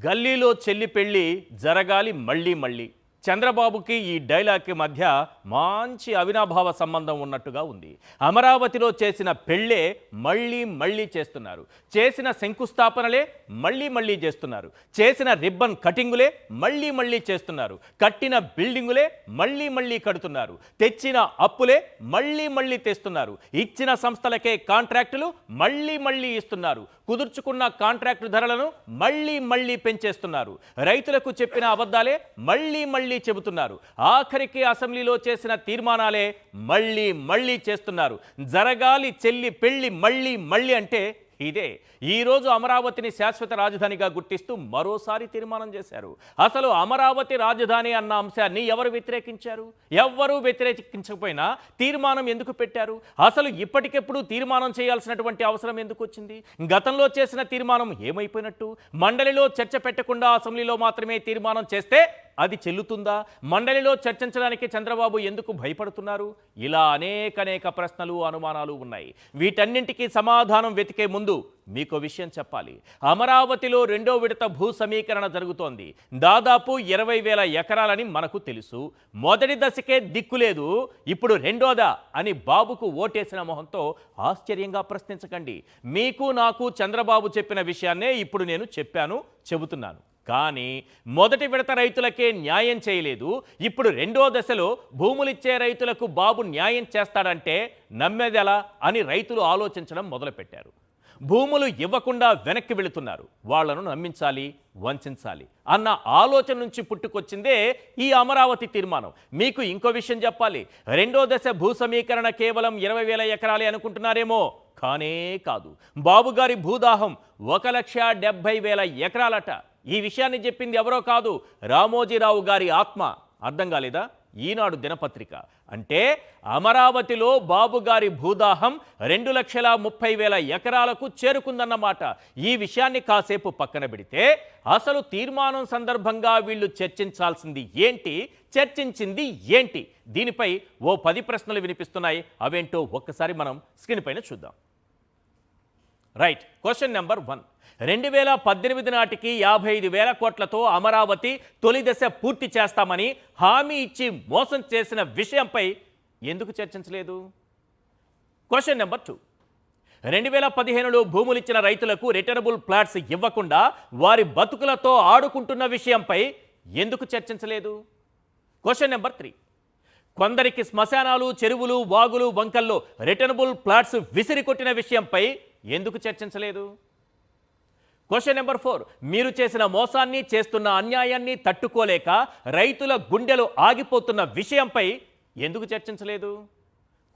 గల్లీలో చెల్లి పెళ్ళి జరగాలి మళ్ళీ మళ్ళీ. చంద్రబాబుకి ఈ డైలాగ్కి మధ్య మంచి అవినాభావ సంబంధం ఉన్నట్టుగా ఉంది. అమరావతిలో చేసిన పెళ్ళే మళ్ళీ మళ్ళీ చేస్తున్నారు. చేసిన శంకుస్థాపనలే మళ్ళీ మళ్ళీ చేస్తున్నారు. చేసిన రిబ్బన్ కటింగులే మళ్ళీ మళ్ళీ చేస్తున్నారు. కట్టిన బిల్డింగులే మళ్ళీ మళ్ళీ కడుతున్నారు. తెచ్చిన అప్పులే మళ్ళీ మళ్ళీ తెస్తున్నారు. ఇచ్చిన సంస్థలకే కాంట్రాక్టులు మళ్ళీ మళ్ళీ ఇస్తున్నారు. కుదుర్చుకున్న కాంట్రాక్టు ధరలను మళ్ళీ మళ్ళీ పెంచేస్తున్నారు. రైతులకు చెప్పిన అబద్ధాలే మళ్ళీ మళ్ళీ చెబుతున్నారు. ఆఖరికి అసెంబ్లీలో చేసిన తీర్మానాలే మళ్ళీ మళ్ళీ చేస్తున్నారు. జరగాలి చెల్లి పెళ్లి మళ్ళీ మళ్ళీ అంటే ఇదే. ఈరోజు అమరావతిని శాశ్వత రాజధానిగా గుర్తిస్తూ మరోసారి తీర్మానం చేశారు. అసలు అమరావతి రాజధాని అన్న అంశాన్ని ఎవరు వ్యతిరేకించారు? ఎవ్వరూ వ్యతిరేకించకపోయినా తీర్మానం ఎందుకు పెట్టారు? అసలు ఇప్పటికెప్పుడు తీర్మానం చేయాల్సినటువంటి అవసరం ఎందుకు వచ్చింది? గతంలో చేసిన తీర్మానం ఏమైపోయినట్టు? మండలిలో చర్చ పెట్టకుండా అసెంబ్లీలో మాత్రమే తీర్మానం చేస్తే అది చెల్లుతుందా? మండలిలో చర్చించడానికి చంద్రబాబు ఎందుకు భయపడుతున్నారు? ఇలా అనేక ప్రశ్నలు, అనుమానాలు ఉన్నాయి. వీటన్నింటికీ సమాధానం వెతికే ముందు మీకు విషయం చెప్పాలి. అమరావతిలో రెండో విడత భూ సమీకరణ జరుగుతోంది. దాదాపు 20,000 ఎకరాలని మనకు తెలుసు. మొదటి దశకే దిక్కులేదు, ఇప్పుడు రెండోదా అని బాబుకు ఓటేసిన మొహంతో ఆశ్చర్యంగా ప్రశ్నించకండి. మీకు నాకు చంద్రబాబు చెప్పిన విషయాన్నే ఇప్పుడు నేను చెబుతున్నాను. కానీ మొదటి విడత రైతులకే న్యాయం చేయలేదు. ఇప్పుడు రెండో దశలో భూములిచ్చే రైతులకు బాబు న్యాయం చేస్తాడంటే నమ్మేదెలా అని రైతులు ఆలోచించడం మొదలుపెట్టారు. భూములు ఇవ్వకుండా వెనక్కి వెళుతున్నారు. వాళ్లను నమ్మించాలి, వంచాలి అన్న ఆలోచన నుంచి పుట్టుకొచ్చిందే ఈ అమరావతి తీర్మానం. మీకు ఇంకో విషయం చెప్పాలి. రెండో దశ భూ సమీకరణ కేవలం 20,000 ఎకరాలే అనుకుంటున్నారేమో, కానే కాదు. బాబుగారి భూదాహం 1,70,000 ఎకరాలట. ఈ విషయాన్ని చెప్పింది ఎవరో కాదు, రామోజీరావు గారి ఆత్మ. అర్థం కాలేదా? ఈనాడు దినపత్రిక. అంటే అమరావతిలో బాబుగారి భూదాహం 2,30,000 ఎకరాలకు చేరుకుందన్నమాట. ఈ విషయాన్ని కాసేపు పక్కన పెడితే అసలు తీర్మానం సందర్భంగా వీళ్ళు చర్చించాల్సింది ఏంటి, చర్చించింది ఏంటి? దీనిపై ఓ 10 ప్రశ్నలు వినిపిస్తున్నాయి. అవేంటో ఒక్కసారి మనం స్క్రీన్ పైన చూద్దాం. రైట్. Question number 1. 2018 నాటికి 55,000 కోట్లతో అమరావతి తొలి దశ పూర్తి చేస్తామని హామీ ఇచ్చి మోసం చేసిన విషయంపై ఎందుకు చర్చించలేదు? Question number 2. 2015లో భూములిచ్చిన రైతులకు రిటర్నబుల్ ప్లాట్స్ ఇవ్వకుండా వారి బతుకులతో ఆడుకుంటున్న విషయంపై ఎందుకు చర్చించలేదు? Question number 3. కొందరికి శ్మశానాలు, చెరువులు, వాగులు, వంకల్లో రిటర్నబుల్ ప్లాట్స్ విసిరికొట్టిన విషయంపై ఎందుకు చర్చించలేదు? Question number 4. మీరు చేసిన మోసాన్ని, చేస్తున్న అన్యాయాన్ని తట్టుకోలేక రైతుల గుండెలు ఆగిపోతున్న విషయంపై ఎందుకు చర్చించలేదు?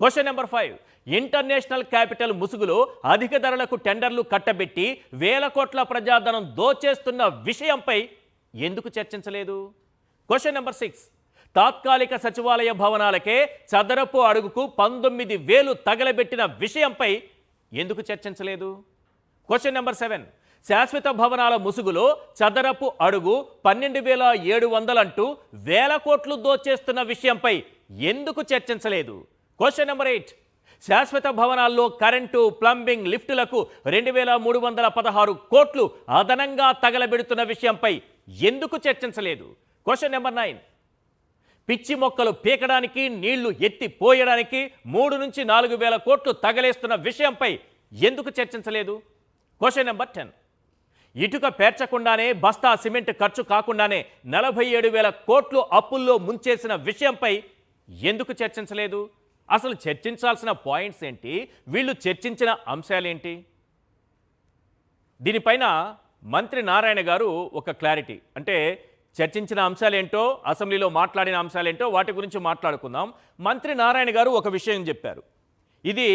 Question number 5. ఇంటర్నేషనల్ క్యాపిటల్ ముసుగులో అధిక ధరలకు టెండర్లు కట్టబెట్టి 1,000 కోట్ల ప్రజాధనం దోచేస్తున్న విషయంపై ఎందుకు చర్చించలేదు? Question number 6. తాత్కాలిక సచివాలయ భవనాలకే చదరపు అడుగుకు 19,000 తగలబెట్టిన విషయంపై ఎందుకు చర్చించలేదు? Question number 7. శాశ్వత భవనాల ముసుగులో చదరపు అడుగు 12,700 అంటూ 1,000 కోట్లు దోచేస్తున్న విషయంపై ఎందుకు చర్చించలేదు? Question number 8. శాశ్వత భవనాల్లో కరెంటు, ప్లంబింగ్, లిఫ్టులకు 2,316 కోట్లు అదనంగా తగలబెడుతున్న విషయంపై ఎందుకు చర్చించలేదు? Question number 9. పిచ్చి మొక్కలు పీకడానికి, నీళ్లు ఎత్తి పోయడానికి 3 నుంచి 4,000 కోట్లు తగలేస్తున్న విషయంపై ఎందుకు చర్చించలేదు? Question number 10. ఇటుక పేర్చకుండానే, బస్తా సిమెంట్ ఖర్చు కాకుండానే 47,000 కోట్లు అప్పుల్లో ముంచేసిన విషయంపై ఎందుకు చర్చించలేదు? అసలు చర్చించాల్సిన పాయింట్స్ ఏంటి? వీళ్ళు చర్చించిన అంశాలేంటి? దీనిపైన మంత్రి నారాయణ గారు ఒక క్లారిటీ, అంటే చర్చించిన అంశాలేంటో, అసెంబ్లీలో మాట్లాడిన అంశాలేంటో వాటి గురించి మాట్లాడుకుందాం. మంత్రి నారాయణ గారు ఒక విషయం చెప్పారు. ఇది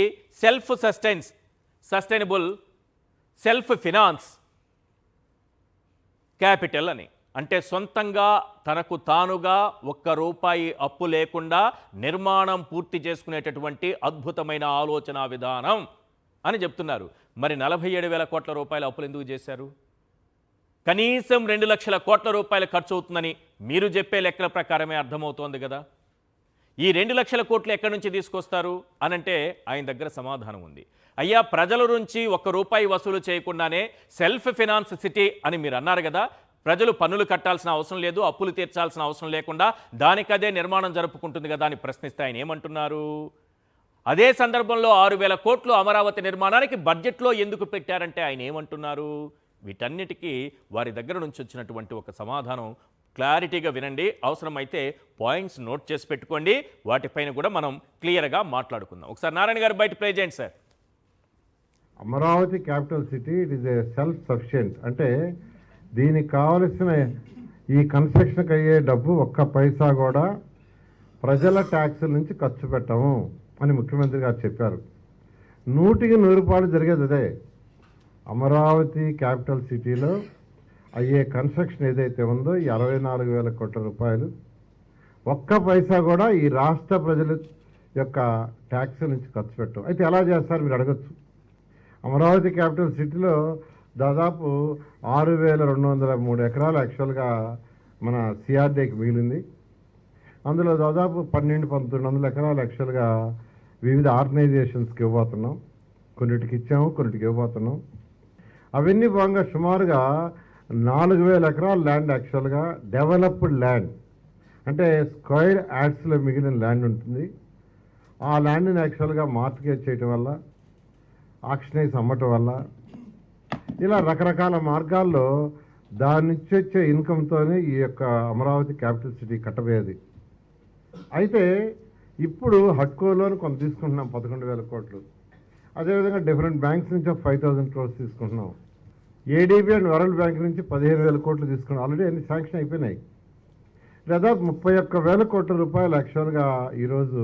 సస్టైనబుల్ సెల్ఫ్ ఫినాన్స్ క్యాపిటల్ అని. అంటే సొంతంగా తనకు తానుగా ₹1 అప్పు లేకుండా నిర్మాణం పూర్తి చేసుకునేటటువంటి అద్భుతమైన ఆలోచన విధానం అని చెప్తున్నారు. మరి 47,000 కోట్ల రూపాయల అప్పులు ఎందుకు చేశారు? కనీసం 2 లక్షల కోట్ల రూపాయలు ఖర్చు అవుతుందని మీరు చెప్పే లెక్కల ప్రకారమే అర్థమవుతోంది కదా. ఈ 2 లక్షల కోట్లు ఎక్కడి నుంచి తీసుకొస్తారు అనంటే ఆయన దగ్గర సమాధానం ఉంది. అయ్యా, ప్రజల నుంచి ₹1 వసూలు చేయకుండానే సెల్ఫ్ ఫినాన్స్ సిటీ అని మీరు అన్నారు కదా, ప్రజలు పన్నులు కట్టాల్సిన అవసరం లేదు, అప్పులు తీర్చాల్సిన అవసరం లేకుండా దానికదే నిర్మాణం జరుపుకుంటుంది కదా అని ప్రశ్నిస్తే ఆయన ఏమంటున్నారు? అదే సందర్భంలో 6,000 కోట్లు అమరావతి నిర్మాణానికి బడ్జెట్లో ఎందుకు పెట్టారంటే ఆయన ఏమంటున్నారు? వీటన్నిటికీ వారి దగ్గర నుంచి వచ్చినటువంటి ఒక సమాధానం క్లారిటీగా వినండి. అవసరమైతే పాయింట్స్ నోట్ చేసి పెట్టుకోండి. వాటిపైన కూడా మనం క్లియర్గా మాట్లాడుకుందాం. ఒకసారి నారాయణ గారు బయట ప్లే చేయండి sir. Amaravati capital city it is a self sufficient. అంటే దీనికి కావలసిన ఈ కన్స్ట్రక్షన్కి అయ్యే డబ్బు ఒక్క పైసా కూడా ప్రజల ట్యాక్సుల నుంచి ఖర్చు పెట్టము అని ముఖ్యమంత్రి గారు చెప్పారు. 100% జరిగేది అదే. అమరావతి క్యాపిటల్ సిటీలో అయ్యే కన్స్ట్రక్షన్ ఏదైతే ఉందో ఈ 64,000 కోట్ల రూపాయలు ఒక్క పైసా కూడా ఈ రాష్ట్ర ప్రజల యొక్క ట్యాక్స్ నుంచి ఖర్చు పెట్టం. అయితే ఎలా చేస్తారు మీరు అడగచ్చు. అమరావతి క్యాపిటల్ సిటీలో దాదాపు 6,203 ఎకరాలు యాక్చువల్గా మన సిఆర్డీకి మిగిలింది. అందులో దాదాపు 1,200-1,900 ఎకరాలు యాక్చువల్గా వివిధ ఆర్గనైజేషన్స్కి ఇవ్వబోతున్నాం. కొన్నిటికి ఇచ్చాము, కొన్నిటికి ఇవ్వబోతున్నాం. అవన్నీ భాగంగా సుమారుగా 4,000 ఎకరాల ల్యాండ్ యాక్చువల్గా డెవలప్డ్ ల్యాండ్, అంటే స్క్వేర్ యాడ్స్లో మిగిలిన ల్యాండ్ ఉంటుంది. ఆ ల్యాండ్ని యాక్చువల్గా మార్కెట్ చేయటం వల్ల, ఆక్షనైజ్ అమ్మటం వల్ల, ఇలా రకరకాల మార్గాల్లో దాని నుంచి వచ్చే ఇన్కమ్తోనే ఈ యొక్క అమరావతి క్యాపిటల్ సిటీ కట్టబోయేది. అయితే ఇప్పుడు హడ్కోలోని కొంత తీసుకుంటున్నాం 11,000 కోట్లు. అదేవిధంగా డిఫరెంట్ బ్యాంక్స్ నుంచి 5,000 crores తీసుకుంటున్నాం. ఏడీబీ అండ్ వరల్డ్ బ్యాంక్ నుంచి 15,000 కోట్లు తీసుకున్నాం. ఆల్రెడీ అన్ని శాంక్షన్ అయిపోయినాయి. దాదాపు 31,000 కోట్ల రూపాయలు యాక్చువల్గా ఈరోజు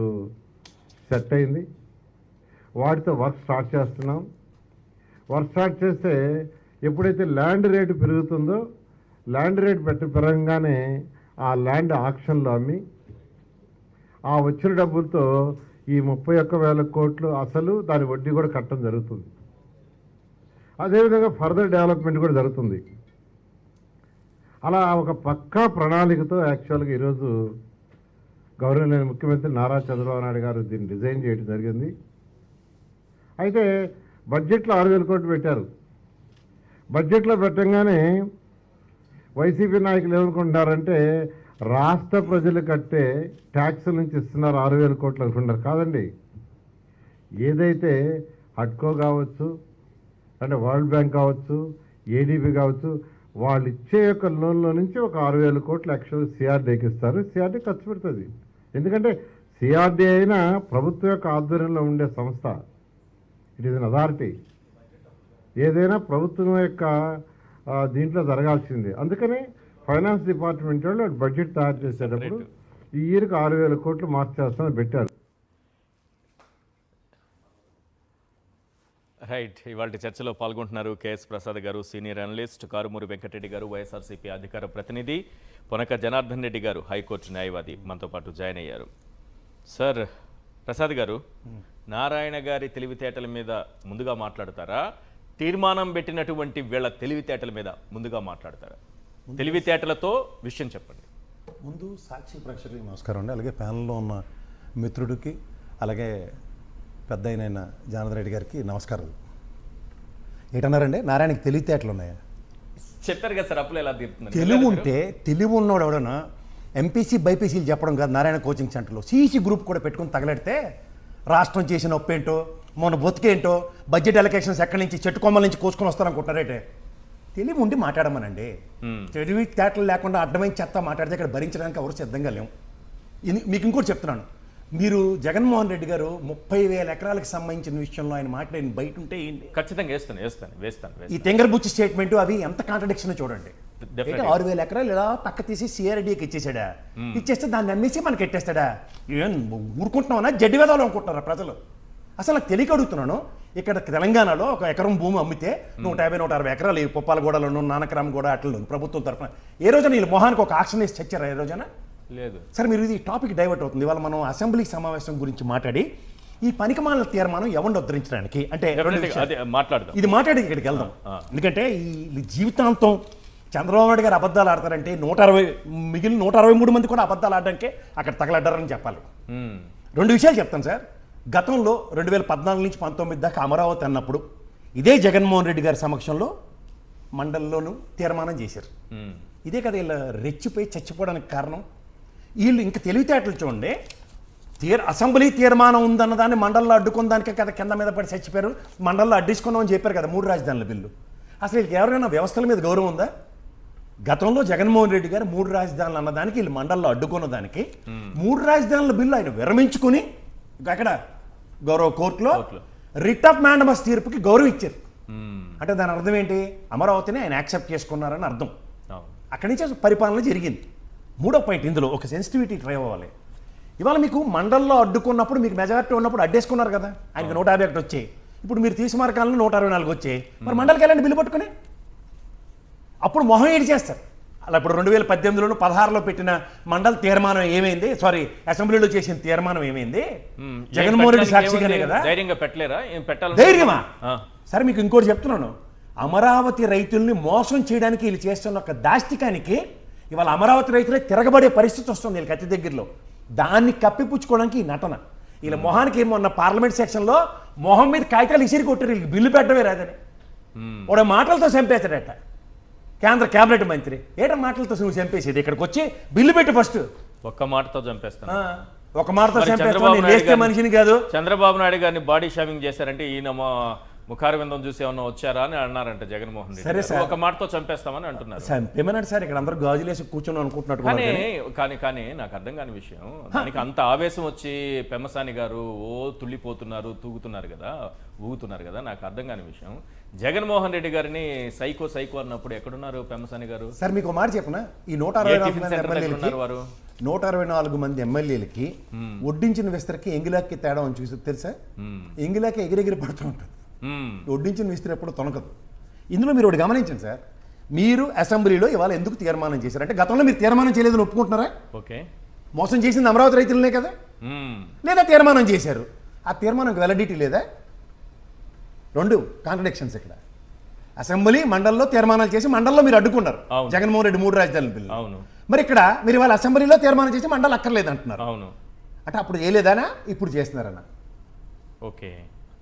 సెట్ అయింది. వాటితో వర్క్ స్టార్ట్ చేస్తున్నాం. వర్క్ స్టార్ట్ చేస్తే ఎప్పుడైతే ల్యాండ్ రేటు పెరుగుతుందో, ల్యాండ్ రేటు పెరగంగానే ఆ ల్యాండ్ ఆక్షన్లో అమ్మి ఆ వచ్చిన డబ్బులతో ఈ 31,000 కోట్లు అసలు దాని వడ్డీ కూడా కట్టడం జరుగుతుంది. అదేవిధంగా ఫర్దర్ డెవలప్మెంట్ కూడా జరుగుతుంది. అలా ఒక పక్కా ప్రణాళికతో యాక్చువల్గా ఈరోజు గౌరవనీయ ముఖ్యమంత్రి నారా చంద్రబాబు నాయుడు గారు దీన్ని డిజైన్ చేయడం జరిగింది. అయితే బడ్జెట్లో 6,000 కోట్లు పెట్టారు. బడ్జెట్లో పెట్టంగానే వైసీపీ నాయకులు ఏమనుకుంటున్నారంటే రాష్ట్ర ప్రజలు కట్టే ట్యాక్స్ నుంచి ఇస్తున్నారు 6,000 కోట్లు అనుకుంటున్నారు. కాదండి, ఏదైతే హడ్కో కావచ్చు, అంటే వరల్డ్ బ్యాంక్ కావచ్చు, ఏడీబీ కావచ్చు, వాళ్ళు ఇచ్చే యొక్క లోన్లో నుంచి ఒక 6,000 కోట్లు యాక్చువల్గా సిఆర్డీకి ఇస్తారు. సిఆర్డీ ఖర్చు పెడుతుంది. ఎందుకంటే సిఆర్డీ అయినా ప్రభుత్వం యొక్క ఆధ్వర్యంలో ఉండే సంస్థ. It is an authority. ఏదైనా ప్రభుత్వం యొక్క దీంట్లో జరగాల్సిందే. అందుకని ఫైనాన్స్ డిపార్ట్మెంట్ వాళ్ళు బడ్జెట్ తయారు చేసేటప్పుడు ఈ ఇయర్కి 6,000 కోట్లు మార్చేస్తామని పెట్టారు. రైట్. ఇవాళ చర్చలో పాల్గొంటున్నారు కేఎస్ ప్రసాద్ గారు, సీనియర్ అనలిస్ట్, కారుమూరి వెంకటరెడ్డి గారు, వైఎస్ఆర్సీపీ అధికార ప్రతినిధి, పొనక జనార్దన్ రెడ్డి గారు, హైకోర్టు న్యాయవాది మనతో పాటు జాయిన్ అయ్యారు. సార్ ప్రసాద్ గారు, నారాయణ గారి తెలివితేటల మీద ముందుగా మాట్లాడతారా, తీర్మానం పెట్టినటువంటి వీళ్ళ తెలివితేటల మీద ముందుగా మాట్లాడతారా? తెలివితేటలతో విషయం చెప్పండి. ముందు సాక్షి ప్రేక్షకులకి నమస్కారం అండి. అలాగే ప్యానల్లో ఉన్న మిత్రుడికి, అలాగే పెద్ద అయిన జనార్దన్ రెడ్డి గారికి నమస్కారాలు. ఏంటన్నారండి, నారాయణకి తెలివితేటలు ఉన్నాయా? చెప్పారు కదా సార్, అప్పులు ఎలా తీరుతున్నారు? తెలివి ఉంటే, తెలివి ఉన్నవాడు ఎవడన్నా ఎంపీసీ బైపీసీలు చెప్పడం కాదు. నారాయణ కోచింగ్ సెంటర్లో సీసీ గ్రూప్ కూడా పెట్టుకుని తగలెడితే రాష్ట్రం చేసిన ఒప్పేంటో, మన బతుకేంటో, బడ్జెట్ అలొకేషన్స్ ఎక్కడి నుంచి చెట్టు కొమ్మల నుంచి కోసుకొని వస్తారనుకుంటున్నారేంటే. తెలివి ఉండి మాట్లాడమనండి. తెలివితేటలు లేకుండా అడ్డమైన చెత్త మాట్లాడితే ఇక్కడ భరించడానికి ఎవరు సిద్ధంగా లేము. మీకు ఇంకోటి చెప్తున్నాను, మీరు జగన్మోహన్ రెడ్డి గారు 30,000 ఎకరాలకు సంబంధించిన విషయంలో ఆయన మాట్లాడిన బయట ఉంటే ఏంటి? ఖచ్చితంగా వేస్తాను. ఈ తెంగరబుచ్చి స్టేట్మెంట్ అవి ఎంత కాంట్రడిక్షన్ చూడండి. 6,000 ఎకరాలు ఇలా పక్క తీసి సిఆర్డీకి ఇచ్చేసాడా? ఇచ్చేస్తే దాన్ని అమ్మేసి మనకి ఎట్టేస్తాడా? ఏం ఊరుకుంటున్నామన్నా జడ్డి వేదాలు అనుకుంటున్నారా ప్రజలు? అసలు నాకు తెలియక అడుగుతున్నాను. ఇక్కడ తెలంగాణలో ఒక ఎకరం భూమి అమ్మితే 150-160 ఎకరాలు ఈ పుప్పాలగూడలోను, నానక్రామ్గూడ అట్లలో ప్రభుత్వం తరఫున ఏ రోజున వీళ్ళు మొహానికి ఒక ఆక్షన్ వేసి చచ్చారా? ఏ రోజున లేదు సార్. మీరు ఇది టాపిక్ డైవర్ట్ అవుతుంది. ఇవాళ మనం అసెంబ్లీ సమావేశం గురించి మాట్లాడి ఈ పనికిమాల తీర్మానం ఎవరిని ఉద్ధరించడానికి అంటే మాట్లాడదాం. ఇది మాట్లాడి ఇక్కడికి వెళ్దాం. ఎందుకంటే ఈ జీవితాంతం చంద్రబాబు నాయుడు గారు అబద్ధాలు ఆడతారంటే 163 మంది కూడా అబద్ధాలు ఆడడానికే అక్కడ తగలడ్డారని చెప్పాలి. 2 విషయాలు చెప్తాను సార్. గతంలో 2014 నుంచి 19 దాకా అమరావతి అన్నప్పుడు ఇదే జగన్మోహన్ రెడ్డి గారి సమక్షంలో మండలిలోనూ తీర్మానం చేశారు. మ్మ్. ఇదే కదా వీళ్ళు రెచ్చిపోయి చచ్చిపోవడానికి కారణం. వీళ్ళు ఇంకా తెలివితేటలు చూడండి, అసెంబ్లీ తీర్మానం ఉందన్న దాన్ని మండలిలో అడ్డుకున్న దానికే కదా కింద మీద పడి చచ్చిపోయారు. మండలిలో అడ్డించుకున్నామని చెప్పారు కదా 3 రాజధానుల బిల్లు. అసలు వీళ్ళకి ఎవరైనా వ్యవస్థల మీద గౌరవం ఉందా? గతంలో జగన్మోహన్ రెడ్డి గారు 3 రాజధానులు అన్నదానికి వీళ్ళు మండలిలో అడ్డుకున్న దానికి 3 రాజధానుల బిల్లు ఆయన విరమించుకుని అక్కడ గౌరవ కోర్టులో రిట్ ఆఫ్ మ్యాండమస్ తీర్పుకి గౌరవం ఇచ్చారు. మ్మ్. అంటే దాని అర్థం ఏంటి? అమరావతిని ఆయన యాక్సెప్ట్ చేసుకున్నారని అర్థం. అవును. అక్కడి నుంచి అసలు పరిపాలన జరిగింది. 3వ పాయింట్, ఇందులో ఒక సెన్సిటివిటీ ట్రై అవ్వాలి. ఇవాళ మీకు మండల్లో అడ్డుకున్నప్పుడు మీకు మెజారిటీ ఉన్నప్పుడు అడ్డేసుకున్నారు కదా, ఆయనకి 151 వచ్చాయి. ఇప్పుడు మీరు తీసి మార్కాలను 164 వచ్చాయి. మరి మండలికి వెళ్ళండి బిల్లు పట్టుకుని, అప్పుడు మొహం ఏడి చేస్తారు. అలా ఇప్పుడు 2018లో 16లో పెట్టిన మండలి తీర్మానం ఏమైంది? సారీ, అసెంబ్లీలో చేసిన తీర్మానం ఏమైంది? జగన్మోహన్ రెడ్డి సాక్షిగానే కదా. ధైర్యంగా పెట్టలేరా? ఏం పెట్టాలి? ధైర్యమా? సరే మీకు ఇంకోటి చెప్తున్నాను, అమరావతి రైతుల్ని మోసం చేయడానికి వీళ్ళు చేస్తున్న ఒక దాష్టికానికి ఇవాళ అమరావతి రైతులే తిరగబడే పరిస్థితి వస్తుంది వీళ్ళకి అతి దగ్గరలో. దాన్ని కప్పిపుచ్చుకోవడానికి ఈ నటన. వీళ్ళ మొహానికి మొన్న పార్లమెంట్ సెక్షన్లో మొహం మీద కాగితాలు ఇసిరి కొట్టారు, వీళ్ళకి బిల్లు పెట్టడమే రాదని. వాడు మాటలతో చంపేస్తాడట కేంద్ర కేబినెట్ మంత్రి. ఏటో మాటలతో నువ్వు చంపేసేది? ఇక్కడికి వచ్చి బిల్లు పెట్టి ఫస్ట్. ఒక్క మాటతో చంపేస్తాను. ఒక మాటతో మరి చంపేస్తాను, మనిషిని కాదు. చంద్రబాబు నాయుడు గారిని బాడీ షామింగ్ చేశారంటే ఈయన ముఖారవిందం చూసి ఏమన్నా వచ్చారా అని అన్నారంట జగన్మోహన్ రెడ్డి. సరే సార్, ఒక మాటతో చంపేస్తామని అంటున్నారు. చంపేమన్నాడు సార్, ఇక్కడ అందరూ గాజులేసి కూర్చొని అనుకుంటున్నట్టు. కానీ నాకు అర్థం కాని విషయం, దానికి అంత ఆవేశం వచ్చి పెమ్మసాని గారు తుళ్ళిపోతున్నారు, ఊగుతున్నారు కదా. నాకు అర్థం కాని విషయం, జగన్మోహన్ రెడ్డి గారిని సైకో అన్నప్పుడు ఎక్కడున్నారు పెమ్మసాని గారు? సార్ మీకు మాట చెప్పనా, ఈ 164 మంది ఎమ్మెల్యేలకి వడ్డించిన విస్తరకి ఎంగిలాకి తేడా అని చూసి తెలుసా? ఎంగిలాకి ఎగిరెగిరి పడుతూ ఉంటుంది, వడ్డించిన విస్తరి ఎప్పుడు తొనకదు. ఇందులో మీరు ఒకటి గమనించండి సార్, మీరు అసెంబ్లీలో ఇవాళ ఎందుకు తీర్మానం చేశారు అంటే, గతంలో మీరు తీర్మానం చేయలేదని ఒప్పుకుంటున్నారా? ఓకే, మోసం చేసింది అమరావతి రైతులనే కదా, లేదా తీర్మానం చేశారు, ఆ తీర్మానంకి వెలిడిటీ లేదా? 2 కాంట్రడిక్షన్స్ ఇక్కడ. అసెంబ్లీ మండలిలో తీర్మానాలు చేసి మండలిలో మీరు అడ్డుకున్నారు జగన్మోహన్ రెడ్డి 3 రాజధానుల బిల్లు. అవును. మరి ఇక్కడ మీరు ఇవాళ అసెంబ్లీలో తీర్మానం చేసి మండలి అక్కర్లేదు అంటున్నారు. అవును. అంటే అప్పుడు చేయలేదానా, ఇప్పుడు చేస్తున్నారన్న? ఓకే.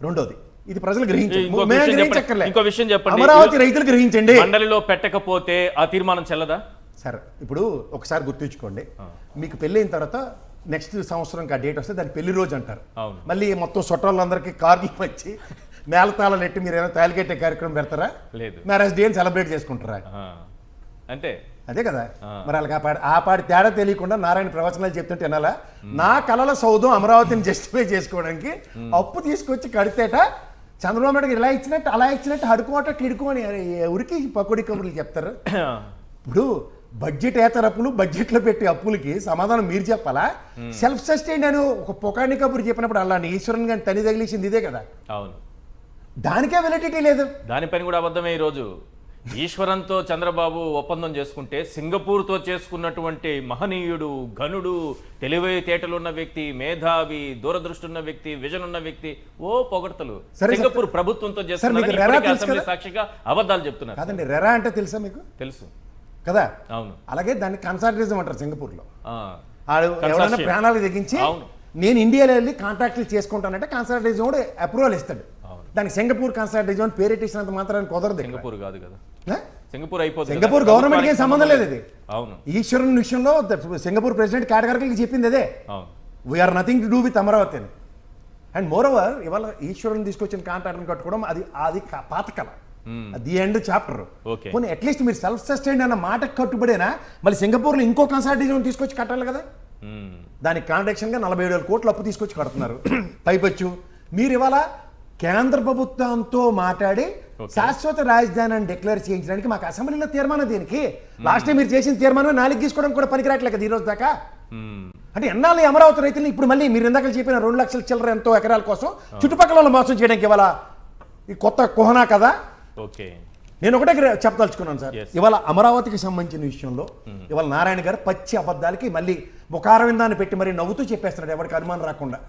రెండోది, ఇది ప్రజలు గ్రహించండి, ఇంకో విషయం చెప్పండి, అమరావతి రైతులు గ్రహించండి. మండలిలో పెట్టకపోతే ఆ తీర్మానం చెల్లదా? సరే ఇప్పుడు ఒకసారి గుర్తుంచుకోండి, మీకు పెళ్ళైన తర్వాత నెక్స్ట్ సంవత్సరం ఆ డేట్ వస్తే దాన్ని పెళ్లి రోజు అంటారు. మళ్ళీ మొత్తం చుట్టాలందరికీ కార్లు వచ్చి మేళతాళాలు ఎట్టి మీరు ఏమైనా తాలికెట్టే కార్యక్రమం పెడతారా? లేదు. మ్యారేజ్ డే సెలబ్రేట్ చేసుకుంటారా? అంతే, అదే కదా. మరి వాళ్ళకి ఆ పాడి తేడా తెలియకుండా నారాయణ ప్రవచనాలు చెప్తుంటే వినాలా? నా కళల సౌధం అమరావతిని జస్టిఫై చేసుకోవడానికి అప్పు తీసుకొచ్చి కడితేట చంద్రబాబు నాయుడు ఇలా ఇచ్చినట్టు అలా ఇచ్చినట్టు అడుకోట టిడుకో అని ఉరికి పకోడి కబుర్లు చెప్తారు. ఇప్పుడు బడ్జెట్ ఏతరప్పులు, బడ్జెట్లో పెట్టే అప్పులకి సమాధానం మీరు చెప్పాలా? సెల్ఫ్ సస్టైన్ అని ఒక పొకాని కబురు చెప్పినప్పుడు అలాంటి ఈశ్వరన్ గారిని తని తగిలిసింది ఇదే కదా. అవును, దానికే వెలిడిటీ లేదు. దానిపైన కూడా అబద్ధమే. ఈరోజు ఈశ్వరంతో చంద్రబాబు ఒప్పందం చేసుకుంటే సింగపూర్తో చేసుకున్నటువంటి మహనీయుడు, ఘనుడు, తెలివితేటలు ఉన్న వ్యక్తి, మేధావి, దూరదృష్టి ఉన్న వ్యక్తి, విజన్ ఉన్న వ్యక్తి పొగడతలు సింగపూర్ ప్రభుత్వంతో చేస్తున్నారు, సాక్షిగా అబద్ధాలు చెప్తున్నారు. కాదండి, రెరా అంటే తెలుసా మీకు? తెలుసు కదా. అవును. అలాగే దాన్ని కన్సార్టిజం అంటారు సింగపూర్లో. ఎవరైనా ప్రాణాలు తెగించి నేను ఇండియాలో వెళ్ళి కాంట్రాక్ట్లు చేసుకుంటానంటే కన్సార్టిజం కూడా అప్రూవల్ ఇస్తాడు. దానికి సింగపూర్ కన్సార్టిజం అని పేరెట్టిసినంత మాత్రాన్ని కుదరదు. సింగపూర్ కాదు కదా, సింగపూర్ అయిపోతుంది. సింగపూర్ గవర్నమెంట్కి ఏం సంబంధం లేదు ఇది. అవును. ఈశ్వరన్ విషయంలో సింగపూర్ ప్రెసిడెంట్ కేటగిరీకి చెప్పింది అదే, we are nothing to do with Amaravati అని. అండ్ మోర్ ఓవర్ ఇవాళ ఈశ్వరన్ తీసుకొచ్చిన కాంట్రాక్ట్ని కట్టుకోవడం అది పాత కళ, ది ఎండ్ చాప్టర్. పోనీ అట్లీస్ట్ మీరు సెల్ఫ్ సస్టైన్ అన్న మాటకు కట్టుబడేనా మళ్ళీ సింగపూర్లో ఇంకో కన్సార్టిజం తీసుకొచ్చి కట్టాలి కదా. దానికి కాంట్రాక్షన్గా 47,000 కోట్ల అప్పు తీసుకొచ్చి కడుతున్నారు. పైపచ్చు మీరు ఇవాళ కేంద్ర ప్రభుత్వంతో మాట్లాడి శాశ్వత రాజధాని అని డిక్లేర్ చేయించడానికి మాకు అసెంబ్లీలో తీర్మానం దేనికి? లాస్ట్ టైం మీరు చేసిన తీర్మానం 4 తీసుకోవడం కూడా పనికిరాట్లేదు కదా ఈ రోజు దాకా. అంటే ఎన్నాళ్ళు అమరావతి రైతులు ఇప్పుడు మళ్ళీ మీరు ఇందాక చెప్పిన 2 లక్షల చిల్లర ఎంతో ఎకరాల కోసం చుట్టుపక్కల మోసం చేయడానికి ఇవాళ ఈ కొత్త కుహనా కదా. ఓకే, నేను ఒకటే చెప్పదలుచుకున్నాను సార్, ఇవాళ అమరావతికి సంబంధించిన విషయంలో ఇవాళ నారాయణ గారు పచ్చి అబద్ధాలకి మళ్ళీ ముఖారవిందాన్ని పెట్టి మరీ నవ్వుతూ చెప్పేస్తున్నాడు ఎవరికి అనుమానం రాకుండా.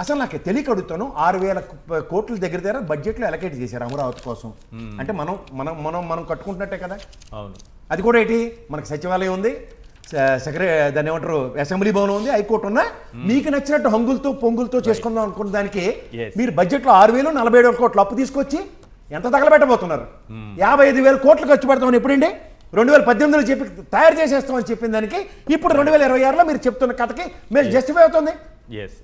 అసలు నాకు తెలియక అడుగుతాను, 6,000 కోట్ల దగ్గర బడ్జెట్లో అలకేట్ చేశారు అమరావతి కోసం. అంటే మనం మనం మనం మనం కట్టుకుంటున్నట్టే కదా. అవును. అది కూడా ఏంటి, మనకి సచివాలయం ఉంది, దాన్ని ఏమంటారు, అసెంబ్లీ భవనం ఉంది, హైకోర్టు ఉన్నా, మీకు నచ్చినట్టు హంగులతో పొంగులతో చేసుకుందాం అనుకున్న దానికి మీరు బడ్జెట్లో 6,000 47,000 కోట్లు అప్పు తీసుకొచ్చి ఎంత తగలబెట్టబోతున్నారు? 55,000 కోట్లు ఖర్చు పెడతామని ఎప్పుడండి? 2018లో చెప్పి తయారు చేసేస్తామని చెప్పిన దానికి ఇప్పుడు 2026లో మీరు చెప్తున్న కథకి మీరు జస్టిఫై అవుతుంది. ఎస్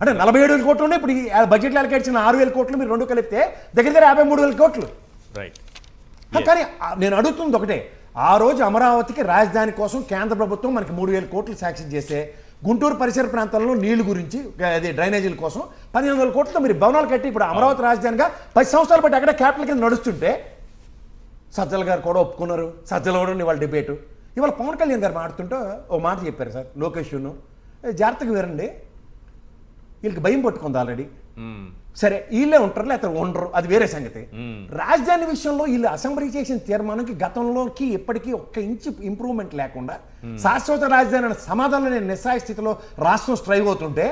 అంటే 47,000 కోట్లు ఉండే ఇప్పుడు బడ్జెట్లో అలకేట్సిన 6,000 కోట్లు మీరు రెండు కలిపితే దగ్గర 53,000 కోట్లు. రైట్. కానీ నేను అడుగుతుంది ఒకటే, ఆ రోజు అమరావతికి రాజధాని కోసం కేంద్ర ప్రభుత్వం మనకి 3,000 కోట్లు శాంక్షన్ చేస్తే గుంటూరు పరిసర ప్రాంతాల్లో నీళ్లు గురించి అది డ్రైనేజీల కోసం 15,000 కోట్లతో మీరు భవనాలు కట్టి ఇప్పుడు అమరావతి రాజధానిగా 10 సంవత్సరాలు బట్టి అక్కడ క్యాపిటల్ కింద నడుస్తుంటే సజ్జల గారు కూడా ఒప్పుకున్నారు. సజ్జల కూడా ఇవాళ డిబేటు. ఇవాళ పవన్ కళ్యాణ్ గారు మాట్లాడుతుంటే ఓ మాట చెప్పారు సార్, లోకేష్ను జాగ్రత్తగా వినండి, వీళ్ళకి భయం పట్టుకుంది ఆల్రెడీ. సరే వీళ్ళే ఉంటారు లేకపోతే ఉండరు, అది వేరే సంగతి. రాజధాని విషయంలో వీళ్ళు అసెంబ్లీ చేసిన తీర్మానానికి గతంలోకి ఇప్పటికీ ఒక్క ఇంచు ఇంప్రూవ్మెంట్ లేకుండా శాశ్వత రాజధాని అనే సమాధానం లేని నిస్సాయ స్థితిలో రాష్ట్రం స్ట్రైవ్ అవుతుంటే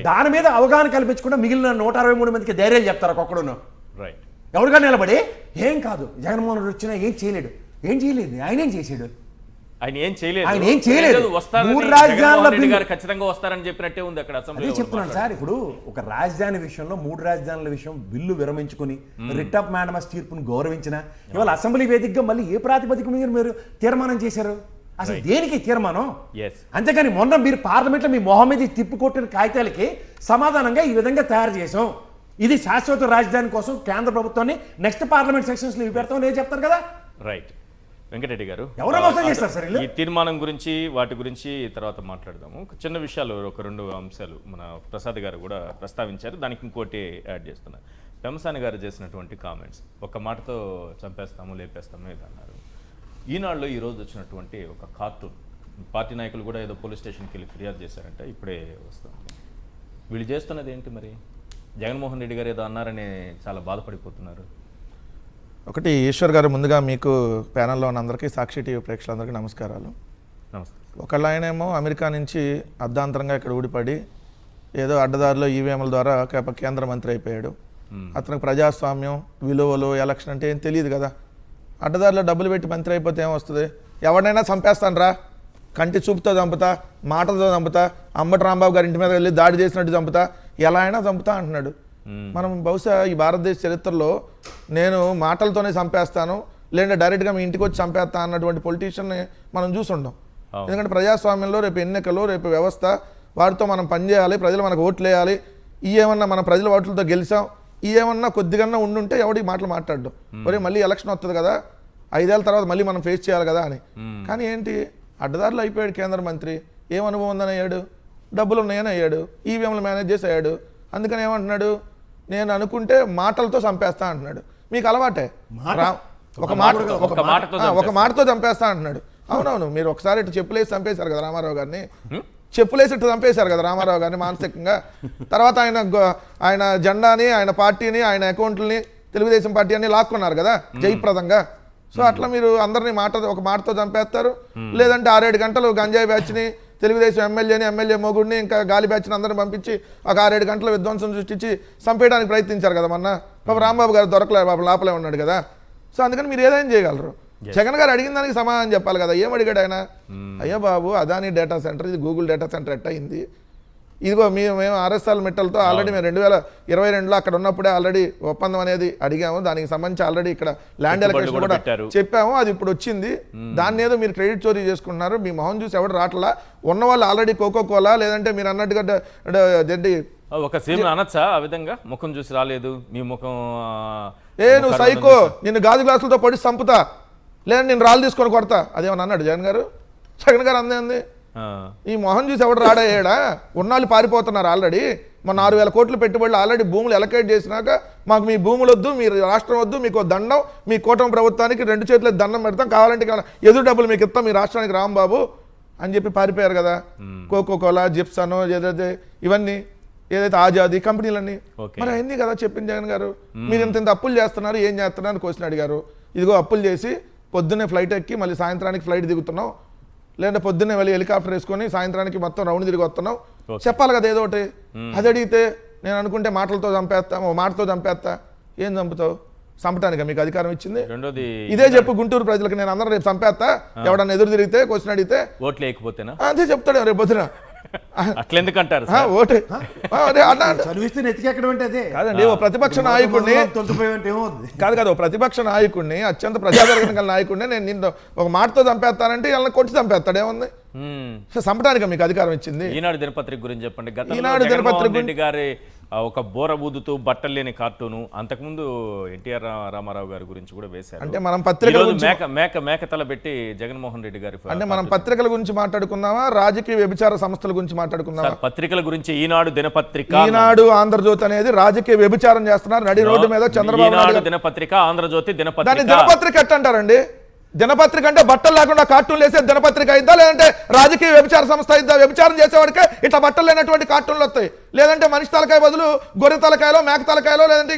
దాని మీద అవగాహన కల్పించకుండా మిగిలిన 163 మందికి ధైర్యాలు చెప్తారు ఒక్కొక్కడును. ఎవరుగా నిలబడి ఏం కాదు జగన్మోహన్ రెడ్డి వచ్చినా ఏం చేయలేడు, ఏం చేయలేదు, ఆయన ఏం చేసాడు, ఆయన ఏం చేయలేదు, ఆయన ఏం చేయలేదు. వస్తారని 3 రాజధానుల జగన్మోహన్ గారు ఖచ్చితంగా వస్తారని చెప్పినట్టే ఉంది అక్కడ అసెంబ్లీ. అదే చెప్తున్నాను సార్, ఇప్పుడు ఒక రాజధాని విషయంలో 3 రాజధానుల విషయం బిల్లు విరమించుకుని రిట్ ఆఫ్ మాండమస్ తీర్పును గౌరవించిన ఇవాళ అసెంబ్లీ వేదికగా మళ్ళీ ఏ ప్రాతిపదిక మీద మీరు తీర్మానం చేశారు? అసలు దేనికి తీర్మానం? అంతేకాని మొన్న మీరు పార్లమెంట్లో మీ మొహం మీద తిప్పికొట్టిన కాగితాలకి సమాధానంగా ఈ విధంగా తయారు చేసాం, ఇది శాశ్వత రాజధాని కోసం కేంద్ర ప్రభుత్వాన్ని నెక్స్ట్ పార్లమెంట్ సెక్షన్స్ లో పెడతాం లేదు చెప్తారు కదా. రైట్. వెంకటరెడ్డి గారు, ఎవరో మోసం చేస్తారు సార్ ఈ తీర్మానం గురించి వాటి గురించి తర్వాత మాట్లాడదాము. చిన్న విషయాలు ఒక 2 అంశాలు మన ప్రసాద్ గారు కూడా ప్రస్తావించారు, దానికి ఇంకోటి యాడ్ చేస్తున్నారు. పెమసాని గారు చేసినటువంటి కామెంట్స్, ఒక మాటతో చంపేస్తాము లేపేస్తాము ఇది అన్నారు. ఈనాడులో ఈరోజు వచ్చినటువంటి ఒక కార్టూన్, పార్టీ నాయకులు కూడా ఏదో పోలీస్ స్టేషన్కి వెళ్ళి ఫిర్యాదు చేశారంటే ఇప్పుడే వస్తుంది. వీళ్ళు చేస్తున్నది ఏంటి మరి? జగన్మోహన్ రెడ్డి గారు ఏదో అన్నారని చాలా బాధపడిపోతున్నారు. ఒకటి, ఈశ్వర్ గారు, ముందుగా మీకు ప్యానల్లో ఉన్న అందరికీ, సాక్షి టీవీ ప్రేక్షకులందరికీ నమస్కారాలు. నమస్తే. ఒకళ్ళు ఆయనేమో అమెరికా నుంచి అర్ధాంతరంగా ఇక్కడ ఊడిపడి ఏదో అడ్డదారిలో ఈవీఎంల ద్వారా కేంద్ర మంత్రి అయిపోయాడు. అతనికి ప్రజాస్వామ్యం విలువలు ఎలక్షన్ అంటే ఏం తెలియదు కదా. అడ్డదారిలో డబ్బులు పెట్టి మంత్రి అయిపోతే ఏమొస్తుంది? ఎవరినైనా చంపేస్తాను రా, కంటి చూపుతో చంపుతా, మాటలతో చంపుతా, అంబటి రాంబాబు గారి ఇంటి మీద వెళ్ళి దాడి చేసినట్టు చంపుతా, ఎలా అయినా చంపుతా అంటున్నాడు. మనం బహుశా ఈ భారతదేశ చరిత్రలో నేను మాటలతోనే చంపేస్తాను లేదంటే డైరెక్ట్గా మీ ఇంటికి వచ్చి చంపేస్తా అన్నటువంటి పొలిటీషియన్ని మనం చూసుండం. ఎందుకంటే ప్రజాస్వామ్యంలో రేపు ఎన్నికలు, రేపు వ్యవస్థ, వాటితో మనం పనిచేయాలి, ప్రజలు మనకు ఓట్లు వేయాలి. ఈ ఏమన్నా మన ప్రజల ఓట్లతో గెలిచాం, ఈ ఏమన్నా కొద్దిగా ఉండుంటే ఎవడి మాటలు మాట్లాడడం, ఒరే మళ్ళీ ఎలక్షన్ వస్తుంది కదా, 5 ఏళ్ళ తర్వాత మళ్ళీ మనం ఫేస్ చేయాలి కదా అని. కానీ ఏంటి, అడ్డదారులు అయిపోయాడు కేంద్ర మంత్రి. ఏం అనుభవం ఉందని అయ్యాడు, డబ్బులు ఉన్నాయని అయ్యాడు, ఈవీఎంలు మేనేజ్ చేసి అయ్యాడు. అందుకని ఏమంటున్నాడు, నేను అనుకుంటే మాటలతో చంపేస్తా అంటున్నాడు. మీకు అలవాటే, ఒక మాటతో చంపేస్తా అంటున్నాడు. అవునవును, మీరు ఒకసారి ఇటు చెప్పులేసి చంపేశారు కదా రామారావు గారిని, చెప్పులేసి ఇటు చంపేశారు కదా రామారావు గారిని మానసికంగా. తర్వాత ఆయన జెండాని, ఆయన పార్టీని, ఆయన అకౌంట్లని, తెలుగుదేశం పార్టీ అని లాక్కున్నారు కదా జయప్రదంగా. సో అట్లా మీరు అందరినీ ఒక మాటతో చంపేస్తారు. లేదంటే 6-7 గంటలు గంజాయి బ్యాచ్ని, తెలుగుదేశం ఎమ్మెల్యే మొగుడిని, ఇంకా గాలి బ్యాచ్ని అందరిని పంపించి ఒక 6-7 గంటల విధ్వంసం సృష్టించి చంపేయడానికి ప్రయత్నించారు కదా మొన్న. పాప రాంబాబు గారు దొరకలేదు, పాప లోపలే ఉన్నాడు కదా. సో అందుకని మీరు ఏదైనా చేయగలరు. జగన్ గారు అడిగిన దానికి సమాధానం చెప్పాలి కదా. ఏం అడిగాడు ఆయన? అయ్యో బాబు, అదాని డేటా సెంటర్, ఇది గూగుల్ డేటా సెంటర్ ఎట్ట అయింది? ఇదిగో మేము ఆర్ఎస్ఎల్ మెట్టలతో ఆల్రెడీ మేము 2022లో అక్కడ ఉన్నప్పుడే ఆల్రెడీ ఒప్పందం అనేది అడిగాము, దానికి సంబంధించి ఆల్రెడీ ఇక్కడ ల్యాండ్ ఎలకేషన్ కూడా చెప్పాము, అది ఇప్పుడు వచ్చింది. దాన్ని ఏదో మీరు క్రెడిట్ చోరీ చేసుకుంటున్నారు, మీ మొహం చూసి ఎవరు రావట్లా. ఉన్న వాళ్ళు ఆల్రెడీ కోకోకోలా, లేదంటే మీరు అన్నట్టుగా ఒక సీమ్ అనొచ్చా ఆ విధంగా, ముఖం చూసి రాలేదు మీ ముఖం, నువ్వు సైకో, నిన్ను గాజు గ్లాసులతో పొడి చంపుతా, లేదంటే నేను రాళ్ళు తీసుకొని కొడతా, అదేమన్నా అన్నాడు జగన్ గారు? జగన్ గారు అందే ఈ మొహం చూసి ఎవడు రాడయ్యాడా? ఉన్నాళ్ళు పారిపోతున్నారు ఆల్రెడీ. మన 6,000 కోట్లు పెట్టుబడులు ఆల్రెడీ భూములు ఎలకేట్ చేసినాక మాకు మీ భూములు వద్దు, మీ రాష్ట్రం వద్దు, మీకు దండం, మీ కూటమి ప్రభుత్వానికి 2 చేతులకు దండం పెడతాం, కావాలంటే ఎదురు డబ్బులు మీకు ఇస్తాం, మీ రాష్ట్రానికి రాంబాబు అని చెప్పి పారిపోయారు కదా. కోకోకోలా, జిప్సన్, ఏదైతే ఇవన్నీ ఏదైతే ఆజాదీ కంపెనీలన్నీ మరి అయింది కదా చెప్పింది జగన్ గారు. మీరు ఇంత అప్పులు చేస్తున్నారు, ఏం చేస్తున్నారు అని క్వశ్చన్ అడిగారు. ఇదిగో అప్పులు చేసి పొద్దున్నే ఫ్లైట్ ఎక్కి మళ్ళీ సాయంత్రానికి ఫ్లైట్ దిగుతున్నాం, లేదంటే పొద్దున్నే వెళ్ళి హెలికాప్టర్ వేసుకొని సాయంత్రానికి మొత్తం రౌండ్ తిరిగి వస్తున్నాం, చెప్పాలి కదా ఏదో ఒకటి. అది అడిగితే నేను అనుకుంటే మాటలతో చంపేస్తా, మాటతో చంపేస్తా. ఏం చంపుతావు? చంపటానికి మీకు అధికారం ఇచ్చింది? ఇదే చెప్పు గుంటూరు ప్రజలకు, నేను అందరూ రేపు చంపేస్తా ఎవడన్నా ఎదురు తిరిగితే, క్వశ్చన్ అడిగితే ఓట్లు లేకపోతేనా? అదే చెప్తాడు రేపు పొద్దున. అట్లెందుకంటారు ఆ, ఓటే అదే అన్నా చదివిస్తే నెత్తికెక్కడం అంటే అదే కాదండి ఓ ప్రతిపక్ష నాయకుడిని తొలిపోయామంటే ఏమవుతుంది? కాదు ఓ ప్రతిపక్ష నాయకుడిని అత్యంత ప్రజాదరణ గల నాయకుడిని నేను నిన్ను ఒక మాటతో చంపేస్తానంటే వాళ్ళని కొట్టి చంపేస్తాడు ఏముంది చంపడానికి మీకు అధికారం ఇచ్చింది. ఈనాడు దినపత్రిక గురించి చెప్పండి. గతంలో ఈనాడు దినపత్రిక జగన్మోహన్ రెడ్డి గారి ఒక బోర బూదుతూ బట్టలు లేని కార్టూను, అంతకుముందు ఎన్టీఆర్ రామారావు గారి గురించి కూడా వేశారు. అంటే మనం పత్రికల ఈరోజు గురించి మేక తల పెట్టి జగన్మోహన్ రెడ్డి గారి అంటే మనం పత్రికల గురించి మాట్లాడుకుందామా రాజకీయ వ్యభిచార సంస్థల గురించి మాట్లాడుకుందామా? పత్రికల గురించి ఈనాడు దినపత్రిక, ఈనాడు ఆంధ్రజ్యోతి అనేది రాజకీయ వ్యభిచారం చేస్తున్నారు నడి రోడ్డు మీద చంద్రబాబు ఈనాడు నాయుడు దినపత్రిక, ఆంధ్రజ్యోతి దాన్ని దినపత్రిక. దినపత్రిక ఎట్ట అంటారండి? దినపత్రిక అంటే బట్టలు లేకుండా కార్టూన్ వేసే దినపత్రిక అయిద్దా, లేదంటే రాజకీయ వ్యభిచార సంస్థ అయిద్దా? వ్యభిచారం చేసేవాడికే ఇట్లా బట్టలు లేనటువంటి కార్టూన్లు వస్తాయి, లేదంటే మనిషి తలకాయ బదులు గొర్రె తలకాయలో మేక తలకాయలో లేదంటే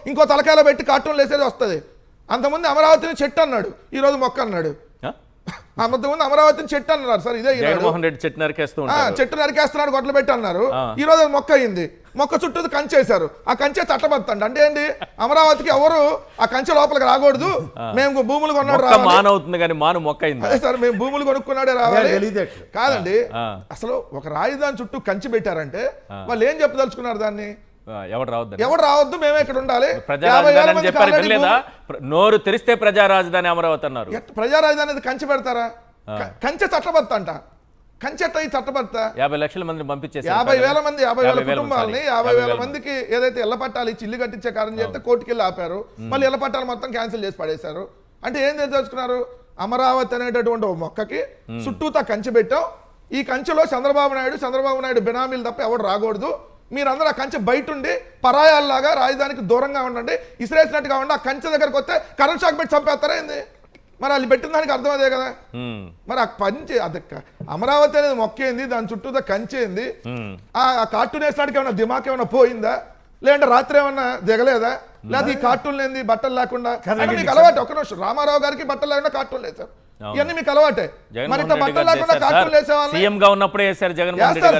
ఇంకో తలకాయలో పెట్టి కార్టూన్లు వేసేది వస్తుంది. అంతకుముందు అమరావతిని చెట్టు అన్నాడు, ఈ రోజు మొక్క అన్నాడు. అంతకుముందు అమరావతిని చెట్టు అన్నారు సార్, ఇదే జగన్మోహన్ రెడ్డి చెట్టు నరికేస్తూ చెట్టు నరికేస్తున్నాడు గొడ్లు పెట్టి అన్నారు. ఈ రోజు మొక్క అయింది, మొక్క చుట్టూ కంచేశారు, ఆ కంచె చట్టబద్దండి. అంటే ఏంటి? అమరావతికి ఎవరు ఆ కంచె లోపలికి రాకూడదు, మేము భూములు కొన్నాడు మానవుతుంది కానీ మాను మొక్క అయింది. అదే సార్ మేము భూములు కొనుక్కున్నాడే రావాలి తెలియదట్టు. కాదండి. అసలు ఒక రాజధాని చుట్టూ కంచి పెట్టారంటే వాళ్ళు ఏం చెప్పదలుచుకున్నారు? దాన్ని ఎవరు రావద్దు, మేమే ఇక్కడ ఉండాలి. ప్రజారాజధాని చెప్పారు, వినలేదా? నోరు తెరిస్తే ప్రజా రాజధాని అమరావతి అన్నారు. ప్రజా రాజధాని అనేది కంచె పెడతారా? కంచె చట్టబద్ద అంట. కంచెట్ట ఈ చట్టబద్ద 50 లక్షల మందిని పంపించేసి 50,000 మంది 50,000 కుటుంబాలని 50,000 మందికి ఏదైతే ఇళ్ల పట్టాలు ఇచ్చి ఇల్లు కట్టించే కారణం చేస్తే కోర్టుకెళ్ళి ఆపారు. మళ్ళీ ఇళ్ల పట్టాలు మొత్తం క్యాన్సిల్ చేసి పడేశారు. అంటే ఏం తెలుసుకున్నారు? అమరావతి అనేటటువంటి ఒక మొక్కకి చుట్టూతా కంచె పెట్టాం. ఈ కంచెలో చంద్రబాబు నాయుడు బినామీలు తప్ప ఎవడు రాకూడదు. మీరందరూ ఆ కంచె బయట ఉండి పరాయాల్లాగా రాజధానికి దూరంగా ఉండండి, ఇసిరేసినట్టుగా ఉండి ఆ కంచె దగ్గరకు వస్తే కరెంట్ షాక్ పెట్టి చంపేస్తారా ఏంది? మరి వాళ్ళు పెట్టిన దానికి అర్థం అదే కదా. మరి ఆ పంచి అది అమరావతి అనేది మొక్కేంది, దాని చుట్టూ కంచేంది. ఆ కార్టూన్ వేసినాడికి ఏమన్నా దిమాక్ ఏమన్నా పోయిందా, లేదంటే రాత్రి ఏమన్నా దిగలేదా, లేదా ఈ కార్టూన్ ఏంది బట్టలు లేకుండా? మీకు అలవాటు ఒక నిమిషం, రామారావు గారికి బట్టలు లేకుండా కార్టూన్ వేశారు, ఇవన్నీ మీకు అలవాటే. మరి ఇట్లా బట్టలు లేకుండా కార్టూన్ వేసేవాళ్ళు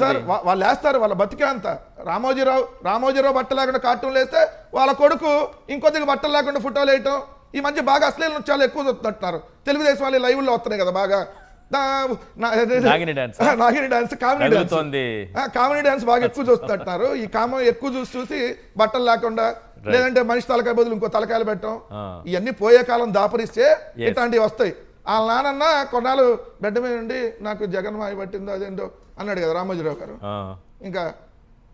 సార్, వాళ్ళు వేస్తారు వాళ్ళ బతికే అంత. రామోజీరావు బట్టలు లేకుండా కార్టూన్లు వేస్తే వాళ్ళ కొడుకు ఇంకొద్దిగా బట్టలు లేకుండా ఫోటోలు వేయటం. ఈ మధ్య బాగా అశ్లీల నృత్యాలు ఎక్కువ చూస్తున్నారు తెలుగుదేశం వాళ్ళు, లైవ్లో వస్తున్నాయి కదా బాగా. నాగిని డాన్స్, కామెడీ డాన్స్ బాగా ఎక్కువ చూస్తున్నారు. ఈ కామెడీ ఎక్కువ చూసి బట్టలు లేకుండా లేదంటే మనిషి తలకాయ బదులు ఇంకో తలకాయలు పెట్టడం, ఇవన్నీ పోయే కాలం దాపరిస్తే ఇట్లాంటివి వస్తాయి. వాళ్ళ నాన్న కొన్నాళ్ళు బెడ్ మీద నుండి నాకు జగన్ మాయ పట్టిందో అదేంటో అన్నాడు కదా రామోజీరావు గారు. ఇంకా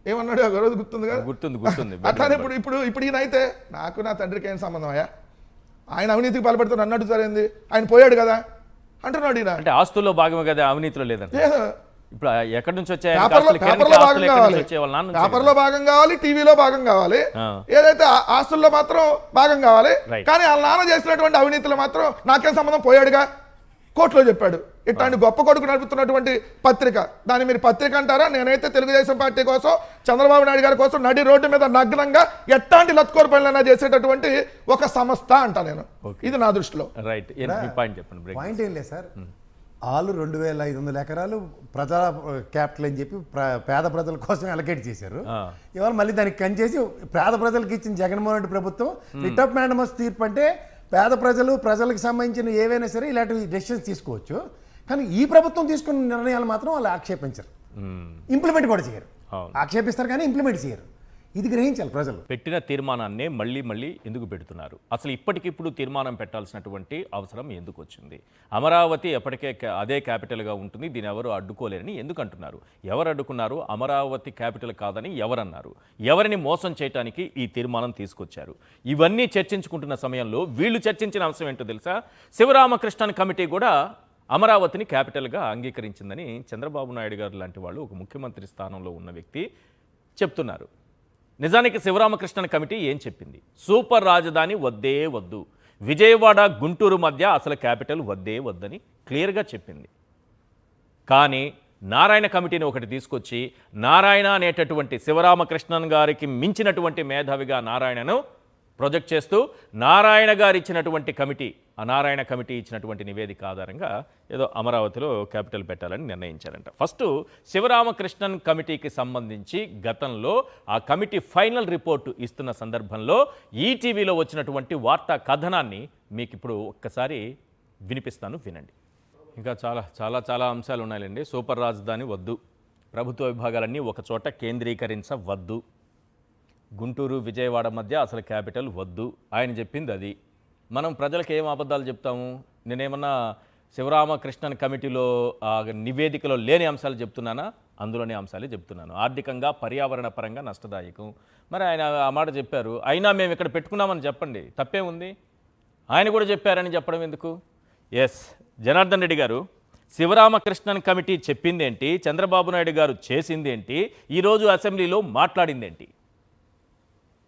ఏమన్నాడు ఆ రోజు గుర్తుంది కదా? గుర్తుంది. అట్లానే ఇప్పుడు ఈయన అయితే నాకు నా తండ్రికి ఏం సంబంధం అయ్యా, ఆయన అవినీతికి పాల్పడుతున్న నన్ను అడుగుతారేంది, ఆయన పోయాడు కదా అంటున్నాడు ఈయన. అంటే ఆస్తుల్లో భాగమే కదా, అవినీతిలో లేదంటే. ఇప్పుడు ఎక్కడి నుంచి వచ్చాయి? పేపర్లో భాగం కావాలి, టీవీలో భాగం కావాలి, ఏదైతే ఆస్తుల్లో మాత్రం భాగం కావాలి. కానీ వాళ్ళ నాన్న చేసినటువంటి అవినీతిలో మాత్రం నాకేం సంబంధం, పోయాడుగా కోర్టులో చెప్పాడు. ఇట్లాంటి గొప్ప కొడుకు నడుపుతున్నటువంటి పత్రిక, దాన్ని మీరు పత్రిక అంటారా? నేనైతే తెలుగుదేశం పార్టీ కోసం, చంద్రబాబు నాయుడు గారి కోసం నడి రోడ్డు మీద నగ్నంగా ఎట్లాంటి లత్కోర పనులైనా చేసేటటువంటి ఒక సంస్థ అంట నేను. ఇది నా దృష్టిలో. పాయింట్ ఏం లేదు సార్, వాళ్ళు 2,500 ఎకరాలు ప్రజా క్యాపిటల్ అని చెప్పి పేద ప్రజల కోసం అలకేట్ చేశారు. ఇవాళ మళ్ళీ దానికి కంచేసి పేద ప్రజలకు ఇచ్చిన జగన్మోహన్ రెడ్డి ప్రభుత్వం రిట్ ఆఫ్ మ్యాండమస్ తీర్పు అంటే పేద ప్రజలకు సంబంధించిన ఏవైనా సరే ఇలాంటి డెసిషన్స్ తీసుకోవచ్చు. కానీ ఈ ప్రభుత్వం తీసుకున్న నిర్ణయాలు మాత్రం వాళ్ళు ఆక్షేపించరు, ఇంప్లిమెంట్ కూడా చేయరు. ఆక్షేపిస్తారు కానీ ఇంప్లిమెంట్ చేయరు. ఇది గ్రహించాలి ప్రజలు. పెట్టిన తీర్మానాన్నే మళ్ళీ ఎందుకు పెడుతున్నారు? అసలు ఇప్పటికిప్పుడు తీర్మానం పెట్టాల్సినటువంటి అవసరం ఎందుకు వచ్చింది? అమరావతి ఎప్పటికే అదే క్యాపిటల్గా ఉంటుంది, దీని ఎవరు అడ్డుకోలేరని ఎందుకు అంటున్నారు? ఎవరు అడ్డుకున్నారు? అమరావతి క్యాపిటల్ కాదని ఎవరన్నారు? ఎవరిని మోసం చేయడానికి ఈ తీర్మానం తీసుకొచ్చారు? ఇవన్నీ చర్చించుకుంటున్న సమయంలో వీళ్ళు చర్చించిన అంశం ఏంటో తెలుసా? శివరామకృష్ణన్ కమిటీ కూడా అమరావతిని క్యాపిటల్గా అంగీకరించిందని చంద్రబాబు నాయుడు గారు లాంటి వాళ్ళు, ఒక ముఖ్యమంత్రి స్థానంలో ఉన్న వ్యక్తి చెప్తున్నారు. నిజానికి శివరామకృష్ణన్ కమిటీ ఏం చెప్పింది? సూపర్ రాజధాని వద్దే వద్దు, విజయవాడ గుంటూరు మధ్య అసలు క్యాపిటల్ వద్దే వద్దని క్లియర్గా చెప్పింది. కానీ నారాయణ కమిటీని ఒకటి తీసుకొచ్చి నారాయణ అనేటటువంటి శివరామకృష్ణన్ గారికి మించినటువంటి మేధావిగా నారాయణను ప్రొజెక్ట్ చేస్తూ నారాయణ గారు ఇచ్చినటువంటి కమిటీ, ఆ నారాయణ కమిటీ ఇచ్చినటువంటి నివేదిక ఆధారంగా ఏదో అమరావతిలో క్యాపిటల్ పెట్టాలని నిర్ణయించారంట. ఫస్ట్ శివరామకృష్ణన్ కమిటీకి సంబంధించి గతంలో ఆ కమిటీ ఫైనల్ రిపోర్టు ఇస్తున్న సందర్భంలో ఈటీవీలో వచ్చినటువంటి వార్తా కథనాన్ని మీకు ఇప్పుడు ఒక్కసారి వినిపిస్తాను, వినండి. ఇంకా చాలా చాలా చాలా అంశాలు ఉన్నాయండి. సూపర్ రాజధాని వద్దు, ప్రభుత్వ విభాగాలన్నీ ఒక చోట కేంద్రీకరించవద్దు, గుంటూరు విజయవాడ మధ్య అసలు క్యాపిటల్ వద్దు, ఆయన చెప్పింది అది. మనం ప్రజలకు ఏం అబద్ధాలు చెప్తాము? నేనేమన్నా శివరామకృష్ణన్ కమిటీలో నివేదికలో లేని అంశాలు చెప్తున్నానా? అందులోనే అంశాలే చెప్తున్నాను. ఆర్థికంగా పర్యావరణ పరంగా నష్టదాయకం. మరి ఆయన ఆ మాట చెప్పారు, అయినా మేము ఇక్కడ పెట్టుకున్నామని చెప్పండి, తప్పే ఉంది. ఆయన కూడా చెప్పారని చెప్పడం ఎందుకు? ఎస్, జనార్దన్ రెడ్డి గారు, శివరామకృష్ణన్ కమిటీ చెప్పిందేంటి, చంద్రబాబు నాయుడు గారు చేసిందేంటి, ఈరోజు అసెంబ్లీలో మాట్లాడిందేంటి?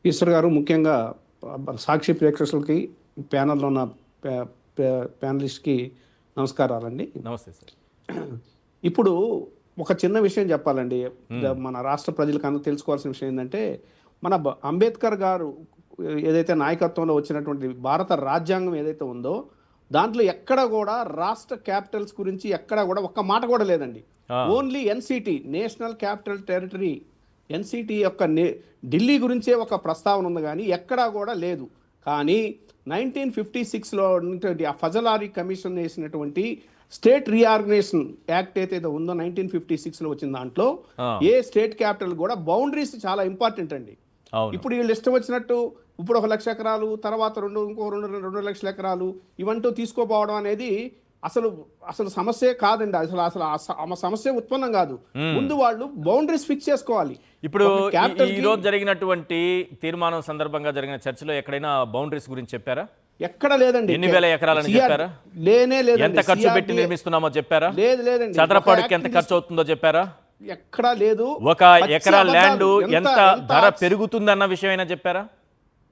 ఈశ్వర్ గారు, ముఖ్యంగా సాక్షి ప్రేక్షకులకి, ప్యానల్లో ఉన్న ప్యానలిస్ట్కి నమస్కారాలండి. నమస్తే సార్. ఇప్పుడు ఒక చిన్న విషయం చెప్పాలండి. మన రాష్ట్ర ప్రజలకు అందరూ తెలుసుకోవాల్సిన విషయం ఏంటంటే, మన అంబేద్కర్ గారు ఏదైతే నాయకత్వంలో వచ్చినటువంటి భారత రాజ్యాంగం ఏదైతే ఉందో దాంట్లో ఎక్కడ కూడా రాష్ట్ర క్యాపిటల్స్ గురించి ఎక్కడ కూడా ఒక్క మాట కూడా లేదండి. Only NCT, national capital territory, NCT యొక్క ఢిల్లీ గురించే ఒక ప్రస్తావన ఉంది, కానీ ఎక్కడా కూడా లేదు. కానీ 1956లో ఉన్నటువంటి ఆ ఫజలారీ కమిషన్ వేసినటువంటి స్టేట్ రీఆర్గనైజేషన్ యాక్ట్ ఏదైతే ఉందో 1956లో వచ్చిన దాంట్లో ఏ స్టేట్ క్యాపిటల్ కూడా బౌండరీస్ చాలా ఇంపార్టెంట్ అండి. ఇప్పుడు వీళ్ళు ఇష్టం వచ్చినట్టు ఇప్పుడు 1 లక్ష ఎకరాలు, తర్వాత ఇంకో 2 లక్షల ఎకరాలు ఇవంటూ తీసుకోపోవడం అనేది అసలు సమస్య కాదండి. అసలు సమస్య ఉత్పన్నం కాదు. ముందు వాళ్ళు బౌండరీస్ ఫిక్స్ చేసుకోవాలి. ఇప్పుడు ఈ రోజు జరిగినటువంటి తీర్మానం సందర్భంగా జరిగిన చర్చలో ఎక్కడైనా బౌండరీస్ గురించి చెప్పారా? ఎక్కడ లేదండి. ఎన్ని వేల ఎకరాలని చెప్పారా? లేనే లేదు. ఎంత ఖర్చు పెట్టి నిర్మిస్తున్నామో చెప్పారా? లేదండి. చదరపాడుకి ఎంత ఖర్చు అవుతుందో చెప్పారా? ఎక్కడా లేదు. ఒక ఎకరా ల్యాండ్ ఎంత ధర పెరుగుతుందన్న విషయం అయినా చెప్పారా?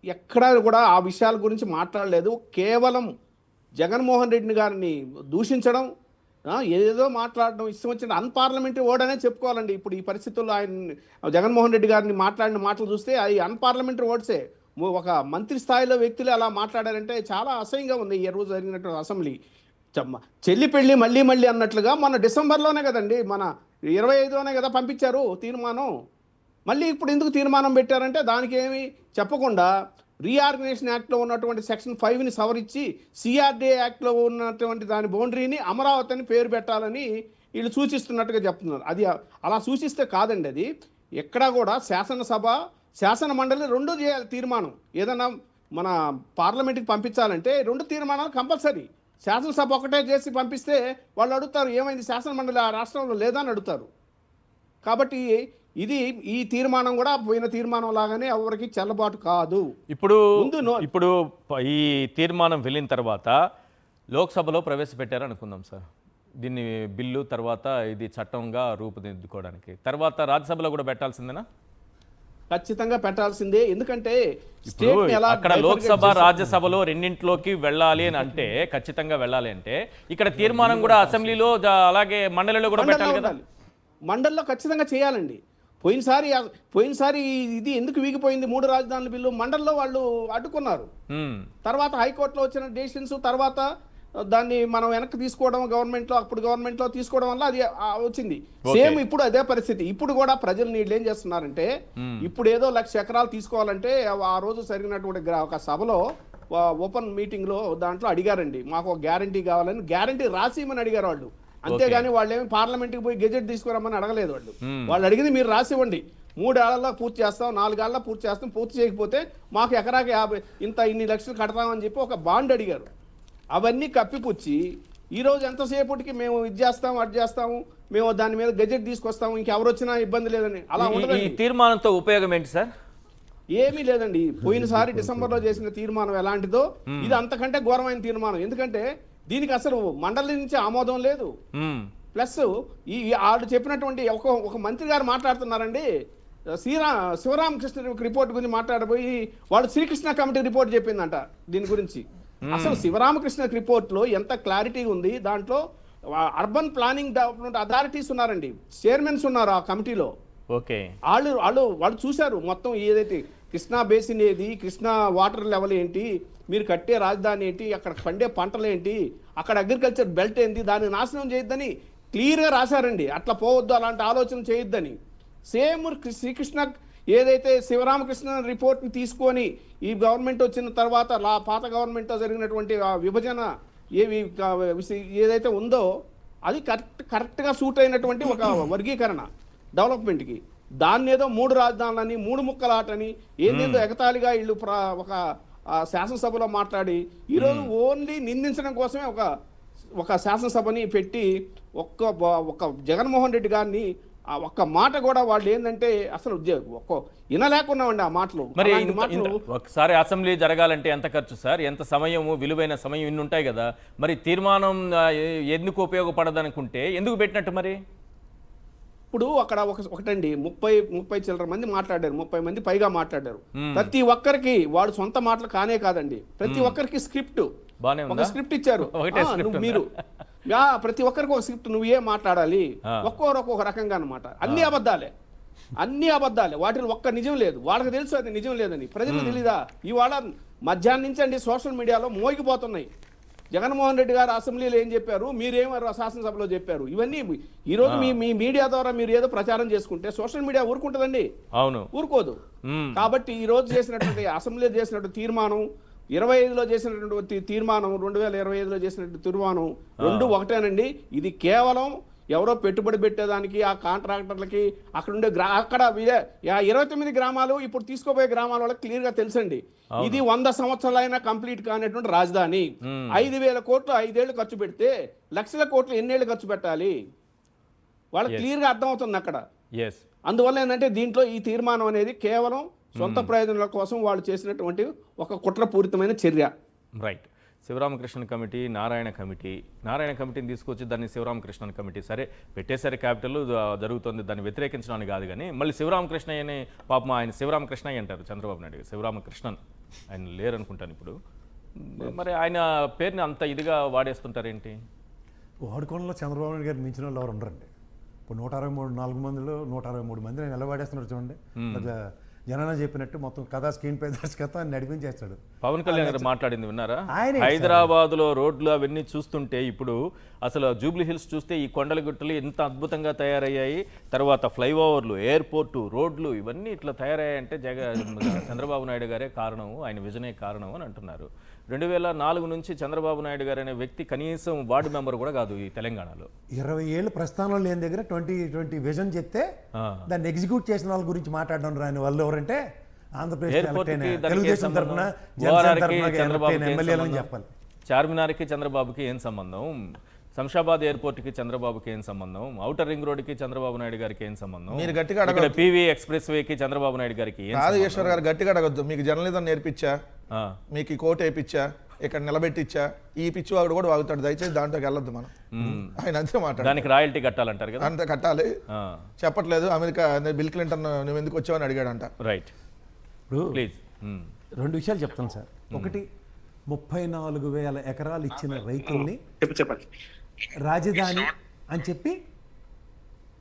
ఎక్కడా కూడా ఆ విషయాల గురించి మాట్లాడలేదు. కేవలం జగన్మోహన్ రెడ్డి గారిని దూషించడం, ఏదేదో మాట్లాడడం, ఇష్టం వచ్చిన అన్పార్లమెంటరీ వర్డ్ అనే చెప్పుకోవాలండి. ఇప్పుడు ఈ పరిస్థితుల్లో ఆయన జగన్మోహన్ రెడ్డి గారిని మాట్లాడిన మాటలు చూస్తే అవి అన్పార్లమెంటరీ వర్డ్సే. ఒక మంత్రి స్థాయిలో వ్యక్తులు అలా మాట్లాడారంటే చాలా అసహ్యంగా ఉంది. ఈ రోజు జరిగినటువంటి అసెంబ్లీ చెల్లి పెళ్ళి మళ్ళీ మళ్ళీ అన్నట్లుగా మన డిసెంబర్లోనే కదండి, మన 25లోనే కదా పంపించారు తీర్మానం. మళ్ళీ ఇప్పుడు ఎందుకు తీర్మానం పెట్టారంటే దానికి ఏమి చెప్పకుండా రీఆర్గనైజేషన్ యాక్ట్లో ఉన్నటువంటి సెక్షన్ 5ని సవరించి సిఆర్డీఏ యాక్ట్లో ఉన్నటువంటి దాని బౌండరీని అమరావతి అని పేరు పెట్టాలని వీళ్ళు సూచిస్తున్నట్టుగా చెప్తున్నారు. అది అలా సూచిస్తే కాదండి. అది ఎక్కడా కూడా శాసనసభ, శాసన మండలి 2 చేయాలి తీర్మానం. ఏదైనా మన పార్లమెంట్కి పంపించాలంటే 2 తీర్మానాలు కంపల్సరీ. శాసనసభ ఒకటే చేసి పంపిస్తే వాళ్ళు అడుగుతారు, ఏమైంది శాసన మండలి ఆ రాష్ట్రంలో లేదా అని అడుగుతారు. కాబట్టి ఈ తీర్మానం కూడా పోయిన తీర్మానం లాగానే ఎవరికి చెల్లబాటు కాదు. ఇప్పుడు ఈ తీర్మానం వెళ్ళిన తర్వాత లోక్సభలో ప్రవేశపెట్టారు అనుకుందాం సార్, దీన్ని బిల్లు, తర్వాత ఇది చట్టంగా రూపుదిద్దుకోవడానికి. తర్వాత రాజ్యసభలో కూడా పెట్టాల్సిందేనా? ఖచ్చితంగా పెట్టాల్సిందే. ఎందుకంటే అక్కడ లోక్సభ, రాజ్యసభలో రెండింటిలోకి వెళ్ళాలి అని అంటే, ఖచ్చితంగా వెళ్ళాలి అంటే ఇక్కడ తీర్మానం కూడా అసెంబ్లీలో అలాగే మండలిలో కూడా పెట్టాలి కదా? మండలిలో ఖచ్చితంగా చేయాలండి. పోయినసారి ఇది ఎందుకు వీగిపోయింది? 3 రాజధానుల బిల్లు మండలిలో వాళ్ళు అడ్డుకున్నారు. తర్వాత హైకోర్టులో వచ్చిన డెసిషన్స్, తర్వాత దాన్ని మనం వెనక్కి తీసుకోవడం గవర్నమెంట్లో తీసుకోవడం వల్ల అది వచ్చింది. సేమ్ ఇప్పుడు అదే పరిస్థితి. ఇప్పుడు కూడా ప్రజలు వీళ్ళు ఏం చేస్తున్నారంటే, ఇప్పుడు ఏదో 1 లక్ష ఎకరాలు తీసుకోవాలంటే ఆ రోజు జరిగినటువంటి ఒక సభలో ఓపెన్ మీటింగ్ లో దాంట్లో అడిగారండి, మాకు ఒక గ్యారంటీ కావాలని. గ్యారంటీ రాసిమని అడిగారు వాళ్ళు, అంతేగాని వాళ్ళు ఏమి పార్లమెంట్కి పోయి గెజెట్ తీసుకురమ్మని అడగలేదు. వాళ్ళు అడిగింది మీరు రాసివ్వండి, 3 ఏళ్లలో పూర్తి చేస్తాం, 4 ఏళ్లలో పూర్తి చేస్తాం, పూర్తి చేయకపోతే మాకు ఎకరాకి ఇన్ని లక్షలు కడతామని చెప్పి ఒక బాండ్ అడిగారు. అవన్నీ కప్పిపుచ్చి ఈరోజు ఎంతసేపటికి మేము ఇది చేస్తాము, అది చేస్తాము, మేము దాని మీద గెజెట్ తీసుకొస్తాము, ఇంకెవరు వచ్చినా ఇబ్బంది లేదని అలా ఉండదు. ఈ తీర్మానంతో ఉపయోగం ఏంటి సార్? ఏమీ లేదండి. పోయినసారి డిసెంబర్లో చేసిన తీర్మానం ఎలాంటిదో ఇది అంతకంటే ఘోరమైన తీర్మానం. ఎందుకంటే దీనికి అసలు మండలి నుంచి ఆమోదం లేదు. ప్లస్ వాళ్ళు చెప్పినటువంటి ఒక మంత్రి గారు మాట్లాడుతున్నారండి, శివరామకృష్ణ రిపోర్ట్ గురించి మాట్లాడబోయి వాళ్ళు శ్రీకృష్ణ కమిటీ రిపోర్ట్ చెప్పిందంట దీని గురించి. అసలు శివరామకృష్ణ రిపోర్ట్ లో ఎంత క్లారిటీ ఉంది. దాంట్లో అర్బన్ ప్లానింగ్ డెవలప్మెంట్ అథారిటీస్ ఉన్నారండి, చైర్మన్స్ ఉన్నారు ఆ కమిటీలో. వాళ్ళు చూశారు మొత్తం ఏదైతే కృష్ణా బేసిన్ ఏది, కృష్ణా వాటర్ లెవెల్ ఏంటి, మీరు కట్టే రాజధాని ఏంటి, అక్కడ పండే పంటలు ఏంటి, అక్కడ అగ్రికల్చర్ బెల్ట్ ఏంటి, దాన్ని నాశనం చేయొద్దని క్లియర్గా రాశారండి. అట్లా పోవద్దు, అలాంటి ఆలోచన చేయొద్దని. సేమ్ శ్రీకృష్ణ ఏదైతే శివరామకృష్ణ రిపోర్ట్ని తీసుకొని ఈ గవర్నమెంట్ వచ్చిన తర్వాత పాత గవర్నమెంట్తో జరిగినటువంటి విభజన ఏదైతే ఉందో అది కరెక్ట్గా సూట్ అయినటువంటి ఒక వర్గీకరణ. డెవలప్మెంట్కి. దాన్ని ఏదో 3 రాజధానులని 3 ముక్కలాటని ఏందేదో ఎగతాళిగా వీళ్ళు ఒక శాసనసభలో మాట్లాడి ఈరోజు ఓన్లీ నిందించడం కోసమే ఒక శాసనసభని పెట్టి ఒక్క జగన్మోహన్ రెడ్డి గారిని ఆ ఒక్క మాట కూడా వాళ్ళు ఏంటంటే అసలు వినలేకున్నామండి ఆ మాటలు. మరి అలాంటి మాటలు ఒకసారి అసెంబ్లీ జరగాలంటే ఎంత ఖర్చు సార్, ఎంత సమయము, విలువైన సమయం ఇన్ని ఉంటాయి కదా, మరి తీర్మానం ఎందుకు ఉపయోగపడదనుకుంటే ఎందుకు పెట్టినట్టు మరి? ఇప్పుడు అక్కడ ఒకటండి 30 చిల్లర మంది మాట్లాడారు, 30 మంది పైగా మాట్లాడారు. ప్రతి ఒక్కరికి వాడు సొంత మాటలు కానే కాదండి, ప్రతి ఒక్కరికి స్క్రిప్ట్, బానే ఒక ఉందా? స్క్రిప్ట్ ఇచ్చారు. ఒకటే స్క్రిప్ట్ ఉందా? మీరు ప్రతి ఒక్కరికి ఒక స్క్రిప్ట్, నువ్వు ఏం మాట్లాడాలి, ఒక్కొక్క రకంగా అనమాట. అన్ని అబద్ధాలే, వాటిలో ఒక్క నిజం లేదు. వాళ్ళకి తెలుసు అది నిజం లేదని, ప్రజలకు తెలీదా? ఇవాళ మధ్యాహ్నం నుంచి అండి సోషల్ మీడియాలో మోగిపోతున్నాయి. జగన్మోహన్ రెడ్డి గారు అసెంబ్లీలో ఏం చెప్పారు, మీరేమో శాసనసభలో చెప్పారు. ఇవన్నీ ఈరోజు మీ మీడియా ద్వారా మీరు ఏదో ప్రచారం చేసుకుంటే సోషల్ మీడియా ఊరుకుంటుందండి? అవును, ఊరుకోదు. కాబట్టి ఈ రోజు చేసినటువంటి అసెంబ్లీలో చేసినట్టు తీర్మానం, 25లో చేసినటువంటి తీర్మానం, 2025లో చేసినటువంటి తీర్మానం రెండు ఒకటేనండి. ఇది కేవలం ఎవరో పెట్టుబడి పెట్టేదానికి, ఆ కాంట్రాక్టర్లకి, అక్కడ ఉండే అక్కడ 29 గ్రామాలు ఇప్పుడు తీసుకోబోయే గ్రామాల వాళ్ళకి క్లియర్ గా తెలుసండి. ఇది 100 సంవత్సరాలైనా కంప్లీట్ కానటువంటి రాజధాని. 5,000 కోట్లు 5 ఏళ్ళు ఖర్చు పెడితే లక్షల కోట్లు ఎన్నేళ్ళు ఖర్చు పెట్టాలి వాళ్ళకి క్లియర్ గా అర్థమవుతుంది అక్కడ. అందువల్ల ఏంటంటే దీంట్లో ఈ తీర్మానం అనేది కేవలం సొంత ప్రయోజనాల కోసం వాళ్ళు చేసినటువంటి ఒక కుట్రపూరితమైన చర్య. రైట్. శివరామకృష్ణ కమిటీ, నారాయణ కమిటీని తీసుకొచ్చి దాన్ని శివరామకృష్ణ కమిటీ సరే పెట్టేసరి క్యాపిటల్ జరుగుతుంది, దాన్ని వ్యతిరేకించడానికి కాదు. కానీ మళ్ళీ శివరామకృష్ణయ్యని పాపం ఆయన శివరామకృష్ణయ్య అంటారు చంద్రబాబు నాయుడు, శివరామకృష్ణన్ ఆయన లేరనుకుంటాను ఇప్పుడు. మరి ఆయన పేరుని అంత ఇదిగా వాడేస్తుంటారేంటి? వాడుకోవడంలో చంద్రబాబు నాయుడు గారు మించిన వాళ్ళు ఎవరు ఉండరండి. ఇప్పుడు 163 మందిలో 163 మంది నేను ఎలా వాడేస్తున్నారు చూడండి. జనాన చెప్పినట్టు మొత్తం కథా స్క్రీన్ పై దర్శకత్వం నడిపించేస్తాడు. పవన్ కళ్యాణ్ గారు మాట్లాడింది విన్నారా? హైదరాబాద్లో రోడ్లు అవన్నీ చూస్తుంటే ఇప్పుడు అసలు జూబ్లీ హిల్స్ చూస్తే ఈ కొండల గుట్టలు ఎంత అద్భుతంగా తయారయ్యాయి, తర్వాత ఫ్లైఓవర్లు, ఎయిర్పోర్టు, రోడ్లు ఇవన్నీ ఇట్లా తయారయ్యాయంటే చంద్రబాబు నాయుడు గారే కారణం, ఆయన విజనే కారణం అని అంటున్నారు. 2004 నుంచి చంద్రబాబు నాయుడు గారు అనే వ్యక్తి కనీసం వార్డు మెంబర్ కూడా కాదు ఈ తెలంగాణలో. 20 ఏళ్ళు ప్రస్థానం లేని దగ్గర 2020 విజన్ చెప్తే దాన్ని ఎగ్జిక్యూట్ చేసిన వాళ్ళ గురించి మాట్లాడడం రాని వాళ్ళు ఎవరంటే ఆంధ్రప్రదేశ్ తెలుగుదేశం తరఫున ఎమ్మెల్యేలని చెప్పాలి. చార్మినార్కి చంద్రబాబుకి ఏం సంబంధం? శంషాబాద్ ఎయిర్పోర్ట్కి చంద్రబాబుకి ఏం సంబంధం? ఔటర్ రింగ్ రోడ్కి చంద్రబాబు నాయుడు గారికి ఏం సంబంధం? మీరు గట్టిగా అడగ పీవీ ఎక్స్ప్రెస్ వేకి చంద్రబాబు నాయుడు గారికి ఈశ్వర్ గారు గట్టిగా అడగద్దు. మీకు జర్నలిజం నేర్పించా, మీకు ఈ కోట్ వేయించా, ఇక్కడ నిలబెట్టించా, ఈ పిచ్చి వాడు కూడా వాగుతాడు. దయచేసి దాంట్లోకి వెళ్ళొద్దు మనం. ఆయన అంతే మాట్లాడు. దానికి రాయల్టీ కట్టాలంటారు కదా, అంతే కట్టాలి. చెప్పట్లేదు అమెరికా బిల్ క్లింటన్ నువ్వు ఎందుకు వచ్చావని అడిగాడంట. రైట్. ప్లీజ్ 2 విషయాలు చెప్తాను సార్. ఒకటి, 34,000 ఎకరాలు ఇచ్చిన రైతుల్ని రాజధాని అని చెప్పి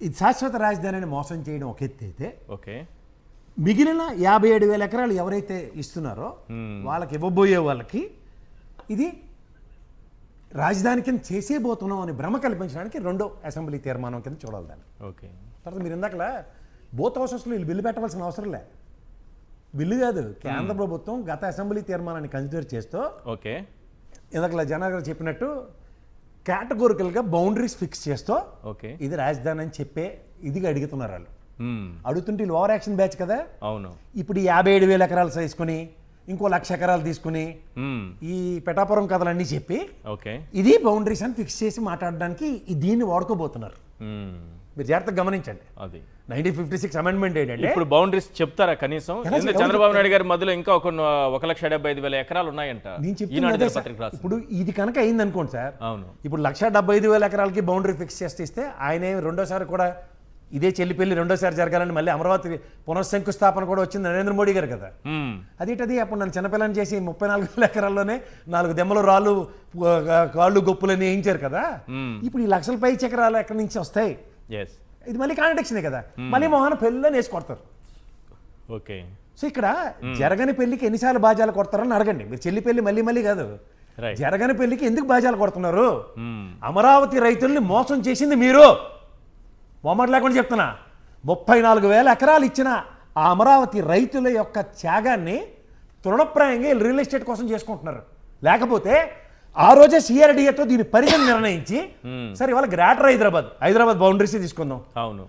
ఇది శాశ్వత రాజధాని అని మోసం చేయడం ఒక ఎత్తు అయితే, మిగిలిన 57,000 ఎకరాలు ఎవరైతే ఇస్తున్నారో వాళ్ళకి ఇవ్వబోయే వాళ్ళకి ఇది రాజధాని కింద చేసేబోతున్నాం అని భ్రమ కల్పించడానికి రెండో అసెంబ్లీ తీర్మానం కింద చూడాలి దాన్ని. తర్వాత మీరు ఇందాకలా బోత్ హౌసెస్లో వీళ్ళు బిల్లు పెట్టవలసిన అవసరం లే. బిల్లు కాదు, కేంద్ర ప్రభుత్వం గత అసెంబ్లీ తీర్మానాన్ని కన్సిడర్ చేస్తూ ఇందాకలా జనాలు గారు చెప్పినట్టు కేటగోరికల్గా బౌండరీస్ ఫిక్స్ చేస్తూ ఇది రాజధాని అని చెప్పే ఇదిగా అడుగుతున్నారు వాళ్ళు. అడుగుతుంటే వీళ్ళు ఓవర్ యాక్షన్ బ్యాచ్ కదా. అవును. ఇప్పుడు 57,000 ఎకరాలు తీసుకుని ఇంకో 1,00,000 ఎకరాలు తీసుకుని ఈ పెటాపురం కథలన్నీ చెప్పి ఇది బౌండరీస్ అని ఫిక్స్ చేసి మాట్లాడడానికి దీన్ని వాడుకోబోతున్నారు. మీరు జాగ్రత్తగా గమనించండి. అది 1956 అమెండ్మెంట్ ఏంటంటే ఇప్పుడు బౌండరీస్ చెప్తారా కనీసం? చంద్రబాబు నాయుడు గారి మధ్యలో ఇంకా 1,75,000 ఎకరాలు ఉన్నాయంట. ఇప్పుడు ఇది కనుక అయింది అనుకోండి సార్, ఇప్పుడు 1,75,000 ఎకరాలకి బౌండరీ ఫిక్స్ చేస్తే ఆయన రెండోసారి కూడా ఇదే చెల్లిపెళ్లి రెండోసారి జరగాలని మళ్ళీ అమరావతి పునఃశంకుస్థాపన కూడా వచ్చింది నరేంద్ర మోడీ గారు కదా. అదేంటది అప్పుడు నన్ను చిన్నపిల్లని చేసి 34,000 ఎకరాల్లోనే 4 దెమ్మలు రాళ్ళు కాళ్ళు గొప్పులని వేయించారు కదా. ఇప్పుడు ఈ 1,00,000 పై ఎకరాలు ఎక్కడి నుంచి వస్తాయి? ఇది మళ్ళీ కాంట్రడిక్షనే కదా. మళ్ళీ మొహాన పెళ్ళని వేసి కొడతారు. సో ఇక్కడ జరగని పెళ్లికి ఎన్నిసార్లు బాజాలు కొడతారని అడగండి. మీరు చెల్లి పెళ్లి మళ్ళీ మళ్ళీ కాదు, జరగని పెళ్లికి ఎందుకు బాజాలు కొడుతున్నారు? అమరావతి రైతుల్ని మోసం చేసింది మీరు. మొహమాట లేకుండా చెప్తున్నా, 34,000 ఎకరాలు ఇచ్చిన ఆ అమరావతి రైతుల యొక్క త్యాగాన్ని తృణప్రాయంగా రియల్ ఎస్టేట్ కోసం చేసుకుంటున్నారు. లేకపోతే ఆ రోజే సిఆర్డీఏతో దీని పరిధిని నిర్ణయించి సరే ఇవాళ గ్రేటర్ హైదరాబాద్ బౌండరీస్ తీసుకుందాం. అవును,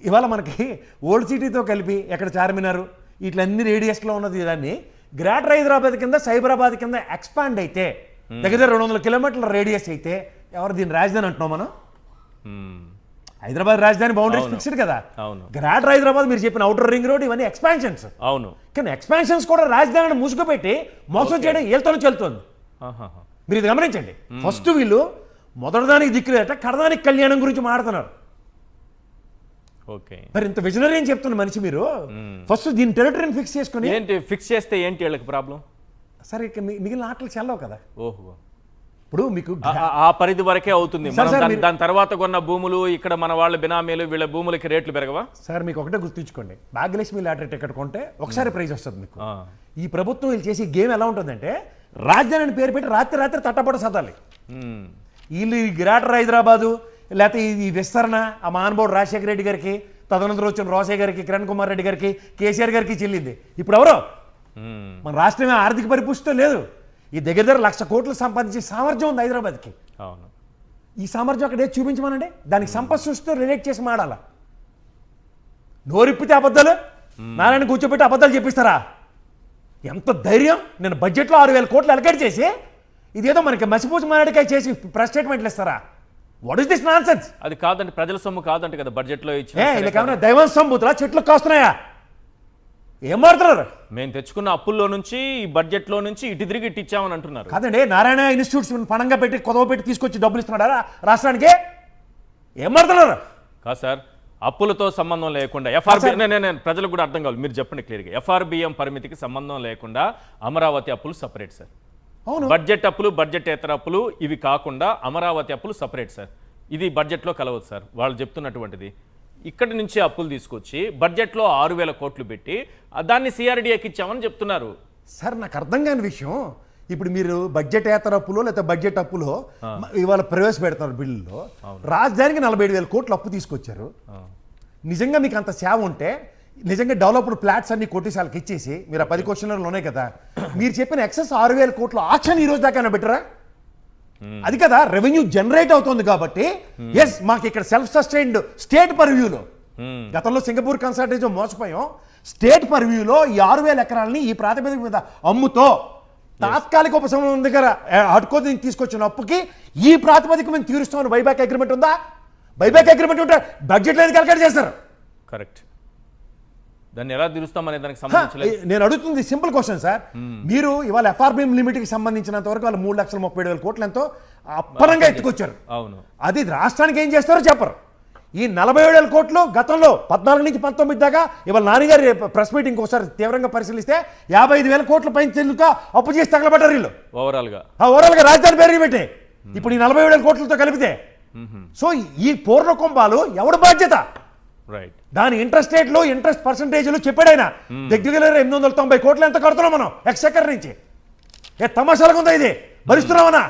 ఇవాళ మనకి ఓల్డ్ సిటీతో కలిపి ఎక్కడ చార్మినార్ ఇట్లన్నీ రేడియస్లో ఉన్నది దాన్ని గ్రేటర్ హైదరాబాద్ కింద సైబరాబాద్ కింద ఎక్స్పాండ్ అయితే దగ్గర 200 కిలోమీటర్ల రేడియస్ అయితే ఎవరు దీన్ని రాజధాని అంటున్నాం మనం? హైదరాబాద్ రాజధాని బౌండరీస్ ఫిక్స్డ్ కదా. అవును. గ్రేటర్ హైదరాబాద్ మీరు చెప్పిన అవుటర్ రింగ్ రోడ్ ఇవన్నీ ఎక్స్పాన్షన్స్. అవును. కానీ ఎక్స్పాన్షన్స్ కూడా రాజధానిని ముసుగుపెట్టి మోసం చేయడం ఏళ్తోనే చెల్లుతుంది. మీరు ఇది గమనించండి. ఫస్ట్ వీళ్ళు మొదటిదానికి దిక్కులేట కడదానికి కళ్యాణం గురించి మాట్లాడుతున్నారు. ఓకే, మరి ఇంత విజనరీ అని చెప్తున్న మనిషి మీరు ఫస్ట్ దీని టెరిటరీని ఫిక్స్ చేసుకుని ఏంటి ఫిక్స్ చేస్తే ఏంటి వీళ్ళకి ప్రాబ్లం? సరే ఇక మిగిలిన ఆటలు చెల్లవు కదా. ఓహో, ఇప్పుడు మీకు ఆ పరిధి వరకే అవుతుంది. మనం దాని తర్వాత కొన్న భూములు ఇక్కడ మన వాళ్ళ బినామీలు వీళ్ళ భూములకి రేట్లు పెరగవా? సార్ మీకు ఒకటే గుర్తుంచుకోండి, భాగ్యలక్ష్మి లాటరీ టికెట్ కొంటే ఒకసారి ప్రైజ్ వస్తుంది మీకు. ఈ ప్రభుత్వం వీళ్ళు చేసే గేమ్ ఎలా ఉంటుందంటే రాజధానిని పేరు పెట్టి రాత్రి తట్టపడ సదాలి. వీళ్ళు ఈ గ్రేటర్ హైదరాబాదు లేకపోతే ఈ విస్తరణ ఆ మహానుభావుడు రాజశేఖర రెడ్డి గారికి, తదనంతరం వచ్చిన రోసయ్య గారికి, కిరణ్ కుమార్ రెడ్డి గారికి, కేసీఆర్ గారికి చెల్లింది. ఇప్పుడు ఎవరో మన రాష్ట్రమే ఆర్థిక పరిపుష్టితో లేదు. ఈ దగ్గర 1,00,000 కోట్లు సంపాదించే సామర్థ్యం ఉంది హైదరాబాద్కి. అవును. ఈ సామర్థ్యం అక్కడే చూపించమనండి, దానికి సంపద సృష్టితో రిలేట్ చేసి మాడాల. నోరిప్పితే అబద్ధాలు, నారాయణ కూర్చోబెట్టి అబద్ధాలు చెప్పిస్తారా? ఎంత ధైర్యం! నేను బడ్జెట్లో 6,000 కోట్లు అలకేట్ చేసి ఇదేదో మనకి మసిపూసి మారడికాయ చేసి ప్రెస్ స్టేట్మెంట్లు ఇస్తారా? What is this non sense? అది కాదండి, ప్రజల సొమ్ము కాదంట కదా బడ్జెట్లో ఇచ్చిన దైవం సంబూతులా చెట్లు కాస్తున్నాయా? ఏం మారుతున్నారు? మేము తెచ్చుకున్న అప్పుల్లో నుంచి ఈ బడ్జెట్లో నుంచి ఇటు తిరిగి ఇటు ఇచ్చామని అంటున్నారు. కాదండి, నారాయణ ఇన్స్టిట్యూట్స్ పణంగా పెట్టి కొదవ పెట్టి తీసుకొచ్చి డబ్బులు ఇస్తున్నాడా రాష్ట్రానికి? ఏం మారుతున్నారు? కాదు సార్, అప్పులతో సంబంధం లేకుండా ఎఫ్ఆర్బి ప్రజలకు కూడా అర్థం కావాలి, మీరు చెప్పండి క్లియర్గా. ఎఫ్ఆర్బిఎం పరిమితికి సంబంధం లేకుండా అమరావతి అప్పులు సపరేట్ సార్. అవును. బడ్జెట్ అప్పులు, బడ్జెటేతర అప్పులు ఇవి కాకుండా అమరావతి అప్పులు సపరేట్ సార్. ఇది బడ్జెట్లో కలవదు సార్ వాళ్ళు చెప్తున్నటువంటిది. ఇక్కడి నుంచి అప్పులు తీసుకొచ్చి బడ్జెట్లో 6,000 కోట్లు పెట్టి దాన్ని సిఆర్డీఏకి ఇచ్చామని చెప్తున్నారు. సార్ నాకు అర్థం కాని విషయం, ఇప్పుడు మీరు బడ్జెటేతర అప్పులో లేకపోతే బడ్జెట్ అప్పులో ఇవాళ ప్రవేశపెడతారు బిల్లులో రాజధానికి 47,000 కోట్లు అప్పు తీసుకొచ్చారు. నిజంగా మీకు అంత సేవ ఉంటే నిజంగా డెవలప్డ్ ఫ్లాట్స్ అన్ని కొట్టేసాలకి ఇచ్చేసి మీరు ఆ 10 క్వశ్చన్లలోనే కదా మీరు చెప్పిన ఎక్సెస్ 6,000 కోట్ల ఆక్షన్ ఈ రోజు దాకా పెట్టరా? అది కదా రెవెన్యూ జనరేట్ అవుతుంది కాబట్టి ఎస్ మాకు ఇక్కడ సెల్ఫ్ సస్టైన్డ్ స్టేట్ పర్వ్యూలో గతంలో సింగపూర్ కన్సల్టేషన్ మోసపోయాం. స్టేట్ పర్వ్యూలో ఈ 6,000 ఎకరాలని ఈ ప్రాతిపదిక మీద అమ్ముతో తాత్కాలిక ఉపశమనం దగ్గర అడ్కోది తీసుకొచ్చిన అప్పుకి ఈ ప్రాతిపదిక మీద తీరుస్తామని బైబ్యాక్ అగ్రిమెంట్ ఉందా? బైబ్యాక్ అగ్రిమెంట్ ఉంటే బడ్జెట్ లేదు క్యాల్కులేట్ చేస్తారు. కరెక్ట్. దాన్ని ఎలా తీరుస్తామనే దానికి సంబంధించి నేను అడుగుతుంది సింపుల్ క్వశ్చన్ సార్. మీరు ఇవాళ ఎఫ్ఆర్బిఎం లిమిట్కి సంబంధించినంత వరకు వాళ్ళు 3,37,000 కోట్లు ఎంతో అప్పనంగా ఎత్తుకొచ్చారు. అవును. అది రాష్ట్రానికి ఏం చేస్తారో చెప్పరు. ఈ 47,000 కోట్లు గతంలో 14 నుంచి 19 దాకా ఇవాళ నాన్నగారి ప్రెస్ మీట్ ఇంకోసారి తీవ్రంగా పరిశీలిస్తే 55,000 కోట్ల పైన చెల్లుక అప్పు చేసి తగలబడ్డారు వీళ్ళు ఓవరాల్గా రాజధాని పేరు పెట్టి. ఇప్పుడు ఈ 47,000 కోట్లతో కలిపితే సో ఈ పూర్ణ కుంభాలు ఎవడు బాధ్యత? రైట్. దాని ఇంట్రెస్ట్ రేట్లు ఇంట్రెస్ట్ పర్సంటేజ్లు చెప్పాడైనా దగ్గర 890 కోట్లు ఎంత కడుతున్నాం మనం ఎక్స్చెక్కర్ నుంచి. ఏ తమాషాలుగా ఉందా ఇది? భరిస్తున్నామన్నా?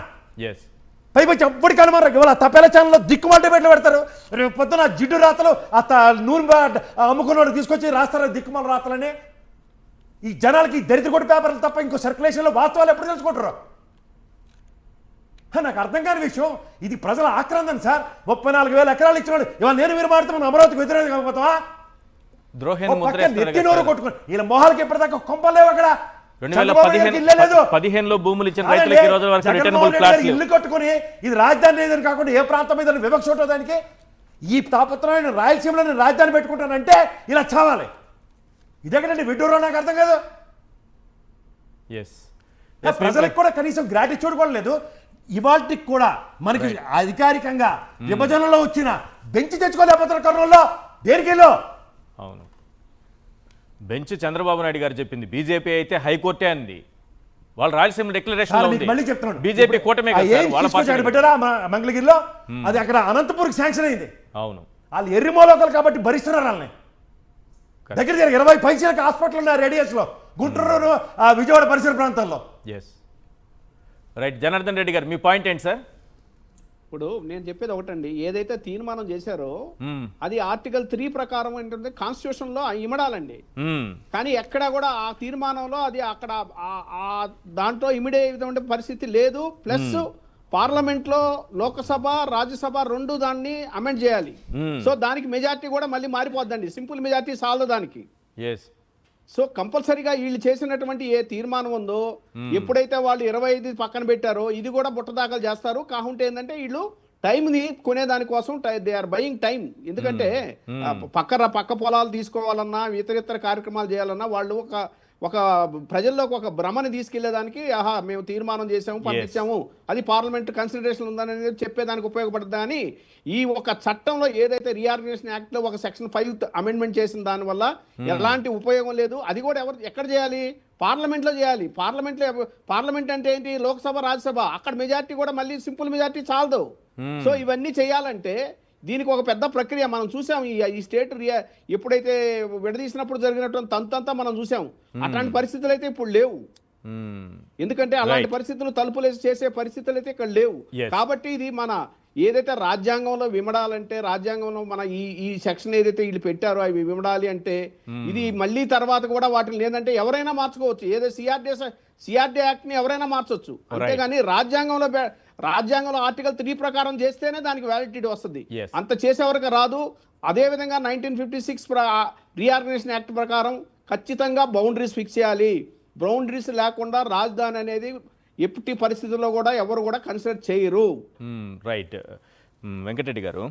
పైపచ్చి ఎప్పటి కనుమరు ఇవాళ తపేల ఛానల్లో దిక్కుమాటే పెట్లు పెడతారు. రేపు పొద్దున జిడ్డు రాతలు నూనె అమ్ముకున్నవాడు తీసుకొచ్చి రాస్తారు దిక్కుమాల రాతలని. ఈ జనాలకి దరిద్రకొట్టు పేపర్లు తప్ప ఇంకో సర్క్యులేషన్లో వాస్తవాలు ఎప్పుడు తెలుసుకుంటారు? నాకు అర్థం కాని విషయం ఇది. ప్రజల ఆక్రందన సార్. 34,000 ఎకరాలు ఇచ్చినాడు. ఇవాళ నేను మీరు మాడుతున్నాను అమరావతికి వ్యతిరేకంగా పోతావా? ఎత్తినోరు కొట్టుకుని వీళ్ళ మొహాలకి ఎప్పటిదాకా కొంపలేవు. అక్కడ 2015లో భూములు ఇచ్చిన రైతులకి ఈ రోజు వరకు రిటర్నబుల్ ప్లాట్స్ ఇల్లు కట్టుకుని ఇది రాజధాని ఏదని కాకుండా ఏ ప్రాంతం మీద వివక్ష ఉంటుంది దానికి. ఈ తాపత్రమైన రాయలసీమలో నేను రాజధాని పెట్టుకుంటానంటే ఇలా చావాలి. ఇదేకంటే విడ్డూరో నాకు అర్థం కాదు. ప్రజలకు కూడా కనీసం గ్రాటిట్యూడ్ కూడా లేదు. ఇవాళకి కూడా మనకి అధికారికంగా విభజనలో వచ్చిన బెంచ్ తెచ్చుకోలేకపోతున్న కర్నూలులో దేనికిలో. అవును, బెంచ్ చంద్రబాబు నాయుడు గారు చెప్పింది. బీజేపీ అయితే హైకోర్టే అంది. వాళ్ళు రాయలసీమ డిక్లరేషన్ మళ్ళీ చెప్తున్నాను బీజేపీ కూటమి పెట్టారా మంగళగిరిలో? అది అక్కడ అనంతపూర్కి శాంక్షన్ అయింది. అవును, వాళ్ళు ఎర్రిమోలోకలు కాబట్టి భరిస్తున్నారు వాళ్ళని. దగ్గర 20 పైసలకు హాస్పిటల్ ఉన్నాయి రేడియస్ లో, గుంటూరు విజయవాడ పరిసర ప్రాంతాల్లో. రైట్. జనార్దన్ రెడ్డి గారు మీ పాయింట్ ఏంటి సార్? ఇప్పుడు నేను చెప్పేది ఒకటండి, ఏదైతే తీర్మానం చేశారో అది ఆర్టికల్ 3 ప్రకారం ఏంటంటే కాన్స్టిట్యూషన్ లో ఇమడాలండి. కానీ ఎక్కడ కూడా ఆ తీర్మానంలో అది అక్కడ దాంట్లో ఇమిడే విధమైన పరిస్థితి లేదు. ప్లస్ పార్లమెంట్లో లోకసభ రాజ్యసభ రెండు దాన్ని అమెండ్ చేయాలి. సో దానికి మెజార్టీ కూడా మళ్ళీ మారిపోద్దండి. సింపుల్ మెజార్టీ సాల్వ్ దానికి. ఎస్. సో కంపల్సరీగా వీళ్ళు చేసినటువంటి ఏ తీర్మానం ఉందో ఎప్పుడైతే వాళ్ళు 25 పక్కన పెట్టారో ఇది కూడా బుట్టదాఖలు చేస్తారు. కాకుంటే ఏంటంటే వీళ్ళు టైంని కొనేదానికోసం దే ఆర్ బయింగ్ టైం. ఎందుకంటే పక్క పొలాలు తీసుకోవాలన్నా ఇతర కార్యక్రమాలు చేయాలన్నా వాళ్ళు ఒక ప్రజల్లోకి ఒక భ్రమని తీసుకెళ్లేదానికి ఆహా మేము తీర్మానం చేసాము పంపించాము అది పార్లమెంట్ కన్సిడరేషన్ ఉందని చెప్పేదానికి ఉపయోగపడుతుంది. కానీ ఈ ఒక చట్టంలో ఏదైతే రీఆర్గనైజేషన్ యాక్ట్ లో ఒక సెక్షన్ 5 అమెండ్మెంట్ చేసిన దాని వల్ల ఎలాంటి ఉపయోగం లేదు. అది కూడా ఎక్కడ చేయాలి? పార్లమెంట్ లో చేయాలి. పార్లమెంట్ అంటే ఏంటి? లోక్సభ రాజ్యసభ. అక్కడ మెజార్టీ కూడా మళ్ళీ సింపుల్ మెజార్టీ చాలదు. సో ఇవన్నీ చేయాలంటే దీనికి ఒక పెద్ద ప్రక్రియ మనం చూసాం. ఈ స్టేట్ ఎప్పుడైతే విడదీసినప్పుడు జరిగినటువంటి తంతంతా మనం చూసాం. అట్లాంటి పరిస్థితులు అయితే ఇప్పుడు లేవు. ఎందుకంటే అలాంటి పరిస్థితులు తలుపులేసి చేసే పరిస్థితులు అయితే ఇక్కడ లేవు. కాబట్టి ఇది మన ఏదైతే రాజ్యాంగంలో విమడాలంటే రాజ్యాంగంలో మన ఈ సెక్షన్ ఏదైతే వీళ్ళు పెట్టారో అవి విమడాలి అంటే ఇది మళ్ళీ తర్వాత కూడా వాటిని లేదంటే ఎవరైనా మార్చుకోవచ్చు. ఏదో సిఆర్డీ యాక్ట్ ని ఎవరైనా మార్చొచ్చు. అంతేగాని రాజ్యాంగంలో ఆర్టికల్ 3 ప్రకారం చేస్తేనే దానికి వ్యాలిడిటీ వస్తుంది. అంత చేసే వరకు రాదు. అదేవిధంగా 1956 రీఆర్గనైజేషన్ యాక్ట్ ప్రకారం ఖచ్చితంగా బౌండరీస్ ఫిక్స్ చేయాలి. బౌండరీస్ లేకుండా రాజధాని అనేది ఎప్పటి పరిస్థితుల్లో కూడా ఎవరు కూడా కన్సిడర్ చేయరు. రైట్. వెంకటరెడ్డి గారు,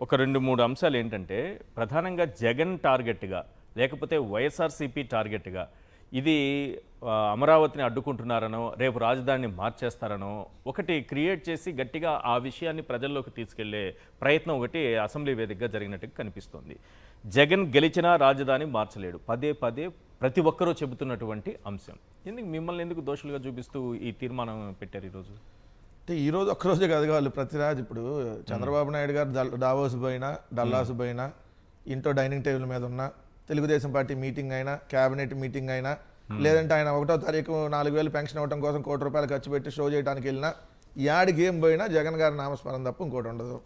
ఒక 2-3 అంశాలు ఏంటంటే ప్రధానంగా జగన్ టార్గెట్గా లేకపోతే వైఎస్ఆర్సీపీ టార్గెట్గా ఇది అమరావతిని అడ్డుకుంటున్నారనో రేపు రాజధానిని మార్చేస్తారనో ఒకటి క్రియేట్ చేసి గట్టిగా ఆ విషయాన్ని ప్రజల్లోకి తీసుకెళ్లే ప్రయత్నం ఒకటి అసెంబ్లీ వేదికగా జరిగినట్టుగా కనిపిస్తోంది. జగన్ గెలిచినా రాజధాని మార్చలేడు పదే ప్రతి ఒక్కరూ చెబుతున్నటువంటి అంశం. మిమ్మల్ని ఎందుకు దోషులుగా చూపిస్తూ ఈ తీర్మానం పెట్టారు ఈరోజు? అంటే ఈరోజు ఒక్కరోజే కాదు వాళ్ళు ప్రతిరాజు. ఇప్పుడు చంద్రబాబు నాయుడు గారు దావోస్ పోయినా డల్లాస్ పోయినా ఇంట్లో డైనింగ్ టేబుల్ మీద ఉన్న తెలుగుదేశం పార్టీ మీటింగ్ అయినా క్యాబినెట్ మీటింగ్ అయినా లేదంటే ఆయన 1వ తారీఖు 4,000 పెన్షన్ ఇవ్వడం కోసం ₹1 కోటి ఖర్చు పెట్టి షో చేయడానికి వెళ్ళినా యాడ్ గేమ్ పోయినా జగన్ గారి నామస్మరణ తప్ప ఇంకోటి ఉండదు.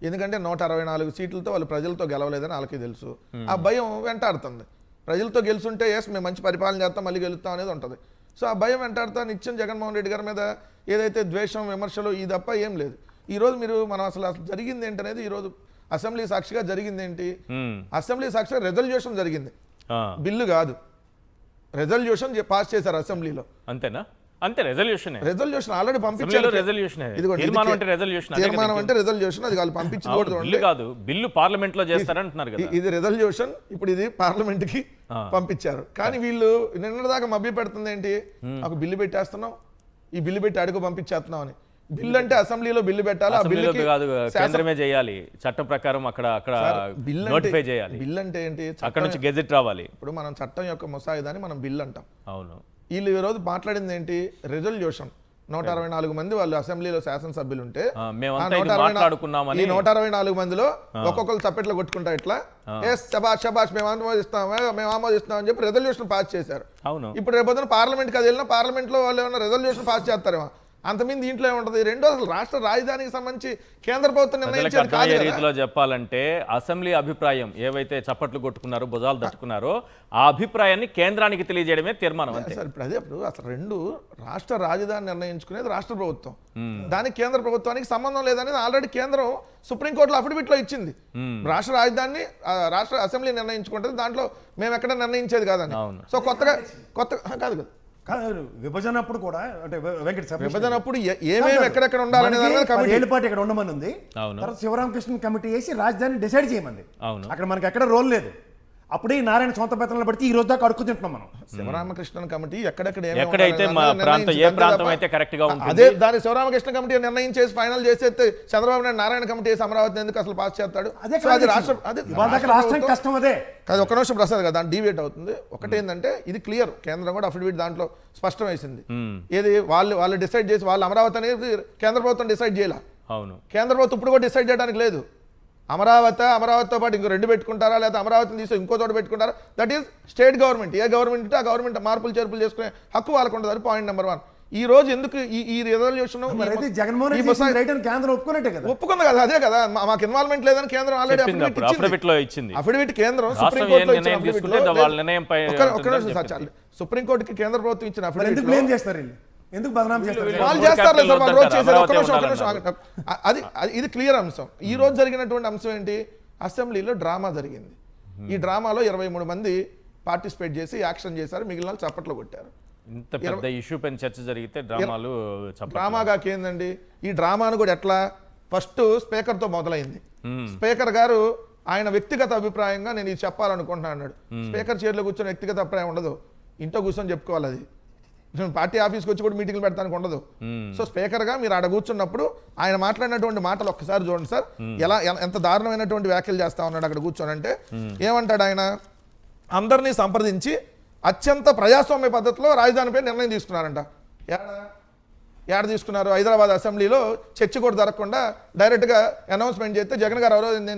ఎందుకంటే 164 సీట్లతో వాళ్ళు ప్రజలతో గెలవలేదని వాళ్ళకి తెలుసు. ఆ భయం వెంటాడుతుంది. ప్రజలతో గెలుచుంటే ఎస్ మేము మంచి పరిపాలన చేస్తాం మళ్ళీ గెలుస్తాం అనేది ఉంటుంది. సో ఆ భయం వెంటాడుతా నిత్యం జగన్మోహన్ రెడ్డి గారి మీద ఏదైతే ద్వేషం విమర్శలు ఈ తప్ప ఏం లేదు. ఈరోజు మనం అసలు జరిగింది ఏంటనేది ఈరోజు అసెంబ్లీ సాక్షిగా జరిగింది ఏంటి? అసెంబ్లీ సాక్షిగా రెజల్యూషన్ జరిగింది, బిల్లు కాదు. రెజల్యూషన్ పాస్ చేశారు అసెంబ్లీలో. అంతేనా? అంతే. రెజల్యూషన్ ఆల్రెడీ పంపించారు. తీర్మానం అంటే రెజల్యూషన్ అది వాళ్ళు పంపించింది కాదు, బిల్లు పార్లమెంట్ లో చేస్తారంటున్నారు కదా. ఇది రెజల్యూషన్ ఇప్పుడు ఇది పార్లమెంట్ కి పంపించారు. కానీ వీళ్ళు నిన్నటిదాకా మభ్య పెడుతుంది ఏంటి? ఒక బిల్లు పెట్టేస్తున్నాం, ఈ బిల్లు పెట్టి అడుగు పంపించేస్తున్నాం అని. బిల్లు అంటే అసెంబ్లీలో బిల్లు పెట్టాలి, కేంద్రమే చేయాలి, చట్టం ప్రకారం అక్కడ నోటిఫై చేయాలి. బిల్ అంటే ఏంటి? అక్కడ నుంచి గెజెట్ రావాలి. ఇప్పుడు మనం చట్టం యొక్క ముసాయిదాని మనం బిల్ అంటాం. అవును. వీళ్ళు ఈ రోజు మాట్లాడింది ఏంటి? రెజల్యూషన్. 164 మంది వాళ్ళు అసెంబ్లీలో శాసనసభ్యులు ఉంటే 164 మందిలో ఒక్కొక్కరు చప్పట్లు కొట్టుకుంటా ఇట్లా శబాష్ మేము ఆమోదిస్తాం అని చెప్పి రెజల్యూషన్ పాస్ చేశారు. అవును. ఇప్పుడు రేపు పార్లమెంట్కి అది వెళ్ళినా పార్లమెంట్లో వాళ్ళు ఏమైనా రెజల్యూషన్ పాస్ చేస్తారేమో. అంతమంది దీంట్లో ఏముంటుంది? రెండో అసలు రాష్ట్ర రాజధానికి సంబంధించి కేంద్ర ప్రభుత్వం నిర్ణయించేది కాదు. రీతిలో చెప్పాలంటే అసెంబ్లీ అభిప్రాయం ఏవైతే చప్పట్లు కొట్టుకున్నారో భుజాలు తట్టుకున్నారో ఆ అభిప్రాయాన్ని కేంద్రానికి తెలియజేయడమే తీర్మానం. ఇప్పుడు అసలు రెండు రాష్ట్ర రాజధాని నిర్ణయించుకునేది రాష్ట్ర ప్రభుత్వం, దానికి కేంద్ర ప్రభుత్వానికి సంబంధం లేదనేది ఆల్రెడీ కేంద్రం సుప్రీంకోర్టులో అఫిడవిట్ లో ఇచ్చింది. రాష్ట్ర రాజధానిని రాష్ట్ర అసెంబ్లీ నిర్ణయించుకుంటుంది, దాంట్లో మేము ఎక్కడ నిర్ణయించేది కాదని. సో కొత్తగా కాదు కదా విభజన అప్పుడు కూడా అంటే విభజన అప్పుడు ఏమేమి ఎక్కడెక్కడ ఉండాలనే ఏళ్ళపాటు ఇక్కడ ఉండమని ఉంది. తర్వాత శివరామకృష్ణ కమిటీ వేసి రాజధాని డిసైడ్ చేయమంది. అక్కడ మనకి ఎక్కడ రోల్ లేదు. అప్పుడే నారాయణ సొంత బెత్తనాలు పడితే ఈ రోజు దాకా అడుక్కు తింటున్నాం మనం. శివరామకృష్ణ కమిటీ ఎక్కడెక్కడ అదే దాని శివరామకృష్ణ కమిటీ నిర్ణయించేసి ఫైనల్ చేసేస్తే చంద్రబాబు నాయుడు నారాయణ కమిటీ వేసి అమరావతి ఎందుకు అసలు పాస్ చేస్తాడు? రాష్ట్రం కష్టం అదే. అది ఒక నిమిషం ప్రసాద్ కదా, దాని డివేట్ అవుతుంది. ఒకటి ఏంటంటే ఇది క్లియర్, కేంద్రం కూడా అఫిడవిట్ దాంట్లో స్పష్టం వేసింది. ఏది వాళ్ళు డిసైడ్ చేసి వాళ్ళు అమరావతి అనేది కేంద్ర ప్రభుత్వం డిసైడ్ చేయాల. అవును. కేంద్ర ప్రభుత్వం ఇప్పుడు కూడా డిసైడ్ చేయడానికి లేదు. అమరావతితో పాటు ఇంకో 2 పెట్టుకుంటారా లేదా అమరావతిని తీసి ఇంకో చోట పెట్టుకుంటారా? That is state government. A government ఆ గవర్నమెంట్ మార్పులు చేర్పులు చేసుకునే హక్కు వాళ్ళకు ఉంటుంది. Point number 1. ఈ రోజు ఎందుకు ఈ రెజల్యూషన్ ఒప్పుకుంది కదా? అదే కదా, మాకు ఇన్వాల్వ్మెంట్ లేదని కేంద్రం ఆల్రెడీ అఫిడవిట్ కేంద్రం సుప్రీంకోర్టుకి కేంద్ర ప్రభుత్వం ఇచ్చిన అఫిడవిట్ ఎందుకు బదనాం చేస్తారు? వాళ్ళు మూడు చేస్తారు సార్, వాళ్ళు రోజు క్యాపిటల్ చేసేది. ఒక్క అమరావతి నిమిషం, ఒక్క ఉండాలన్నారు. నిమిషం. అది ఇది క్లియర్ అంశం. ఈ రోజు జరిగినటువంటి అంశం ఏంటి? అసెంబ్లీలో డ్రామా జరిగింది. ఈ డ్రామాలో 23 మంది పార్టిసిపేట్ చేసి యాక్షన్ చేశారు, మిగిలిన వాళ్ళు చప్పట్లు కొట్టారు. ఇంత పెద్ద ఇష్యూ పైన చర్చ జరిగితే డ్రామాలు డ్రామాగా ఏందండి? ఈ డ్రామాను కూడా ఎట్లా ఫస్ట్ స్పీకర్తో మొదలైంది. స్పీకర్ గారు ఆయన వ్యక్తిగత అభిప్రాయంగా నేను ఇది చెప్పాలనుకుంటున్నాను అన్నాడు. స్పీకర్ చైర్లో కూర్చొని వ్యక్తిగత అభిప్రాయం ఉండదు, ఇంట్లో కూర్చొని చెప్పుకోవాలి. అది పార్టీ ఆఫీస్కి వచ్చి కూడా మీటింగ్లు పెడతానికి ఉండదు. సో స్పీకర్గా మీరు ఆడ కూర్చున్నప్పుడు ఆయన మాట్లాడినటువంటి మాటలు ఒక్కసారి చూడండి సార్, ఎంత దారుణమైనటువంటి వ్యాఖ్యలు చేస్తా ఉన్నాడు అక్కడ కూర్చొని. అంటే ఏమంటాడు ఆయన? అందరినీ సంప్రదించి అత్యంత ప్రజాస్వామ్య పద్ధతిలో రాజధానిపై నిర్ణయం తీసుకున్నారంట. ఏడ తీసుకున్నారు? హైదరాబాద్ అసెంబ్లీలో చర్చ కూడా జరగకుండా డైరెక్ట్గా అనౌన్స్మెంట్ చేస్తే జగన్ గారు అవరోధింది.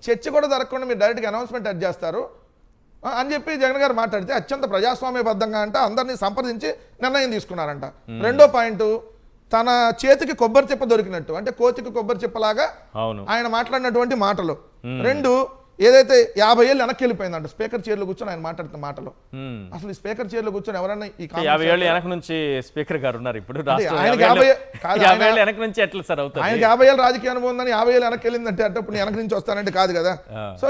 చర్చ కూడా జరగకుండా మీరు డైరెక్ట్గా అనౌన్స్మెంట్ అది చేస్తారు అని చెప్పి జగన్ గారు మాట్లాడితే అత్యంత ప్రజాస్వామ్యబద్ధంగా అంట అందరినీ సంప్రదించి నిర్ణయం తీసుకున్నారంట. రెండో పాయింట్, తన చేతికి కొబ్బరి చిప్ప దొరికినట్టు, అంటే కోతికి కొబ్బరి చిప్పలాగా ఆయన మాట్లాడినటువంటి మాటలు. రెండు, ఏదైతే 50 ఏళ్ళు వెనక్కి వెళ్ళిపోయిందంట స్పీకర్ చైర్లో కూర్చొని ఆయన మాట్లాడుతున్న మాటలు. అసలు ఈ స్పీకర్ చైర్లో కూర్చొని ఎవరన్నా ఈ 50 ఏళ్ళు వెనక నుంచి స్పీకర్ గారు ఉన్నారు ఇప్పుడు. ఆయనకి 50 ఏళ్ళు వెనక నుంచి ఎట్లా సార్ అవుతుంది? ఆయనకి 50 ఏళ్ళు రాజకీయ అనుభవం ఉందని 50 ఏళ్ళు వెనక్కి వెళ్ళిందంటే అప్పుడు వెనక నుంచి వస్తానంటే కాదు కదా. సో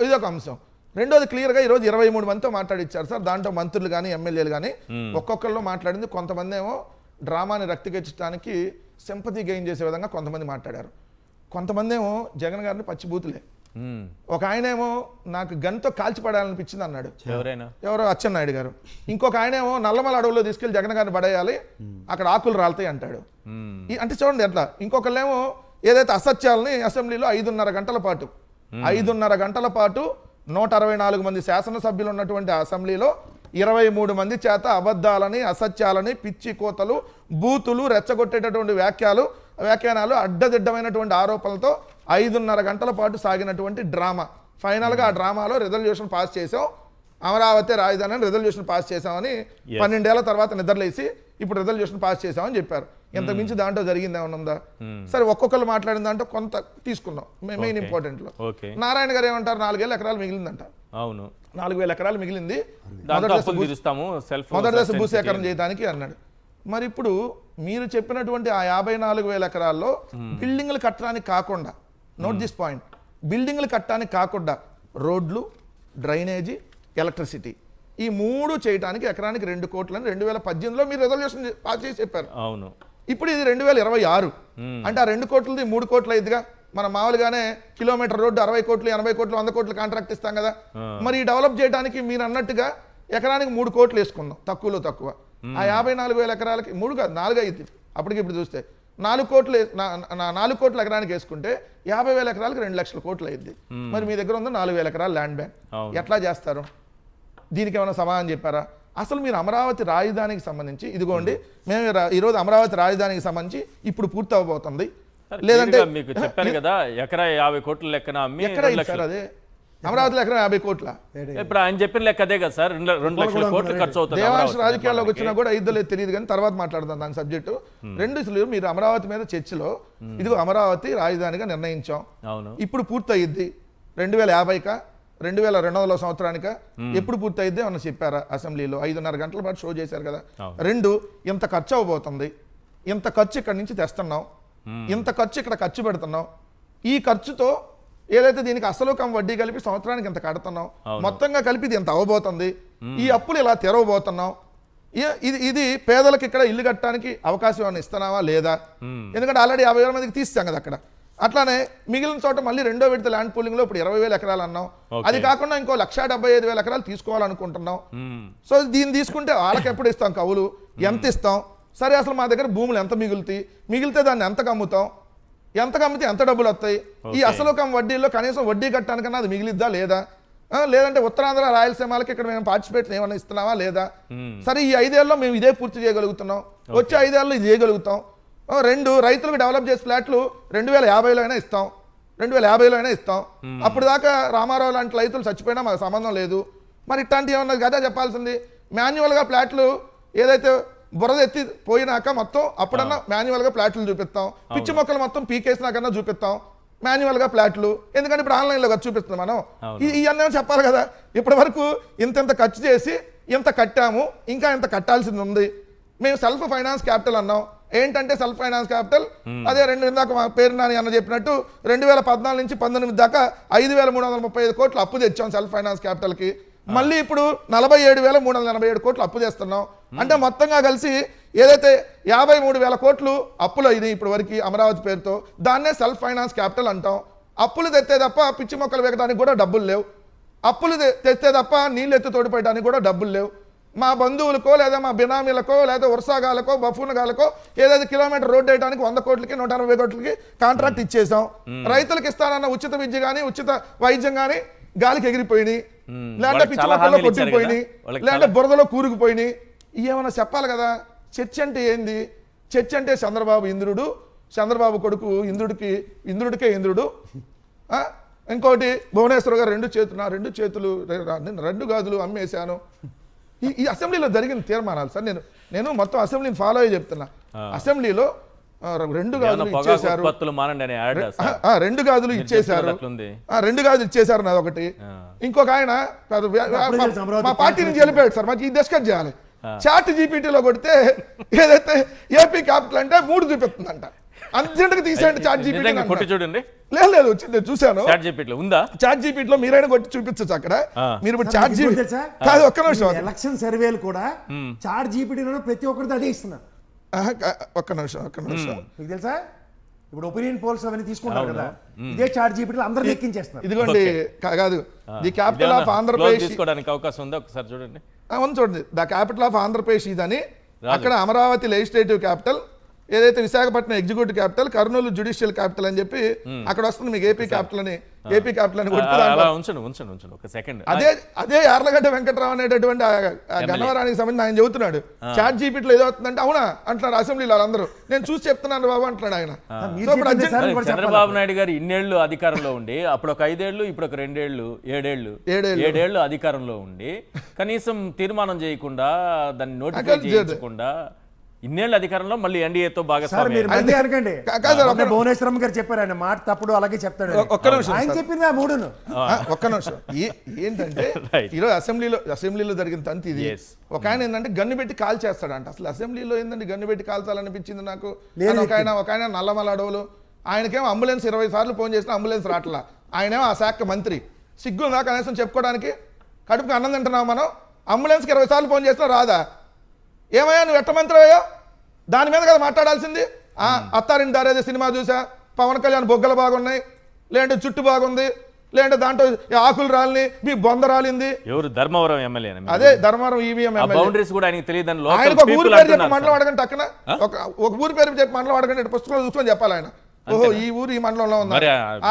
ఇదొక అంశం. రెండోది క్లియర్గా ఈరోజు 23 మందితో మాట్లాడిచ్చారు సార్. దాంట్లో మంత్రులు కానీ ఎమ్మెల్యేలు కానీ ఒక్కొక్కరిలో మాట్లాడింది. కొంతమంది ఏమో డ్రామాని రక్తికెచ్చడానికి సింపతి గెయిన్ చేసే విధంగా కొంతమంది మాట్లాడారు. కొంతమంది ఏమో జగన్ గారిని పచ్చిబూతులే. ఒక ఆయన ఏమో నాకు గన్తో కాల్చిపడాలనిపించింది అన్నాడు, ఎవరో అచ్చెన్నాయుడు గారు. ఇంకొక ఆయన ఏమో నల్లమల అడవుల్లో తీసుకెళ్లి జగన్ గారిని పడేయాలి, అక్కడ ఆకులు రాలుతాయి అంటాడు. అంటే చూడండి ఎట్లా. ఇంకొకళ్ళేమో ఏదైతే అసత్యాలని అసెంబ్లీలో 5:30 గంటల పాటు 164 మంది శాసనసభ్యులు ఉన్నటువంటి అసెంబ్లీలో 23 మంది చేత అబద్ధాలని, అసత్యాలని, పిచ్చి కోతలు, బూతులు, రెచ్చగొట్టేటటువంటి వ్యాఖ్యానాలు, అడ్డదిడ్డమైనటువంటి ఆరోపణలతో 5:30 గంటల పాటు సాగినటువంటి డ్రామా. ఫైనల్గా ఆ డ్రామాలో రెజల్యూషన్ పాస్ చేసాం, అమరావతి రాజధాని రెజల్యూషన్ పాస్ చేసామని 12 ఏళ్ల తర్వాత నిద్రలేసి ఇప్పుడు రెజల్యూషన్ పాస్ చేసామని చెప్పారు. ఎంత మించి దాంట్లో జరిగింది ఏమన్నా ఉందా? సరే, ఒక్కొక్కరు మాట్లాడిన దాంట్లో కొంత తీసుకున్నాం. మెయిన్ ఇంపార్టెంట్ లో నారాయణ గారు ఏమంటారు? 4,000 ఎకరాలు మిగిలిందంట. అవును, 4,000 ఎకరాలు మిగిలింది, మొదటి దశ భూసేకరణ చేయడానికి అన్నాడు. మరి ఇప్పుడు మీరు చెప్పినటువంటి ఆ 54,000 ఎకరాల్లో బిల్డింగ్లు కట్టడానికి కాకుండా, నోట్ దిస్ పాయింట్, బిల్డింగ్లు కట్టడానికి కాకుండా రోడ్లు, డ్రైనేజీ, ఎలక్ట్రిసిటీ, ఈ 3 చేయడానికి ఎకరానికి 2 కోట్లని 2018లో మీరు రెజల్యూషన్ పాస్ చేసి చెప్పారు. అవును, ఇప్పుడు ఇది 2026. అంటే ఆ 2 కోట్లది 3 కోట్లు అయిందిగా. మనం మామూలుగానే కిలోమీటర్ రోడ్డు 60 కోట్లు, 80 కోట్లు, 100 కోట్లు కాంట్రాక్ట్ ఇస్తాం కదా. మరి డెవలప్ చేయడానికి మీరు అన్నట్టుగా ఎకరానికి 3 కోట్లు వేసుకుందాం, తక్కువలో తక్కువ. ఆ 54,000 ఎకరాలకి 3 కాదు 4 అయింది అప్పటికి. ఇప్పుడు చూస్తే 4 కోట్లు 4 కోట్ల ఎకరానికి వేసుకుంటే 50,000 ఎకరాలకు 2 లక్షల కోట్లు అయింది. మరి మీ దగ్గర ఉందో 4,000 ఎకరాల ల్యాండ్ బ్యాంక్, ఎట్లా చేస్తారు? దీనికి ఏమైనా సమాధానం చెప్పారా? అసలు మీరు అమరావతి రాజధానికి సంబంధించి, ఇదిగోండి మేము ఈరోజు అమరావతి రాజధానికి సంబంధించి ఇప్పుడు పూర్తి అవబోతుంది. లేదంటే మీకు చెప్పారు కదా, ఎకరా 50 కోట్ల లెక్కన ఎక్కడ సార్ అదే అమరావతిలో ఎకరా 50 కోట్ల? ఇప్పుడు ఆయన చెప్పిన లెక్క అదే కదా సార్, 2 లక్షల కోట్లు ఖర్చు అవుతుంది. దేవాంశ రాజకీయాల్లోకి వచ్చినా కూడా ఇద్దరు తెలియదు కానీ తర్వాత మాట్లాడదాం దాని సబ్జెక్టు. అసలు మీరు అమరావతి మీద చర్చలో ఇదిగో అమరావతి రాజధానిగా నిర్ణయించాం, ఇప్పుడు పూర్తి అయ్యిద్ది 2050కా 2200 సంవత్సరానిక, ఎప్పుడు పూర్తి అయ్యిద్ది ఏమన్నా చెప్పారా? అసెంబ్లీలో 5:30 గంటల పాటు షో చేశారు కదా. 2, ఇంత ఖర్చు అవబోతుంది, ఇంత ఖర్చు ఇక్కడి నుంచి తెస్తున్నాం, ఇంత ఖర్చు ఇక్కడ ఖర్చు పెడుతున్నాం, ఈ ఖర్చుతో ఏదైతే దీనికి అసలు వడ్డీ కలిపి సంవత్సరానికి ఇంత కడుతున్నాం, మొత్తంగా కలిపి ఇది ఎంత అవ్వబోతుంది, ఈ అప్పులు ఇలా తెరవబోతున్నాం, ఇది పేదలకు ఇక్కడ ఇల్లు కట్టడానికి అవకాశం ఏమైనా ఇస్తున్నావా లేదా? ఎందుకంటే ఆల్రెడీ 50,000 మందికి తీస్తాం కదా అక్కడ. అట్లానే మిగిలిన చోట మళ్ళీ 2వ విడత ల్యాండ్ పూలింగ్ లో ఇప్పుడు 20,000 ఎకరాలు అన్నాం, అది కాకుండా ఇంకో 1,75,000 ఎకరాలు తీసుకోవాలనుకుంటున్నాం. సో దీన్ని తీసుకుంటే వాళ్ళకి ఎప్పుడు ఇస్తాం కవులు, ఎంత ఇస్తాం? సరే, అసలు మా దగ్గర భూములు ఎంత మిగిలితే దాన్ని ఎంతకు అమ్ముతాం, ఎంతకు అమ్మితే ఎంత డబ్బులు వస్తాయి, ఈ అసలు వడ్డీలో కనీసం వడ్డీ కట్టడానికన్నా అది మిగిలిద్దా లేదా, లేదంటే ఉత్తరాంధ్ర రాయలసీమలకి ఇక్కడ మేము పార్టిసిపేట్ ఏమైనా ఇస్తున్నావా లేదా? సరే, ఈ 5 ఏళ్ళలో మేము ఇదే పూర్తి చేయగలుగుతున్నాం, వచ్చే 5 ఏళ్ళలో ఇది చేయగలుగుతాం. 2, రైతులకు డెవలప్ చేసే ఫ్లాట్లు 2050లో అయినా ఇస్తాం, 2050లో అయినా ఇస్తాం. అప్పుడు దాకా రామారావు లాంటి రైతులు చచ్చిపోయినా మాకు సంబంధం లేదు. మరి ఇట్లాంటి ఏమన్నా కదా చెప్పాల్సింది. మాన్యువల్గా ఫ్లాట్లు ఏదైతే బురద ఎత్తి పోయినాక మొత్తం అప్పుడన్నా మాన్యువల్గా ఫ్లాట్లు చూపిస్తాం, పిచ్చి మొక్కలు మొత్తం పీకేసినాకన్నా చూపిస్తాం మాన్యువల్గా ఫ్లాట్లు. ఎందుకంటే ఇప్పుడు ఆన్లైన్లో ఖర్చు చూపిస్తున్నాం మనం. ఇవన్నీ చెప్పాలి కదా. ఇప్పటి వరకు ఇంత ఖర్చు చేసి ఇంత కట్టాము, ఇంకా ఇంత కట్టాల్సింది ఉంది. మేము సెల్ఫ్ ఫైనాన్స్ క్యాపిటల్ అన్నాం. ఏంటంటే సెల్ఫ్ ఫైనాన్స్ క్యాపిటల్ అదే ఇందాక మా పేరు నాని అన్న చెప్పినట్టు 2014 నుంచి 19 దాకా 5,335 కోట్లు అప్పు తెచ్చాం సెల్ఫ్ ఫైనాన్స్ క్యాపిటల్కి. మళ్ళీ ఇప్పుడు 47,387 కోట్లు అప్పు చేస్తున్నాం. అంటే మొత్తంగా కలిసి ఏదైతే 53,000 కోట్లు అప్పులు అయినాయి ఇప్పుడు వరకు అమరావతి పేరుతో, దాన్నే సెల్ఫ్ ఫైనాన్స్ క్యాపిటల్ అంటాం. అప్పులు తెస్తే తప్ప పిచ్చి మొక్కలు వేయడానికి కూడా డబ్బులు లేవు, అప్పులు తెస్తే తప్ప నీళ్ళు ఎత్తి తోడిపోయడానికి కూడా డబ్బులు లేవు. మా బంధువులకో లేదా మా బినామీలకో లేదా వరుసగాలకో బఫూన్గాలకో ఏదైతే కిలోమీటర్ రోడ్డు వేయడానికి 100 కోట్లకి 180 కోట్లకి కాంట్రాక్ట్ ఇచ్చేసాం. రైతులకు ఇస్తానన్న ఉచిత విద్య కానీ ఉచిత వైద్యం కానీ గాలికి ఎగిరిపోయినాయి, లేదంటే పిచ్చి మొక్కల్లో కొట్టిపోయినాయి, లేదంటే బురదలో కూరుకుపోయినాయి. ఏమైనా చెప్పాలి కదా. చర్చ్ అంటే ఏంది? చర్చ్ అంటే చంద్రబాబు ఇంద్రుడు, చంద్రబాబు కొడుకు ఇంద్రుడికే ఇంద్రుడు. ఇంకోటి భువనేశ్వర్ గారు 2 చేతులు 2 గాజులు అమ్మేశాను. ఈ అసెంబ్లీలో జరిగిన తీర్మానాలు సార్, నేను మొత్తం అసెంబ్లీని ఫాలో అయ్యి చెప్తున్నా. అసెంబ్లీలో 2 గాజులు ఇచ్చేశారు, 2 గాజులు ఇచ్చేశారు, 2 గాజులు ఇచ్చేశారు నాది ఒకటి. ఇంకొక ఆయన మా పార్టీ నుంచి వెళ్ళిపోయాడు సార్, మాకు ఈ డిస్కస్ చేయాలి. చాట్ జీపీటీలో కొడితే ఏదైతే ఏపీ క్యాపిటల్ అంటే 3 చూపిస్తుందంట. అర్జెంట్గా తీసేయండి చాట్ జీపీటీ కొట్టి చూడండి. లేదు వచ్చింది చూసాను. చాట్ జీపీటీలో ఉందా? చాట్ జీపీటీలో మీరైనా కొట్టి చూపించచ్చు అక్కడ. మీరు ఇప్పుడు చాట్ జీపీటీ కాదు, ఒక్క నిమిషం. ఎలక్షన్ సర్వేలు కూడా చాట్ జీపీటీలో ప్రతి ఒక్కరితో అదే ఇస్తున్నారు. ఒక్క నిమిషం మీకు తెలుసా, ఇప్పుడు ఒపీనియన్ పోల్స్ అవన్నీ తీసుకుంటారు కదా, ఇదే చాట్ జీపీటీలో అందరూ లెక్కించేస్తున్నారు. ఇదిగోండి కాదు, ది క్యాపిటల్ ఆఫ్ ఆంధ్రప్రదేశ్ తీసుకోవడానికి అవకాశం ఉందా? ఒకసారి చూడండి. చూడండి, ద క్యాపిటల్ ఆఫ్ ఆంధ్రప్రదేశ్ ఇదని అక్కడ అమరావతి లెజిస్లేటివ్ క్యాపిటల్, ఏదైతే Visakhapatnam executive capital, Kurnool judicial capital అని చెప్పి అక్కడ వస్తుంది మీకు ఏపీ క్యాపిటల్ అని అదే యార్లగడ్డ వెంకటరావు అనేటటువంటి గన్నవరానికి సంబంధించి ఆయన చెబుతున్నాడు చాట్ జీపీటీలో ఏదో అవుతుందంటే అవునా అంటున్నాడు అసెంబ్లీలో వాళ్ళందరూ. నేను చూసి చెప్తున్నాను బాబు అంటున్నాడు ఆయన. చంద్రబాబు నాయుడు గారు ఇన్నేళ్లు అధికారంలో ఉండి అప్పుడు ఒక 5 ఏళ్ళు ఇప్పుడు ఒక 2 ఏళ్ళు 7 ఏళ్ళు అధికారంలో ఉండి కనీసం తీర్మానం చేయకుండా దాన్ని నోటిఫై చేయకుండా ఇన్నేళ్ళ అధికారంలో మళ్ళీ ఎన్డీఏతో భాగస్వామ్యం భువనేశ్వరం గారు చెప్పారు, ఆయన మాట తప్పుడు అలాగే చెప్తాడు. ఆయన చెప్పింది ఆ 3ను. ఒక్క నిమిషం ఏంటంటే ఈరోజు అసెంబ్లీలో జరిగిన తంతి ఇది. ఒక ఆయన ఏంటంటే గన్ను పెట్టి కాల్ చేస్తాడంట. అసలు అసెంబ్లీలో ఏంటంటే గన్ను పెట్టి కాల్చాలనిపించింది నాకు. ఒక ఆయన నల్లమల అడవులు, ఆయనకేమో అంబులెన్స్ 20 సార్లు ఫోన్ చేసిన అంబులెన్స్ రావట్లా. ఆయనేమో ఆ శాఖ మంత్రి. సిగ్గు నాకు కనీసం చెప్పుకోవడానికి. కడుపుకి అన్నం తింటున్నావు మనం, అంబులెన్స్కి 20 సార్లు ఫోన్ చేసినా రాదా? ఏమయ్యా నువ్వు ఎట్ట మంత్రి అయ్యా? దాని మీద కదా మాట్లాడాల్సింది. అత్తారింటి దారేదే సినిమా చూసా, పవన్ కళ్యాణ్ బొగ్గలు బాగున్నాయి, లేదంటే జుట్టు బాగుంది, లేదంటే దాంట్లో ఆకులు రాలిని మీ బొంద రాలింది. ఎవరు? ధర్మవరం ఎమ్మెల్యే. అదే ధర్మవరం ఈవీఎం బౌండరీస్ కూడా ఆయనకు తెలియదని ఆయన ఒక ఊరి పేరు చెప్పి మండలం అడగండి టక్కన, ఒక ఊరి పేరు చెప్పి మండలం అడగండి, పుస్తకాలు చూసుకొని చెప్పాలి ఆయన. ఓహో ఈ ఊరు ఈ మండలంలో ఉంది,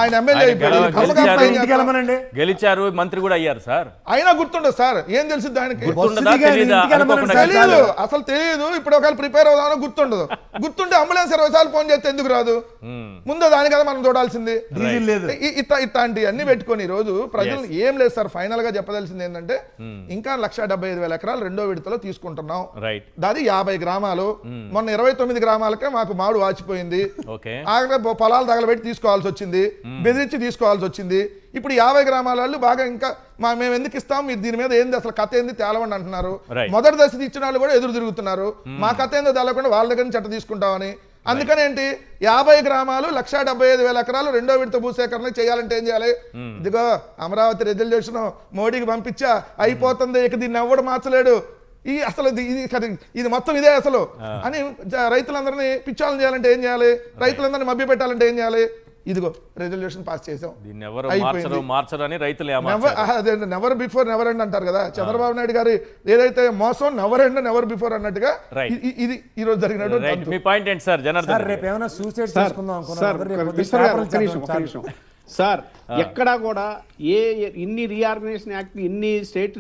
ఆయన ఎమ్మెల్యే గెలిచారు, మంత్రి కూడా అయ్యారు సార్. అయినా గుర్తుండదు సార్, ఏం తెలిసింది ఆయనకి? తెలియదు, అసలు తెలియదు. ఇప్పుడు ఒకవేళ ప్రిపేర్ అవుదామని గుర్తుండదు. గుర్తుంటే అంబులెన్స్ 20 సార్లు ఫోన్ చేస్తే ఎందుకు రాదు? ముందు దాని కదా మనం చూడాల్సింది. ఇట్లాంటి అన్ని పెట్టుకొని ఈ రోజు ప్రజలు ఏం లేదు సార్. ఫైనల్ గా చెప్పదలసింది ఏంటంటే ఇంకా 1,75,000 ఎకరాలు 2వ విడతలో తీసుకుంటున్నాం. అది 50 గ్రామాలు. మొన్న 29 గ్రామాలకే మాకు మాడు వాచిపోయింది. పొలాలు తగలబెట్టి తీసుకోవాల్సి వచ్చింది, బెదిరించి తీసుకోవాల్సి వచ్చింది. ఇప్పుడు 50 గ్రామాల వాళ్ళు బాగా ఇంకా మేము ఎందుకు ఇస్తాం, మీరు దీని మీద ఏంది అసలు కథ ఏంది తేలవండి అంటున్నారు. మొదటి దశ ఇచ్చిన వాళ్ళు కూడా ఎదురు తిరుగుతున్నారు, మా కథ ఏందో తేలకుండా వాళ్ళ దగ్గర నుంచి అట్ట తీసుకుంటామని. అందుకని ఏంటి 50 గ్రామాలు 1,75,000 ఎకరాలు 2వ విడత భూసేకరణ చేయాలంటే ఏం చేయాలి? ఇదిగో అమరావతి రెజల్యూషన్ మోడీకి పంపించా, అయిపోతుంది, ఇక దీన్ని ఎవడు మార్చలేడు, ఈ అసలు ఇది మొత్తం ఇదే అసలు అని రైతులందరినీ పిచ్చాలను చేయాలంటే ఏం చేయాలి? రైతులందరినీ మభ్య పెట్టాలంటే ఏం చేయాలి? ఇదిగో రెజల్యూషన్ పాస్ చేసాం. నెవర్ బిఫోర్ నెవర్ ఎండ్ అంటారు కదా చంద్రబాబు నాయుడు గారి ఏదైతే మోసం నెవర్ ఎండ్ నెవర్ బిఫోర్ అన్నట్టుగా ఇది ఈ రోజు జరిగినట్టు. మీ పాయింట్ ఏంటి సార్? రేపు ఏమైనా సూసైడ్ చేసుకుందాం సార్, ఎక్కడా కూడా ఇన్ని రీఆర్గనైజేషన్ యాక్ట్, ఇన్ని స్టేట్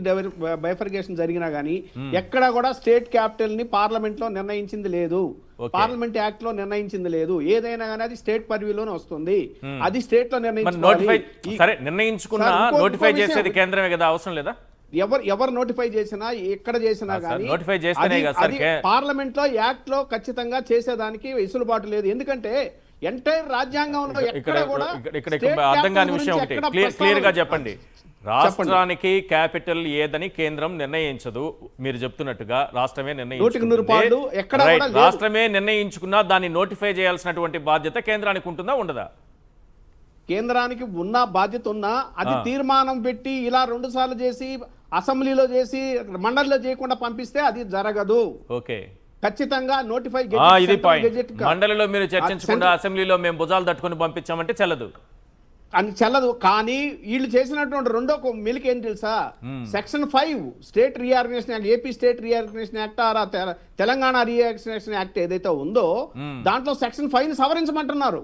బైఫర్గేషన్ జరిగినా గానీ ఎక్కడా కూడా స్టేట్ క్యాపిటల్ ని పార్లమెంట్ లో నిర్ణయించింది లేదు, పార్లమెంట్ యాక్ట్ లో నిర్ణయించింది లేదు. ఏదైనా కానీ అది స్టేట్ పరిధిలోనే వస్తుంది, అది స్టేట్ లో నిర్ణయించుకున్నా నోటిఫై చేసేది కేంద్రమే కదా, అవసరం లేదా? ఎవరు నోటిఫై చేసినా ఎక్కడ చేసినా కానీ పార్లమెంట్ లో యాక్ట్ లో ఖచ్చితంగా చేసేదానికి వెసులుబాటు లేదు. ఎందుకంటే ఎంటైర్ రాజ్యాంగంలో ఎక్కడ కూడా అర్థం కాని విషయం ఒకటి క్లియర్ గా చెప్పండి. రాష్ట్రానికి క్యాపిటల్ ఏదని కేంద్రం నిర్ణయించదు. మీరు చెప్తున్నట్టుగా రాష్ట్రమే నూటికి నూరు పాళ్ళు ఎక్కడా నిర్ణయించుకుంటుంది. కూడా లేదు. రాష్ట్రమే నిర్ణయించుకున్నా దాన్ని నోటిఫై చేయాల్సినటువంటి బాధ్యత కేంద్రానికి ఉంటుందా ఉండదా? కేంద్రానికి ఉన్న బాధ్యత ఉన్నా అది తీర్మానం పెట్టి ఇలా 2 సార్లు చేసి అసెంబ్లీలో చేసి మండలిలో చేయకుండా పంపిస్తే అది జరగదు. ఓకే, ఖచ్చితంగా నోటిఫై ఇది పాయింట్. మండలిలో మీరు చర్చించకుండా అసెంబ్లీలో మేము భుజాలు తట్టుకుని పంపించామంటే చెల్లదు అని చెల్లదు. కానీ వీళ్ళు చేసినటువంటి రెండో మెలిక ఏం తెలుసా, section 5 state reorganisation act, AP state reorganisation act Telangana reorganisation act ఏదైతే ఉందో దాంట్లో సెక్షన్ 5 సవరించమంటున్నారు.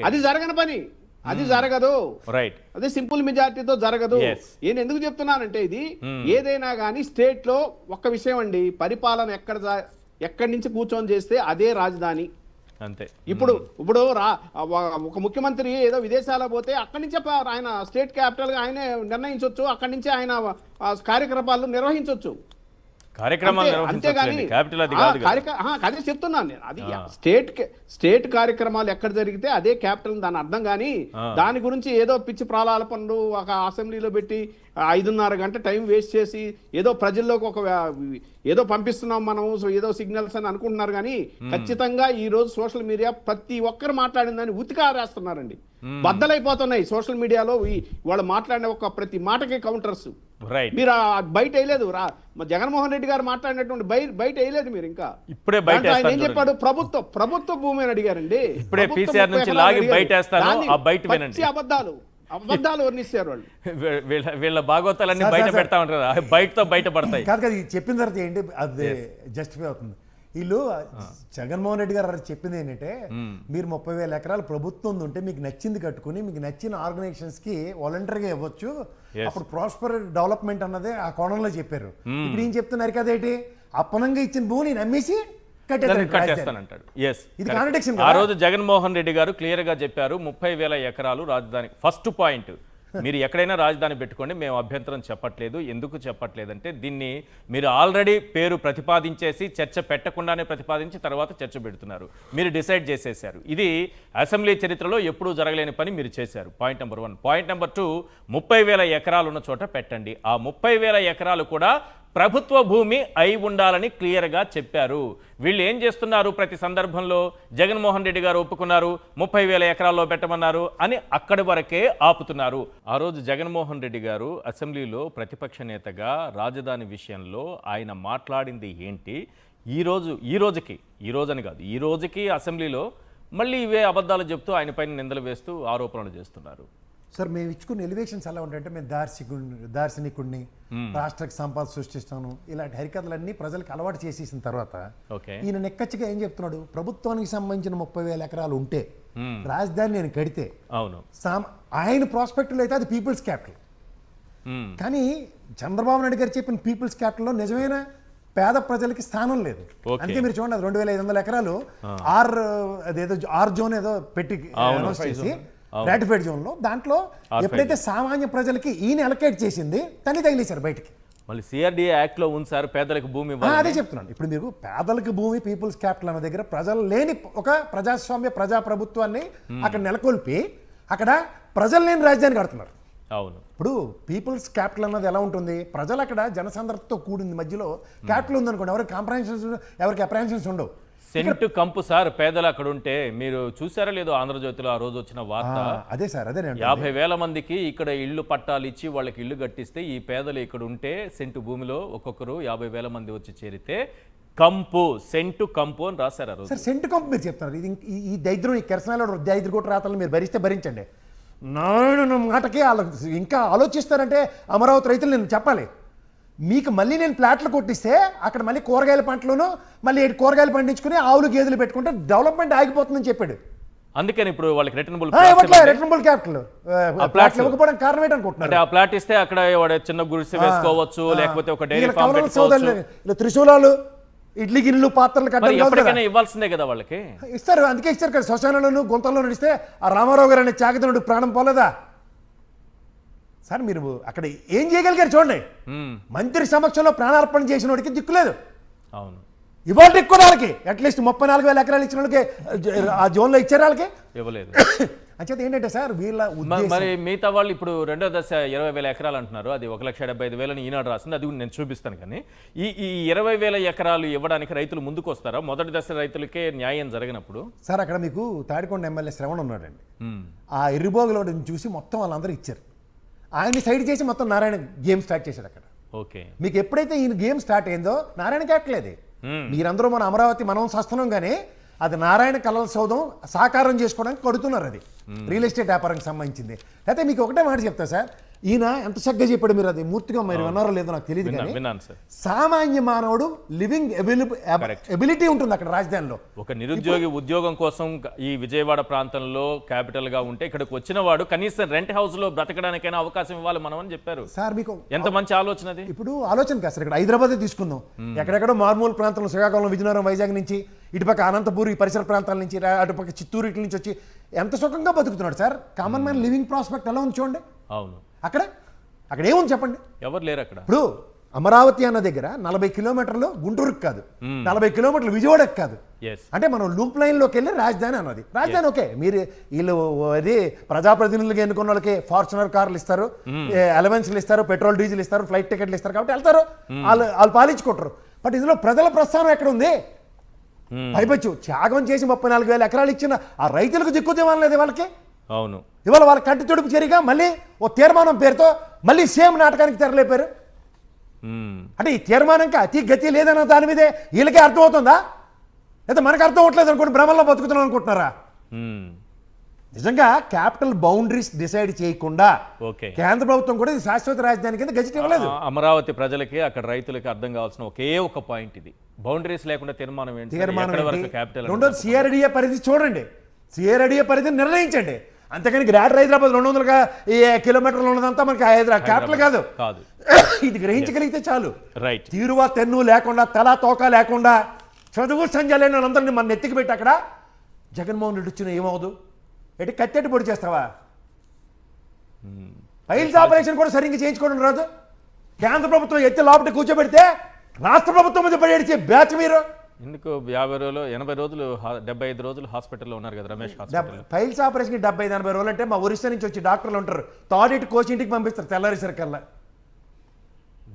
అది జరగని పని, అది జరగదు. రైట్, అదే సింపుల్ మెజారిటీతో జరగదు. నేను ఎందుకు చెప్తున్నానంటే ఇది ఏదైనా కానీ స్టేట్ లో ఒక్క విషయం అండి, పరిపాలన ఎక్కడి నుంచి కూర్చొని చేస్తే అదే రాజధాని అంతే. ఇప్పుడు ఒక ముఖ్యమంత్రి ఏదో విదేశాలకు పోతే అక్కడి నుంచే ఆయన స్టేట్ క్యాపిటల్ గా ఆయనే నిర్ణయించవచ్చు, అక్కడి నుంచే ఆయన కార్యక్రమాలు నిర్వహించవచ్చు. అదే చెప్తున్నాను నేను. అది స్టేట్ కార్యక్రమాలు ఎక్కడ జరిగితే అదే క్యాపిటల్ దాని అర్థం. కానీ దాని గురించి ఏదో పిచ్చి ప్రాలాపనలు ఒక అసెంబ్లీలో పెట్టి 5.5 గంట టైం వేస్ట్ చేసి ఏదో ప్రజల్లోకి ఏదో పంపిస్తున్నాం మనం, ఏదో సిగ్నల్స్ అని అనుకుంటున్నారు. కానీ ఖచ్చితంగా ఈ రోజు సోషల్ మీడియా ప్రతి ఒక్కరు మాట్లాడిందని ఉతికారేస్తున్నారండి. బద్దలైపోతున్నాయి సోషల్ మీడియాలో వాళ్ళు మాట్లాడిన ప్రతి మాటకి కౌంటర్స్. మీరు బయట వేయలేదు, జగన్మోహన్ రెడ్డి గారు మాట్లాడినటువంటి బయట వేయలేదు. మీరు ఇంకా ఇప్పుడే ఆయన ఏం చెప్పాడు, ప్రభుత్వ భూమి అని అడిగారండి. అబద్ధాలు వర్ణిస్తారు వాళ్ళు. వీళ్ళ భాగవతాలన్నీ బయట పెడతా ఉంటారు, బయట పడతాయి. కాదు కదా, చెప్పిన తర్వాత ఏంటి అది జస్టిఫై అవుతుంది. వీళ్ళు జగన్మోహన్ రెడ్డి గారు చెప్పింది ఏంటంటే, మీరు 30,000 ఎకరాలు ప్రభుత్వం ఉంటే మీకు నచ్చింది కట్టుకుని మీకు నచ్చిన ఆర్గనైజేషన్స్ కి వాలంటీర్గా ఇవ్వచ్చు, అప్పుడు ప్రాస్పర్ డెవలప్మెంట్ అన్నదే ఆ కోణంలో చెప్పారు. ఇప్పుడు ఏం చెప్తున్నారు కదేంటి, అప్పనంగా ఇచ్చిన భూమిని నమ్మేసి కట్టేస్తానంటాడు. ఆ రోజు జగన్మోహన్ రెడ్డి గారు క్లియర్ గా చెప్పారు, 30,000 ఎకరాలు రాజధాని. ఫస్ట్ పాయింట్, మీరు ఎక్కడైనా రాజధాని పెట్టుకోండి, మేము అభ్యంతరం చెప్పట్లేదు. ఎందుకు చెప్పట్లేదంటే, దీన్ని మీరు ఆల్రెడీ పేరు ప్రతిపాదించేసి చర్చ పెట్టకుండానే ప్రతిపాదించి తర్వాత చర్చ పెడుతున్నారు. మీరు డిసైడ్ చేసేశారు. ఇది అసెంబ్లీ చరిత్రలో ఎప్పుడూ జరగలేని పని మీరు చేశారు. Point number 1. పాయింట్ నెంబర్ 2, 30,000 ఎకరాలు ఉన్న చోట పెట్టండి. ఆ 30,000 ఎకరాలు కూడా ప్రభుత్వ భూమి అయి ఉండాలని క్లియర్గా చెప్పారు. వీళ్ళు ఏం చేస్తున్నారు, ప్రతి సందర్భంలో జగన్మోహన్ రెడ్డి గారు ఒప్పుకున్నారు, 30,000 ఎకరాల్లో పెట్టమన్నారు అని అక్కడి వరకే ఆపుతున్నారు. ఆ రోజు జగన్మోహన్ రెడ్డి గారు అసెంబ్లీలో ప్రతిపక్ష నేతగా రాజధాని విషయంలో ఆయన మాట్లాడింది ఏంటి, ఈ రోజుకి అసెంబ్లీలో మళ్ళీ ఇవే అబద్ధాలు చెప్తూ ఆయన పైన నిందలు వేస్తూ ఆరోపణలు చేస్తున్నారు. సార్, మేము ఇచ్చుకున్న ఎలివేషన్స్ ఎలా ఉంటాయంటే, మేము దార్శనికుడిని, రాష్ట్రకి సంపద సృష్టిస్తాను, ఇలాంటి హరికథలన్నీ ప్రజలకు అలవాటు చేసేసిన తర్వాత ఈయన నెక్కచ్చిగా ఏం చెప్తున్నాడు, ప్రభుత్వానికి సంబంధించిన 30,000 ఎకరాలు ఉంటే రాజధాని నేను కడితే ఆయన ప్రాస్పెక్ట్లో అయితే అది పీపుల్స్ క్యాపిటల్. కానీ చంద్రబాబు నాయుడు గారు చెప్పిన పీపుల్స్ క్యాపిటల్లో నిజమైన పేద ప్రజలకి స్థానం లేదు. అందుకే మీరు చూడండి, అది 2,500 ఎకరాలు ఆర్ జోన్ ఏదో పెట్టి అనౌన్స్ చేసి రాటిఫైడ్ జోన్ లో, దాంట్లో ఎప్పుడైతే సామాన్య ప్రజలకి ఈయన అలొకేట్ చేసింది దాన్ని తగిలేశారు బయటికి. మళ్ళీ సిఆర్డీఏ యాక్ట్ లో ఉంది సార్, పేదలకు భూమి. అదే చెప్తున్నాను. ఇప్పుడు మీరు పేదలకు భూమి, పీపుల్స్ క్యాపిటల్ అన్న దగ్గర ప్రజలు లేని ఒక ప్రజాస్వామ్య ప్రజాప్రభుత్వాన్ని అక్కడ నెలకొల్పి అక్కడ ప్రజలు లేని రాజధాని కడుతున్నారు. అవును. ఇప్పుడు పీపుల్స్ క్యాపిటల్ అన్నది ఎలా ఉంటుంది, ప్రజలు అక్కడ జనసాంద్రతతో కూడింది, మధ్యలో క్యాపిటల్ ఉందనుకోండి, ఎవరికి అప్రహెన్షన్స్ ఉండవు. సెంటు కంపు సార్ పేదలు అక్కడ ఉంటే. మీరు చూసారా లేదో ఆంధ్రజ్యోతిలో ఆ రోజు వచ్చిన వార్త. అదే సార్, అదే 50,000 మందికి ఇక్కడ ఇళ్ళు పట్టాలు ఇచ్చి వాళ్ళకి ఇల్లు కట్టిస్తే, ఈ పేదలు ఇక్కడ ఉంటే సెంటు భూమిలో ఒక్కొక్కరు 50,000 మంది వచ్చి చేరితే కంపు, సెంటు కంపు అని రాశారు ఆ రోజు. సార్, సెంటు కంపు మీరు చెప్తున్నారు. ఇది ఈ దైద్రం, ఈ కెరసనాలు దైద్రకోట రాతలు మీరు భరించండి. నాయుడు మాటకి ఇంకా ఆలోచిస్తారంటే అమరావతి రైతులు నేను చెప్పాలి, మీకు మళ్ళీ నేను ప్లాట్లు కొట్టిస్తే అక్కడ మళ్ళీ కూరగాయల పంటలను మళ్ళీ కూరగాయలు పండించుకుని ఆవులు గేదెలు పెట్టుకుంటే డెవలప్మెంట్ ఆగిపోతుందని చెప్పాడు. అందుకని ఇప్పుడు వాళ్ళకి రిటర్నబుల్ క్యాపిటల్ ఇవ్వకపోవడం కారణం ఏంటనుకుంటున్నారు. ఆ ప్లాట్ ఇస్తే అక్కడ చిన్న గుడిసె వేసుకోవచ్చు, లేకపోతే ఒక డైరీ ఫార్మ్ పెట్టుకోవచ్చు. త్రిశూలాలు, ఇడ్లీ గిన్నెలు, పాత్రలు ఎప్పటికైనా ఇవ్వాల్సిందే కదా వాళ్ళకి. ఇస్తారు, అందుకే ఇస్తారు కదా. శ్మశానాలను గుంతల్లో నడిస్తే ఆ రామారావు గారు అనే చాకితనుడు ప్రాణం పోలేదా సార్? మీరు అక్కడ ఏం చేయగలిగారు చూడండి. మంత్రి సమక్షంలో ప్రాణార్పణ చేసిన వాడికి దిక్కులేదు. అవును, ఇవాళ ఎక్కువ వాళ్ళకి అట్లీస్ట్ 34,000 ఎకరాలు ఇచ్చిన వాళ్ళకి ఆ జోన్లో ఇచ్చారు, వాళ్ళకి ఇవ్వలేదు. అంచేత ఏంటంటే సార్ వీళ్ళ మరి మిగతా వాళ్ళు ఇప్పుడు రెండో దశ 20,000 ఎకరాలు అంటున్నారు. అది 1,75,000 ఈనాడు రాసింది. అది కూడా నేను చూపిస్తాను. కానీ ఈ 20,000 ఎకరాలు ఇవ్వడానికి రైతులు ముందుకు వస్తారా? మొదటి దశ రైతులకే న్యాయం జరిగినప్పుడు. సార్ అక్కడ మీకు తాడికొండ ఎమ్మెల్యే శ్రవణ్ ఉన్నాడండి. ఆ ఎర్రిబోగులో చూసి మొత్తం వాళ్ళందరూ ఇచ్చారు. ఆయన్ని సైడ్ చేసి మొత్తం నారాయణ గేమ్ స్టార్ట్ చేశాడు అక్కడ. ఓకే, మీకు ఎప్పుడైతే ఈయన గేమ్ స్టార్ట్ అయిందో నారాయణకి ఎక్కలేదు. మీరందరూ మన అమరావతి మనం సస్తున్నాం, కానీ అది నారాయణ కళల సౌధం సాకారం చేసుకోవడానికి కడుతున్నారు. అది రియల్ ఎస్టేట్ వ్యాపారానికి సంబంధించింది. అయితే మీకు ఒకటే మాట చెప్తా సార్, ఈయన ఎంత చక్కగా చెప్పాడు. మీరు అది మూర్తిగా మీరు విన్నారో లేదో నాకు తెలియదు, కానీ సామాన్య మానవుడు లివింగ్ ఎబిలిటీ ఉంటుంది అక్కడ రాజధానిలో. ఒక నిరుద్యోగి ఉద్యోగం కోసం ఈ విజయవాడ ప్రాంతంలో క్యాపిటల్ గా ఉంటే ఇక్కడికి వచ్చిన వాడు కనీసం రెంట్ హౌస్ లో బ్రతకడానికైనా అవకాశం ఇవ్వాలి మనం అని చెప్పారు. సార్ మీకు ఎంత మంచి ఆలోచన అది. ఇప్పుడు ఆలోచన కాదు సార్, ఇక్కడ హైదరాబాద్ తీసుకుందాం. ఎక్కడెక్కడో మార్మూల ప్రాంతంలో శ్రీకాకుళం, విజయనగరం, వైజాగ్ నుంచి ఇటుపక్క అనంతపూర్ ఈ పరిసర ప్రాంతాల నుంచి అటుపక్క చిత్తూరు ఇట్ల నుంచి వచ్చి ఎంత సుఖంగా బతుకుతున్నాడు sir. Common man living prospect ఎలా ఉంది చూడండి. అవును, అక్కడ ఏముంది చెప్పండి. ఎవరు లేరు అక్కడ. ఇప్పుడు అమరావతి అన్న దగ్గర 40 కిలోమీటర్లు గుంటూరుకి కాదు, 40 కిలోమీటర్లు విజయవాడకి కాదు. అంటే మనం లూప్ లైన్లోకి వెళ్ళి రాజధాని అన్నది. రాజధాని ఓకే, మీరు వీళ్ళు అది ప్రజాప్రతినిధులుగా ఎన్నుకున్న వాళ్ళకి ఫార్చునర్ కార్లు ఇస్తారు, అలవెన్స్లు ఇస్తారు, పెట్రోల్ డీజిల్ ఇస్తారు, ఫ్లైట్ టికెట్లు ఇస్తారు, కాబట్టి వెళ్తారు, వాళ్ళు పాలించుకుంటారు. బట్ ఇందులో ప్రజల ప్రస్థానం ఎక్కడ ఉంది? పైపచ్చు త్యాగం చేసి 34,000 ఎకరాలు ఇచ్చిన ఆ రైతులకు దిక్కుదేమనలేదు వాళ్ళకి. అవును, ఇవాళ వాళ్ళ కంటి తుడుపు జరిగా మళ్ళీ ఓ తీర్మానం పేరుతో మళ్ళీ సేమ్ నాటకానికి తెరలేపారు. అంటే ఈ తీర్మానంకి అతి గతి లేదన్న దాని మీదే వీళ్ళకే అర్థమవుతుందా, లేదా మనకు అర్థం అవ్వట్లేదు అనుకోండి, భ్రమంలో బతుకుతున్నాం అనుకుంటున్నారా? నిజంగా క్యాపిటల్ బౌండరీస్ డిసైడ్ చేయకుండా కేంద్ర ప్రభుత్వం కూడా ఇది శాశ్వత రాజధాని కింద గజెట్ ఇవ్వలేదు. అమరావతి ప్రజలకి అక్కడ రైతులకి అర్థం కావాల్సిన ఒకే ఒక పాయింట్ ఇది, బౌండరీస్ లేకుండా తీర్మానం ఏంటి? రెండోది సిఆర్డిఏ పరిధి చూడండి, సిఆర్డిఏ పరిధిని నిర్ణయించండి. అంతేకాని గ్రేటర్ హైదరాబాద్ 200 కిలోమీటర్లు ఉన్నదంతా మనకి క్యాపిటల్ కాదు. ఇది గ్రహించగలిగితే చాలు. రైట్, తీరువా తెన్ను లేకుండా తలా తోక లేకుండా చదువు సంజయ్ లేని వాళ్ళందరినీ మన ఎత్తికి పెట్టి అక్కడ జగన్మోహన్ రెడ్డి వచ్చిన ఏమవుదు? ఎటు కత్తెట్టు పొడి చేస్తావా? ఫైల్స్ ఆపరేషన్ కూడా సరిగ్గా చేయించుకోవడం రాదు. కేంద్ర ప్రభుత్వం ఎత్తి లోపల కూర్చోబెడితే రాష్ట్ర ప్రభుత్వం మీద పడేడిచే బ్యాచ్ మీరు. ఎందుకు 50 రోజులు 80 రోజులు 75 రోజులు హాస్పిటల్లో ఉన్నారు కదా రమేష్. ఫైల్స్ ఆపరేషన్కి 75-80 రోజులు అంటే మా ఒరిస్సా నుంచి వచ్చి డాక్టర్లు ఉంటారు, తాడిటి కోచ్ ఇంటికి పంపిస్తారు తెల్లారేసరికల్లా.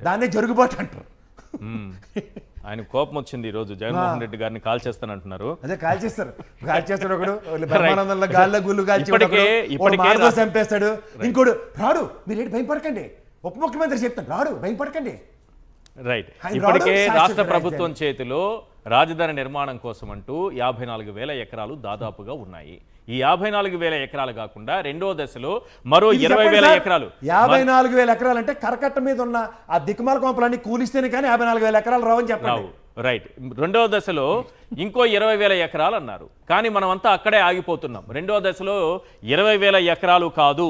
దాన్నే జరుగుబాటు అంటారు. ఆయన కోపం వచ్చింది ఈ రోజు, జగన్మోహన్ రెడ్డి గారిని కాల్ చేస్తానంటున్నారు. అదే కాల్ చేస్తారు ఒకడు బ్రహ్మానందంలో గాల్లో గుళ్ళు కాల్చి చంపేస్తాడు, ఇంకోడు రాడు. మీరు భయపడకండి, ఉప ముఖ్యమంత్రి చెప్తాను రాడు, భయపడకండి. రైట్, ఇప్పటికే రాష్ట్ర ప్రభుత్వం చేతిలో రాజధాని నిర్మాణం కోసం అంటూ 54,000 ఎకరాలు దాదాపుగా ఉన్నాయి. ఈ 54,000 ఎకరాలు కాకుండా రెండో దశలో మరో 20,000 ఎకరాలు. 54,000 ఎకరాలు అంటే కరకట్ట మీద ఉన్న ఆ దిక్కుమాల కొంపలన్నీ కూలిస్తేనే కానీ 54,000 ఎకరాలు రావని చెప్పండి. రైట్, రెండో దశలో ఇంకో 20,000 ఎకరాలు అన్నారు, కానీ మనమంతా అక్కడే ఆగిపోతున్నాం. రెండో దశలో 20,000 ఎకరాలు కాదు,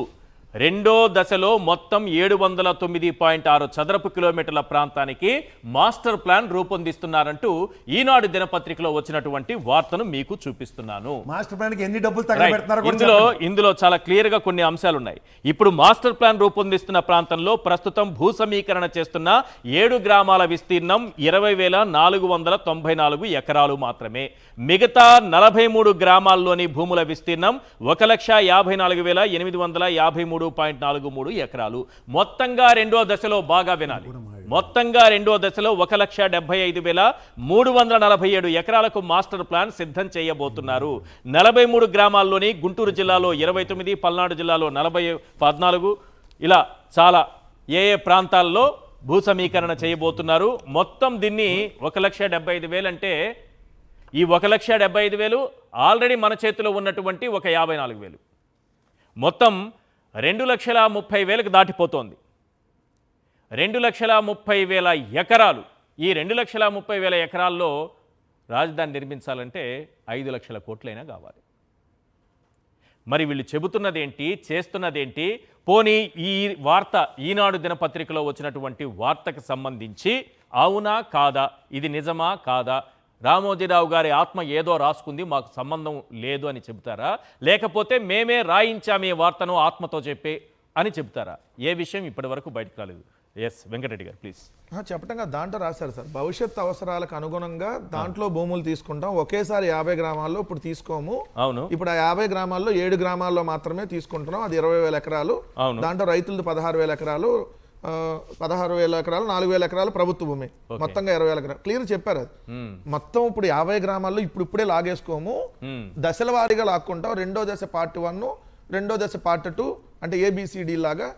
రెండో దశలో మొత్తం 709.6 చదరపు కిలోమీటర్ల ప్రాంతానికి మాస్టర్ ప్లాన్ రూపొందిస్తున్నారంటూ ఈనాడు దినపత్రికలో వచ్చినటువంటి వార్తను మీకు చూపిస్తున్నాను. మాస్టర్ ప్లాన్ కి ఎన్ని డబ్బులు తగలబెడుతున్నారో ఇందులో చాలా క్లియర్ గా కొన్ని అంశాలు ఉన్నాయి. ఇప్పుడు మాస్టర్ ప్లాన్ రూపొందిస్తున్న ప్రాంతంలో ప్రస్తుతం భూ సమీకరణ చేస్తున్న 7 గ్రామాల విస్తీర్ణం 20,494 ఎకరాలు మాత్రమే. మిగతా 43 గ్రామాల్లోని భూముల విస్తీర్ణం 1,54,853.43 ఎకరాలు. మొత్తంగా రెండో దశలో బాగా వినాలి, మొత్తంగా రెండో దశలో 1,75,347 ఎకరాలకు మాస్టర్ ప్లాన్ సిద్ధం చేయబోతున్నారు. 43 గ్రామాల్లోని గుంటూరు జిల్లాలో 29, పల్నాడు జిల్లాలో 14 ఇలా చాలా ఏ ప్రాంతాల్లో భూ సమీకరణ చేయబోతున్నారు. మొత్తం దీన్ని 1,75,000 అంటే ఈ 1,75,000 ఆల్రెడీ మన చేతిలో ఉన్నటువంటి 54,000 మొత్తం 2,30,000 దాటిపోతోంది. 2,30,000 ఎకరాలు. ఈ 2,30,000 ఎకరాల్లో రాజధాని నిర్మించాలంటే 5 లక్షల కోట్లైనా కావాలి. మరి వీళ్ళు చెబుతున్నదేంటి, చేస్తున్నదేంటి? పోనీ ఈ వార్త ఈనాడు దినపత్రికలో వచ్చినటువంటి వార్తకు సంబంధించి అవునా కాదా, ఇది నిజమా కాదా, రామోజీరావు గారి ఆత్మ ఏదో రాసుకుంది మాకు సంబంధం లేదు అని చెబుతారా, లేకపోతే మేమే రాయించాము ఈ వార్తను ఆత్మతో చెప్పే అని చెబుతారా? ఏ విషయం ఇప్పటి వరకు బయటకు రాలేదు. ఎస్ వెంకటరెడ్డి గారు ప్లీజ్. చెప్పటంగా దాంట్లో రాశారు సార్, భవిష్యత్ అవసరాలకు అనుగుణంగా దాంట్లో భూములు తీసుకుంటాం, ఒకేసారి 50 గ్రామాల్లో ఇప్పుడు తీసుకోము. అవును. ఇప్పుడు ఆ 50 గ్రామాల్లో 7 గ్రామాల్లో మాత్రమే తీసుకుంటున్నాం, అది 20,000 ఎకరాలు. అవును. దాంట్లో రైతులది 16,000 ఎకరాలు, 16,000 ఎకరాలు, 4,000 ఎకరాలు ప్రభుత్వ భూమి, మొత్తంగా 20,000 ఎకరాలు క్లియర్ చెప్పారు. అది మొత్తం ఇప్పుడు 50 గ్రామాల్లో ఇప్పుడే లాగేసుకోము, దశల వారీగా లాక్కుంటాం. రెండో దశ పార్ట్ 1, రెండో దశ పార్ట్ 2 అంటే ABCD లాగా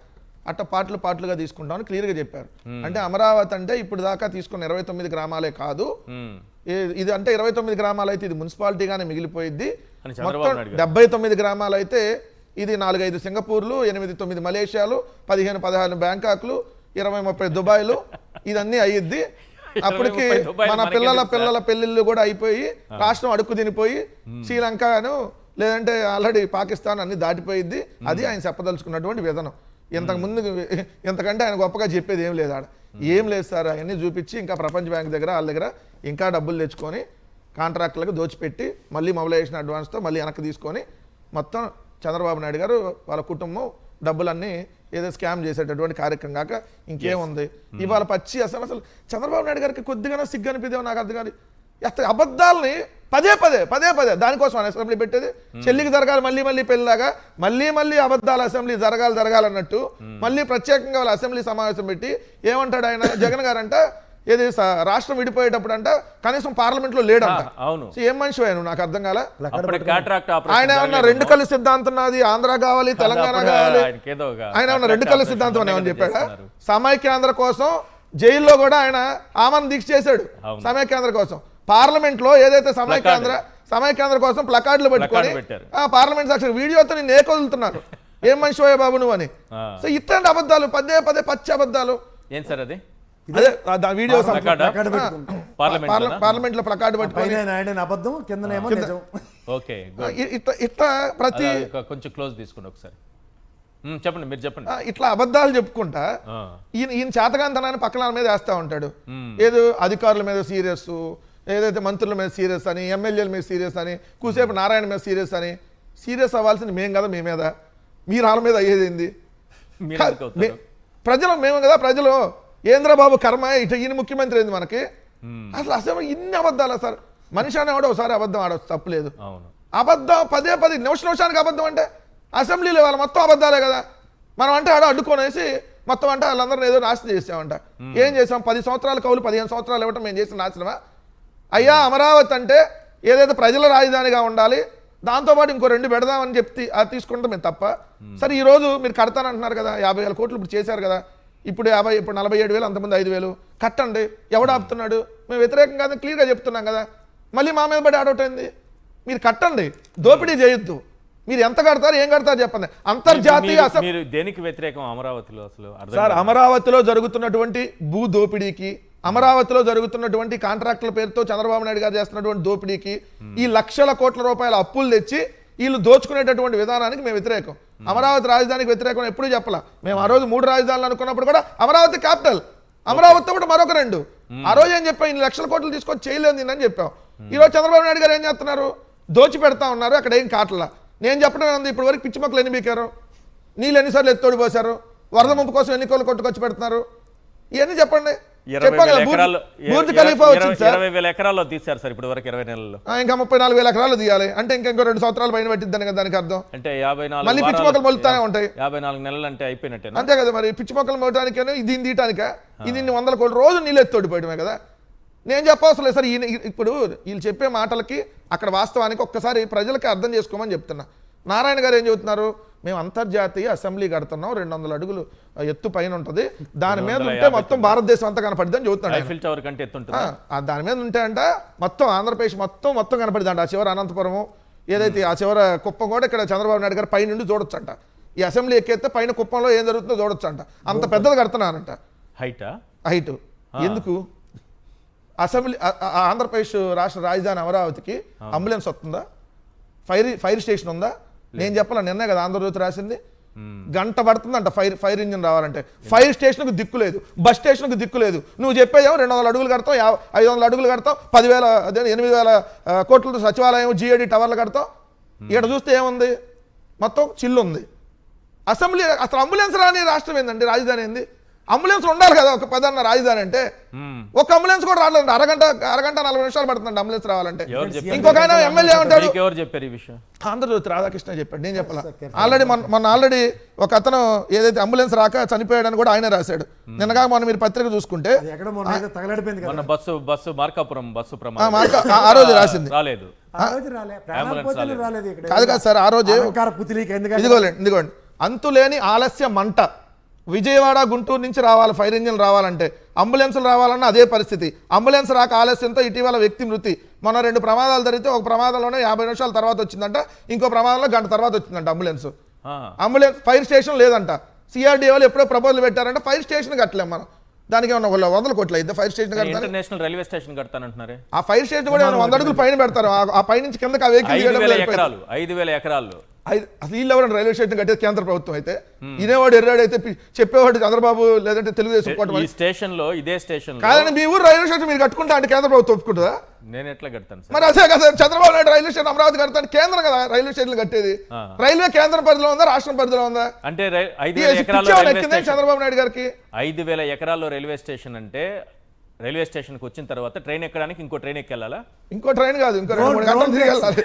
అట్ట పార్ట్లుగా తీసుకుంటామని క్లియర్గా చెప్పారు. అంటే అమరావతి అంటే ఇప్పుడు దాకా తీసుకున్న 29 గ్రామాలే కాదు, ఇది అంటే 29 గ్రామాలు అయితే ఇది మున్సిపాలిటీగానే మిగిలిపోయింది. మొత్తం 79 గ్రామాలు అయితే ఇది 4-5 సింగపూర్లు, 8-9 మలేషియాలు, 15-16 బ్యాంకాక్లు, 20-30 దుబాయ్లు, ఇదన్నీ అయ్యిద్ది. అప్పటికి మన పిల్లల పెళ్లిళ్ళు కూడా అయిపోయి రాష్ట్రం అడుక్కు తినిపోయి శ్రీలంకను లేదంటే ఆల్రెడీ పాకిస్తాన్ అన్ని దాటిపోయిద్ది. అది ఆయన చెప్పదలుచుకున్నటువంటి విధానం. ఇంతకుముందు ఇంతకంటే ఆయన గొప్పగా చెప్పేది ఏం లేదు. ఆడ ఏం లేదు సార్, అవన్నీ చూపించి ఇంకా ప్రపంచ బ్యాంక్ దగ్గర వాళ్ళ దగ్గర ఇంకా డబ్బులు తెచ్చుకొని కాంట్రాక్టులకు దోచిపెట్టి మళ్ళీ మొబిలైజేషన్ అడ్వాన్స్తో మళ్ళీ వెనక్కి తీసుకొని మొత్తం చంద్రబాబు నాయుడు గారు వాళ్ళ కుటుంబం డబ్బులన్నీ ఏదో స్కామ్ చేసేటటువంటి కార్యక్రమం కాక ఇంకేముంది. ఇవాళ అసలు చంద్రబాబు నాయుడు గారికి కొద్దిగా సిగ్గు అనిపిదేమో నాకు అర్థం కాదు. అబద్ధాలని పదే దానికోసం అసెంబ్లీ పెట్టేది. చెల్లికి జరగాలి మళ్ళీ పెళ్ళలాగా మళ్ళీ అబద్ధాల అసెంబ్లీ జరగాలన్నట్టు మళ్ళీ ప్రత్యేకంగా వాళ్ళ అసెంబ్లీ సమావేశం పెట్టి ఏమంటాడు ఆయన జగన్ గారు అంట, ఏది రాష్ట్రం విడిపోయేటప్పుడు అంట కనీసం పార్లమెంట్ లో లేడంట. ఏం మనిషి ఆయన నాకు అర్థం కాల. ఆయన ఏమన్నా 2 కళ్ళు సిద్ధాంతం నాది, ఆంధ్ర కావాలి తెలంగాణ కావాలి, ఆయన ఏమన్నా 2 కళ్ళు సిద్ధాంతం ఏమని చెప్పాడా? సమైక్యాంధ్ర కోసం జైల్లో కూడా ఆయన ఆమరణ దీక్ష చేశాడు. సమైక్యాంధ్ర కోసం పార్లమెంట్ లో ఏదైతే సమైక్యాంధ్ర కోసం ప్లకార్డులు పెట్టుకొని పార్లమెంట్ సాక్షి వీడియోతో నేను ఏకొదులుతున్నారు. ఏం మనిషి బాబు నువ్వు అని. సో ఇట్లాంటి అబద్ధాలు పదే పచ్చి అబద్ధాలు. ఏం సార్ అది? ఇదే వీడియో పార్లమెంట్ లో ప్లకార్డు పట్టుకొని అబద్ధం కిందనేమో నిజం. ఓకే ఇట్లా ప్రతి కొంచెం క్లోజ్ తీసుకోండి ఒకసారి. చెప్పండి, మీరు చెప్పండి. ఇట్లా అబద్ధాలు చెప్పుకుంటా ఈయన చేతగాంతనాన్ని పక్కన మీద వేస్తా ఉంటాడు. ఏదో అధికారుల మీద సీరియస్, ఏదైతే మంత్రుల మీద సీరియస్ అని, ఎమ్మెల్యేల మీద సీరియస్ అని, కూసేపు నారాయణ మీద సీరియస్ అని. సీరియస్ అవ్వాల్సింది మేము కదా, మీ మీద, మీరు వాళ్ళ మీద అయ్యేది ప్రజలు, మేము కదా ప్రజలు. ఏంద్రబాబు కర్మ ఇటు ఈయన ముఖ్యమంత్రి అయింది మనకి. అసలు ఇన్ని అబద్ధాలు సార్. మనిషి అనేవాడు ఒకసారి అబద్ధం ఆడవచ్చు, తప్పులేదు. అబద్ధం పదే నిమిషానికి అబద్ధం అంటే అసెంబ్లీలో వాళ్ళ మొత్తం అబద్ధాలే కదా. మనం అంటే ఆడ అడ్డుకొనేసి మొత్తం అంటే వాళ్ళందరినీ ఏదో నాశనం చేసామంట. ఏం చేసాం? 10 సంవత్సరాల కౌలు 15 సంవత్సరాలు ఇవ్వటం మేము చేసిన నాశనమా? అయ్యా అమరావతి అంటే ఏదైతే ప్రజల రాజధానిగా ఉండాలి, దాంతోపాటు ఇంకో 2 పెడదామని చెప్తే అది తీసుకుంటాం మేము తప్ప. సరే ఈరోజు మీరు కడతానంటున్నారు కదా, 50,000 కోట్లు ఇప్పుడు చేశారు కదా, ఇప్పుడు 47,000, అంతమంది 5,000 కట్టండి. ఎవడు ఆపుతున్నాడు? మేము వ్యతిరేకం కాదు, క్లియర్గా చెప్తున్నాం కదా. మళ్ళీ మా మీద పడి ఆడవుతుంది. మీరు కట్టండి, దోపిడీ చేయొద్దు. మీరు ఎంత కడతారు, ఏం కడతారు చెప్పండి. అంతర్జాతీయ దేనికి వ్యతిరేకం అమరావతిలో? అసలు సార్ అమరావతిలో జరుగుతున్నటువంటి భూ దోపిడీకి, అమరావతిలో జరుగుతున్నటువంటి కాంట్రాక్టుల పేరుతో చంద్రబాబు నాయుడు గారు చేస్తున్నటువంటి దోపిడీకి, ఈ లక్షల కోట్ల రూపాయల అప్పులు తెచ్చి వీళ్ళు దోచుకునేటటువంటి విధానానికి మేము వ్యతిరేకం. అమరావతి రాజధానికి వ్యతిరేకం ఎప్పుడూ చెప్పలా. మేము ఆ రోజు 3 రాజధానులు అనుకున్నప్పుడు కూడా అమరావతి క్యాపిటల్, అమరావతితో కూడా మరొక 2. ఆ రోజు ఏం చెప్పాం? ఇన్ని లక్షల కోట్లు తీసుకొని చేయలేదు అని చెప్పాం. ఈరోజు చంద్రబాబు నాయుడు గారు ఏం చేస్తున్నారు? దోచి పెడతా ఉన్నారు. అక్కడ ఏం కాటలా. నేను చెప్పడం ఉంది, ఇప్పటి వరకు పిచ్చి మొక్కలు ఎన్ని బీకారు, నీళ్ళు ఎన్నిసార్లు ఎత్తోడి పోసారు, వరద ముంపు కోసం ఎన్ని కోళ్ళు కొట్టుకొచ్చి పెడుతున్నారు, ఇవన్నీ చెప్పండి. 20,000 ఎకరాల్లో తీశారు సార్ ఇప్పటి వరకు 20 నెలల్లో. ఇంకా 34,000 ఎకరాలు తీయాలి అంటే ఇంకో 2 సంవత్సరాలు పైన పట్టిద్దని కదా దానికి అర్థం. అంటే 54 మళ్ళీ పిచ్చి మొక్కలు మొలుతానే ఉంటాయి. 54 నెలలు అంటే అయిపోయినట్టే అంతే కదా. మరి పిచ్చి మొక్కలు మొలటానికేనో దీన్ని తీయటానికా? ఇది 100 కోట్ల రోజు నీళ్ళు ఎత్తోడిపోయడమే కదా. నేను చెప్పవసరం లేదు సార్. ఇప్పుడు వీళ్ళు చెప్పే మాటలకి అక్కడ వాస్తవానికి ఒక్కసారి ప్రజలకి అర్థం చేసుకోమని చెప్తున్నా. నారాయణ గారు ఏం చెబుతున్నారు? మేము అంతర్జాతీయ అసెంబ్లీ కడుతున్నాం, 200 అడుగులు ఎత్తు పైన ఉంటుంది, దాని మీద ఉంటే మొత్తం భారతదేశం అంతా కనపడిద్ది అని చెబుతున్నాడు. దాని మీద ఉంటే అంట మొత్తం ఆంధ్రప్రదేశ్ మొత్తం కనపడిద్దంట. ఆ చివర అనంతపురం ఏదైతే ఆ చివర కుప్పం కూడా ఇక్కడ చంద్రబాబు నాయుడు గారు పై నుండి చూడొచ్చంట. ఈ అసెంబ్లీ ఎక్కేస్తే పైన కుప్పంలో ఏం జరుగుతుందో చూడొచ్చంట. అంత పెద్దది కడుతున్నారంట. హైట్ ఎందుకు? అసెంబ్లీ ఆంధ్రప్రదేశ్ రాష్ట్ర రాజధాని అమరావతికి అంబులెన్స్ వస్తుందా? ఫైర్ స్టేషన్ ఉందా? నేను చెప్పాల, నిన్నే కదా ఆంధ్రజ్యోతి రాసింది. గంట పడుతుందంట ఫైర్ ఇంజిన్ రావాలంటే. ఫైర్ స్టేషన్కు దిక్కు లేదు, బస్ స్టేషన్కు దిక్కు లేదు. నువ్వు చెప్పేదేమో 200 అడుగులు కడతావు, 500 అడుగులు కడతావు, 8,000 కోట్లతో సచివాలయం, GAD టవర్లు కడతావు. ఇక్కడ చూస్తే ఏముంది? మొత్తం చిల్లు ఉంది. అసెంబ్లీ అసలు అంబులెన్స్ రాని రాష్ట్రం ఏందండి? రాజధాని ఏంది? అంబులెన్స్ ఉండాలి కదా ఒక ప్రధాన రాజధాని అంటే. ఒక అంబులెన్స్ కూడా రాలేదు, అరగంట 40 నిమిషాలు పడుతుంది అంబులెన్స్ రావాలంటే. ఎవరు చెప్పారు? ఇంకొక ఆయన ఎమ్మెల్యే ఉంటాడు, మీకు ఎవరు చెప్పారు ఈ విషయం? ఆంధ్రజ్యోతి రాధాకృష్ణ చెప్పాడు, నేను చెప్పాల. ఆల్రెడీ మొన్న ఆల్రెడీ ఒక అతను ఏదైతే అంబులెన్స్ రాక చనిపోయాడని కూడా ఆయన రాశాడు. నిన్నగా మొన్న మీరు పత్రిక చూసుకుంటే ఎక్కడ మొన్న ఏదో తగలడిపోయింది కదా, మొన్న బస్సు మార్కాపురం బస్సు ప్రమాదం ఆ రోజు రాసింది. రాలేదు. ఆ రోజు రాలే, ప్రాణాలు పోతేనే రాలేదు ఇక్కడ. కాదు సార్, ఆ రోజు అలంకార పుత్లికి ఎందుకంటే ఇదిగోండి అంతులేని ఆలస్య మంట. విజయవాడ గుంటూరు నుంచి రావాలి, ఫైర్ ఇంజిన్ రావాలంటే, అంబులెన్సులు రావాలన్నా అదే పరిస్థితి. అంబులెన్స్ రాక ఆలస్యంతో ఇటీవల వ్యక్తి మృతి. మొన్న 2 ప్రమాదాలు జరిగితే ఒక ప్రమాదంలోనే 50 నిమిషాల తర్వాత వచ్చిందంట, ఇంకో ప్రమాదంలో గంట తర్వాత వచ్చిందంట అంబులెన్స్. ఫైర్ స్టేషన్ లేదంట. సిఆర్డీఏ వాళ్ళు ఎప్పుడో ప్రపోజల్ పెట్టారంటే ఫైర్ స్టేషన్ కట్టలేం మనం. దానికి ఏమన్నా 100 కోట్లు అయితే ఫైర్ స్టేషన్ కడతారు. ఇంటర్నేషనల్ రైల్వే స్టేషన్ కడతానంటున్నారే, ఆ ఫైర్ స్టేషన్ కూడా 100 అడుగులు పైన పెడతారు. ఆ పై నుంచి కిందకి ఆ వెహికల్ 5,000 ఎకరాలు. అసలు వీళ్ళు ఎవరైనా రైల్వే స్టేషన్ కట్టేది కేంద్ర ప్రభుత్వం అయితే, ఇదేవాడు ఎర్రాడు అయితే చెప్పేవాడు చంద్రబాబు లేదంటే తెలుగుదేశం ఈ స్టేషన్ లో ఇదే స్టేషన్ కాదండి. మీ ఊరు రైల్వే స్టేషన్ మీరు కట్టుకుంటా అంటే కేంద్ర ప్రభుత్వం ఒప్పుకుంటుందా? నేను ఎట్లా కడతాను సార్? మరి అదే కదా చంద్రబాబు నాయుడు రైల్వే స్టేషన్ అమరావతి కడతాను, కేంద్రం కదా రైల్వే స్టేషన్ కట్టేది. రైల్వే కేంద్ర పరిధిలో ఉందా, రాష్ట్రం పరిధిలో ఉందా? అంటే 5,000 ఎకరాల్లో చంద్రబాబు నాయుడు గారికి 5,000 ఎకరాల్లో రైల్వే స్టేషన్ అంటే రైల్వే స్టేషన్కి వచ్చిన తర్వాత ట్రైన్ ఎక్కడానికి ఇంకో ట్రైన్ ఎక్కెళ్ళాలా? ఇంకో ట్రైన్ కాదు, ఇంకో 2-3 గంటలు తిరిగి వెళ్ళాలి.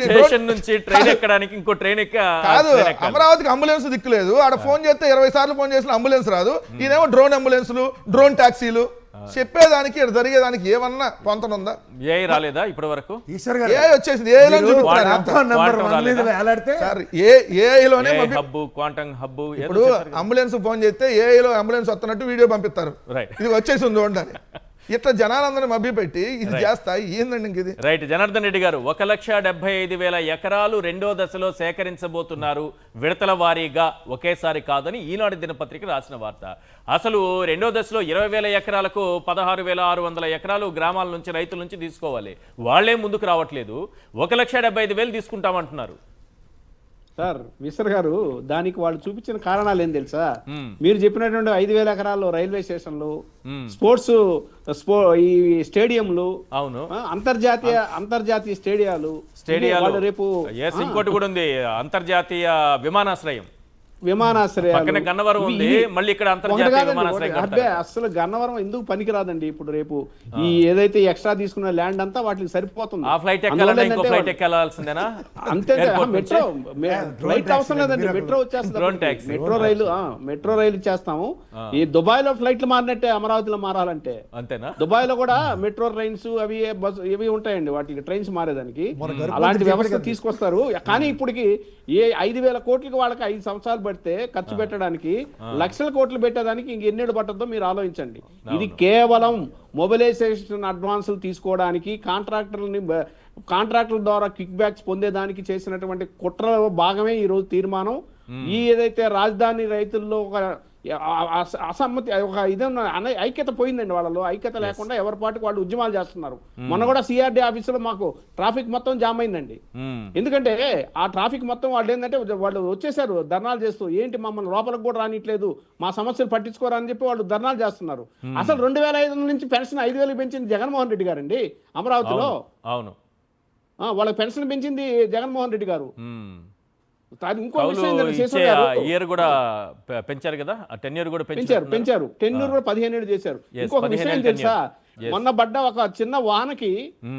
స్టేషన్ నుంచి ట్రైన్ ఎక్కడానికి ఇంకో ట్రైన్ కాదు, అమరావతికి అంబులెన్స్ దిక్కులేదు. ఆడ ఫోన్ చేస్తే 20 సార్లు ఫోన్ చేసిన అంబులెన్స్ రాదు. ఈయనేమో డ్రోన్ అంబులెన్సులు, డ్రోన్ టాక్సీలు. చెప్పేదానికి జరిగేదానికి ఏమన్నా పొంతనుందా? ఏ రాలేదా ఇప్పటి వరకు? ఏ వచ్చేసింది, ఏలో ఏలోనే క్వాంటమ్ హబ్. ఇప్పుడు అంబులెన్స్ ఫోన్ చేస్తే ఏలో అంబులెన్స్ వస్తున్నట్టు వీడియో పంపిస్తారు, ఇది వచ్చేసి ఉంది చూడండి. ఇట్లా జనాలందరినీ మభ్యపెట్టి ఇది చేస్తాయి ఏందండి ఇంక ఇది? రైట్. జనార్దన్ రెడ్డి గారు, 1,75,000 ఎకరాలు రెండో దశలో సేకరించబోతున్నారు, విడతల వారీగా ఒకేసారి కాదని ఈనాడు దినపత్రిక రాసిన వార్త. అసలు రెండో దశలో 20,000 ఎకరాలకు 16,600 ఎకరాలు గ్రామాల నుంచి రైతుల నుంచి తీసుకోవాలి. వాళ్లే ముందుకు రావట్లేదు. 1,75,000 తీసుకుంటామంటున్నారు. సార్ విసర్ గారు, దానికి వాళ్ళు చూపించిన కారణాలు ఏం తెలుసా? మీరు చెప్పినటువంటి 5,000 ఎకరాల్లో రైల్వే స్టేషన్లు, ఈ స్టేడియంలు, అవును, అంతర్జాతీయ స్టేడియాలు, రేపు ఇంకోటి కూడా ఉంది, అంతర్జాతీయ విమానాశ్రయం. విమానాశ్రయాలు గన్నవరం ఉంది, మళ్ళీ ఇక్కడ అంతర్జాతీయ విమానాశ్రయం. అసలు గన్నవరం ఎందుకు పనికిరాదండి? ఇప్పుడు రేపు ఈ ఏదైతే ఎక్స్ట్రా తీసుకున్న ల్యాండ్ అంతా వాటికి సరిపోతుంది. ఆ ఫ్లైట్ ఎక్కాలంటే ఇంకో ఫ్లైట్ ఎక్కాల్సిందేనా? అంతే, మెట్రో ఫ్లైట్ అవసరం లేదండి, మెట్రో వచ్చేస్తుంది. మెట్రో రైలు ఇచ్చేస్తాము. ఈ దుబాయ్ లో ఫ్లైట్లు మారినట్టే అమరావతిలో మారాలంటే అంతేనా? దుబాయ్ లో కూడా మెట్రో ట్రైన్స్ ఇవి ఉంటాయండి, వాటికి ట్రైన్స్ మారేదానికి అలాంటి వ్యవస్థ తీసుకొస్తారు. కానీ ఇప్పటికి 5,000 కోట్లకి వాళ్ళకి 5 సంవత్సరాలు పెడితే ఖర్చు పెట్టడానికి, లక్షల కోట్లు పెట్టేదానికి ఇంకెన్నేడు పట్టద్దో మీరు ఆలోచించండి. ఇది కేవలం మొబిలైజేషన్ అడ్వాన్సులు తీసుకోవడానికి, కాంట్రాక్టర్ల ద్వారా కిక్ బ్యాక్స్ పొందేదానికి చేసినటువంటి కుట్రలో భాగమే ఈ రోజు తీర్మానం. ఈ ఏదైతే రాజధాని రైతుల్లో ఒక అసమ్మతి, ఒక ఇదన్న ఐక్యత పోయిందండి వాళ్ళలో. ఐక్యత లేకుండా ఎవరి పాటికి వాళ్ళు ఉద్యమాలు చేస్తున్నారు. మొన్న కూడా సిఆర్డీ ఆఫీసులో మాకు ట్రాఫిక్ మొత్తం జామ్ అయిందండి. ఎందుకంటే ఆ ట్రాఫిక్ మొత్తం వాళ్ళు ఏంటంటే వాళ్ళు వచ్చేసారు ధర్నాలు చేస్తూ, ఏంటి మమ్మల్ని లోపలికి కూడా రానిట్లేదు, మా సమస్యలు పట్టించుకోరని చెప్పి వాళ్ళు ధర్నాలు చేస్తున్నారు. అసలు 2005 నుంచి పెన్షన్ 5,000 పెంచింది జగన్మోహన్ రెడ్డి గారండి అమరావతిలో. అవును, వాళ్ళకి పెన్షన్ పెంచింది జగన్మోహన్ రెడ్డి గారు. ఇయర్ కూడా పెంచారు కదా, టెన్యూర్ కూడా పెంచారు. టెన్యూర్ కూడా 15 ఏళ్ళు చేశారు. ఇంకొక విషయం తెలుసా, మొన్న పడ్డ ఒక చిన్న వాహనకి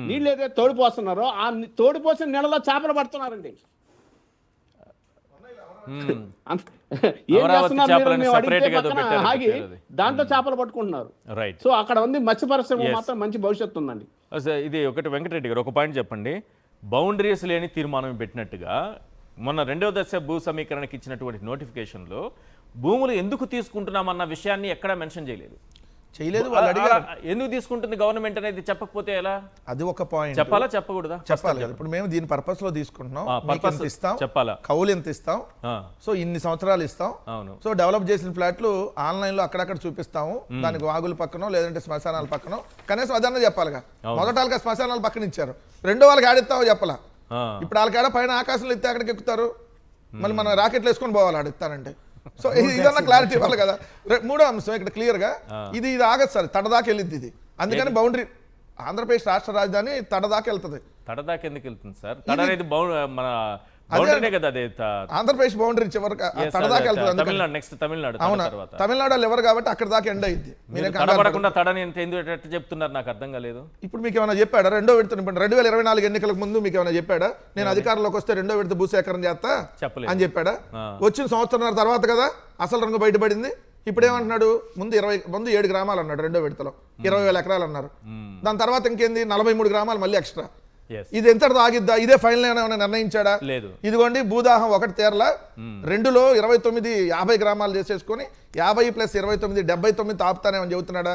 నీళ్ళు ఏదైతే తోడిపోస్తున్నారో ఆ తోడిపోసిన నీళ్ళలో చేపలు పడుతున్నారండి. ఏం చేస్తున్నారు? ఆగి దాంట్లో చేపలు పట్టుకుంటున్నారు. సో అక్కడ ఉంది మత్స్య పరిశ్రమ మాత్రం మంచి భవిష్యత్తు ఉందండి. ఇది ఒకటి. వెంకటరెడ్డి గారు, ఒక పాయింట్ చెప్పండి. బౌండరీస్ లేని తీర్మానం పెట్టినట్టుగా మొన్న రెండవ దశ భూ సమీకరణకి ఇచ్చినటువంటి నోటిఫికేషన్లో భూములు ఎందుకు తీసుకుంటున్నామన్న విషయాన్ని ఎక్కడా మెన్షన్ చేయలేదు. వాళ్ళు అడిగారు ఎందుకు తీసుకుంటుంది గవర్నమెంట్ అనేది చెప్పకపోతే ఎలా? అది ఒక పాయింట్. చెప్పాలా చెప్పకూడదా? చెప్పాలి. ఇప్పుడు మేము దీని పర్పస్ లో తీసుకుంటున్నాం, ఇస్తాం, చెప్పాలా, కౌలు ఎంత ఇస్తాం, సో ఇన్ని సంవత్సరాలు ఇస్తాం. అవును. సో డెవలప్ చేసిన ఫ్లాట్లు ఆన్లైన్ లో అక్కడక్కడ చూపిస్తాము, దానికి వాగుల పక్కన లేదంటే శ్మశానాల పక్కన, కనీసం అదన్నా చెప్పాలిగా. మొదట వాళ్ళకి శ్మశానాల పక్కన ఇచ్చారు, రెండో వాళ్ళకి ఆడిస్తావో చెప్పాలా. ఇప్పుడు వాళ్ళకి ఆడ పైన ఆకాశంలో ఇస్తే అక్కడికి ఎక్కుతారు, మళ్ళీ మనం రాకెట్లు వేసుకొని పోవాలి ఆడిస్తానంటే. సో ఇదన్నా క్లారిటీ ఇవ్వాలి కదా. మూడో అంశం ఇక్కడ క్లియర్ గా, ఇది ఆగదు సార్, తడదాకా వెళ్ళిద్ది ఇది. అందుకని బౌండరీ ఆంధ్రప్రదేశ్ రాష్ట్ర రాజధాని తడదాకా వెళ్తుంది. తడదాకా ఎందుకు వెళ్తుంది సార్? తడ అనేది మన బౌండరీనే కదా అది. ఆంధ్రప్రదేశ్ బౌండరీ చివరికి Yes, తడదాకా అదే, వెళ్తుంది. తమిళనాడు నెక్స్ట్ తమిళనాడు అవునా, తర్వాత తమిళనాడు వాళ్ళు ఎవరు కాబట్టి అక్కడ దాకా ఎండ్ అయింది. మీరు తడబడకుండా తడని ఎందుకు ఎట్లా చెప్తున్నారు నాకు అర్థం కాలేదు. ఇప్పుడు మీకు ఏమైనా చెప్పాడా రెండో విడత 2024 ఎన్నికలకు ముందు మీకు ఏమైనా చెప్పాడా నేను అధికారంలోకి వస్తే రెండో విడత భూసేకరణ చేస్తా చెప్పలేదు అని చెప్పాడా? వచ్చిన సంవత్సరం తర్వాత కదా అసలు రంగు బయటపడింది. ఇప్పుడు ఏమంటున్నాడు? ముందు 7 గ్రామాలు అన్నాడు రెండో విడతలో, 20,000 ఎకరాలు అన్నారు. దాని తర్వాత ఇంకేంది 43 గ్రామాలు మళ్ళీ ఎక్స్ట్రా. Yes. ఇది ఎంతటితో ఆగిద్దా? ఇదే ఫైనల్ ఏమైనా నిర్ణయించాడా? లేదు. ఇదిగోండి భూదాహం 1 తీరలా, 2లో 29 50 గ్రామాలు చేసేసుకొని 50 + 29 79 ఆపుతానేమని చెబుతున్నాడా?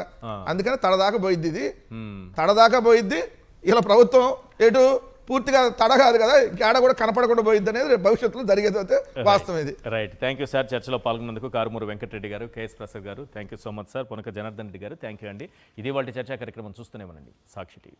అందుకని తడదాకా పోయిద్ది ఇది. తడదాకా పోయిద్ది. ఇలా ప్రభుత్వం ఎటు పూర్తిగా తడ కాదు కదా, ఇంకేడ కూడా కనపడకుండా పోయిద్ది అనేది భవిష్యత్తులో జరిగేది అయితే వాస్తవం ఇది. Right, thank you sir. చర్చలో పాల్గొన్నందుకు కారుమూరు వెంకటరెడ్డి గారు, కేఎస్ ప్రసాద్ గారు, thank you so much sir. Ponaka Janardhan Reddy గారు, థ్యాంక్ యూ అండి. ఇది వాళ్ళ చర్చా కార్యక్రమం చూస్తూనే ఉండండి సాక్షి టీవీ.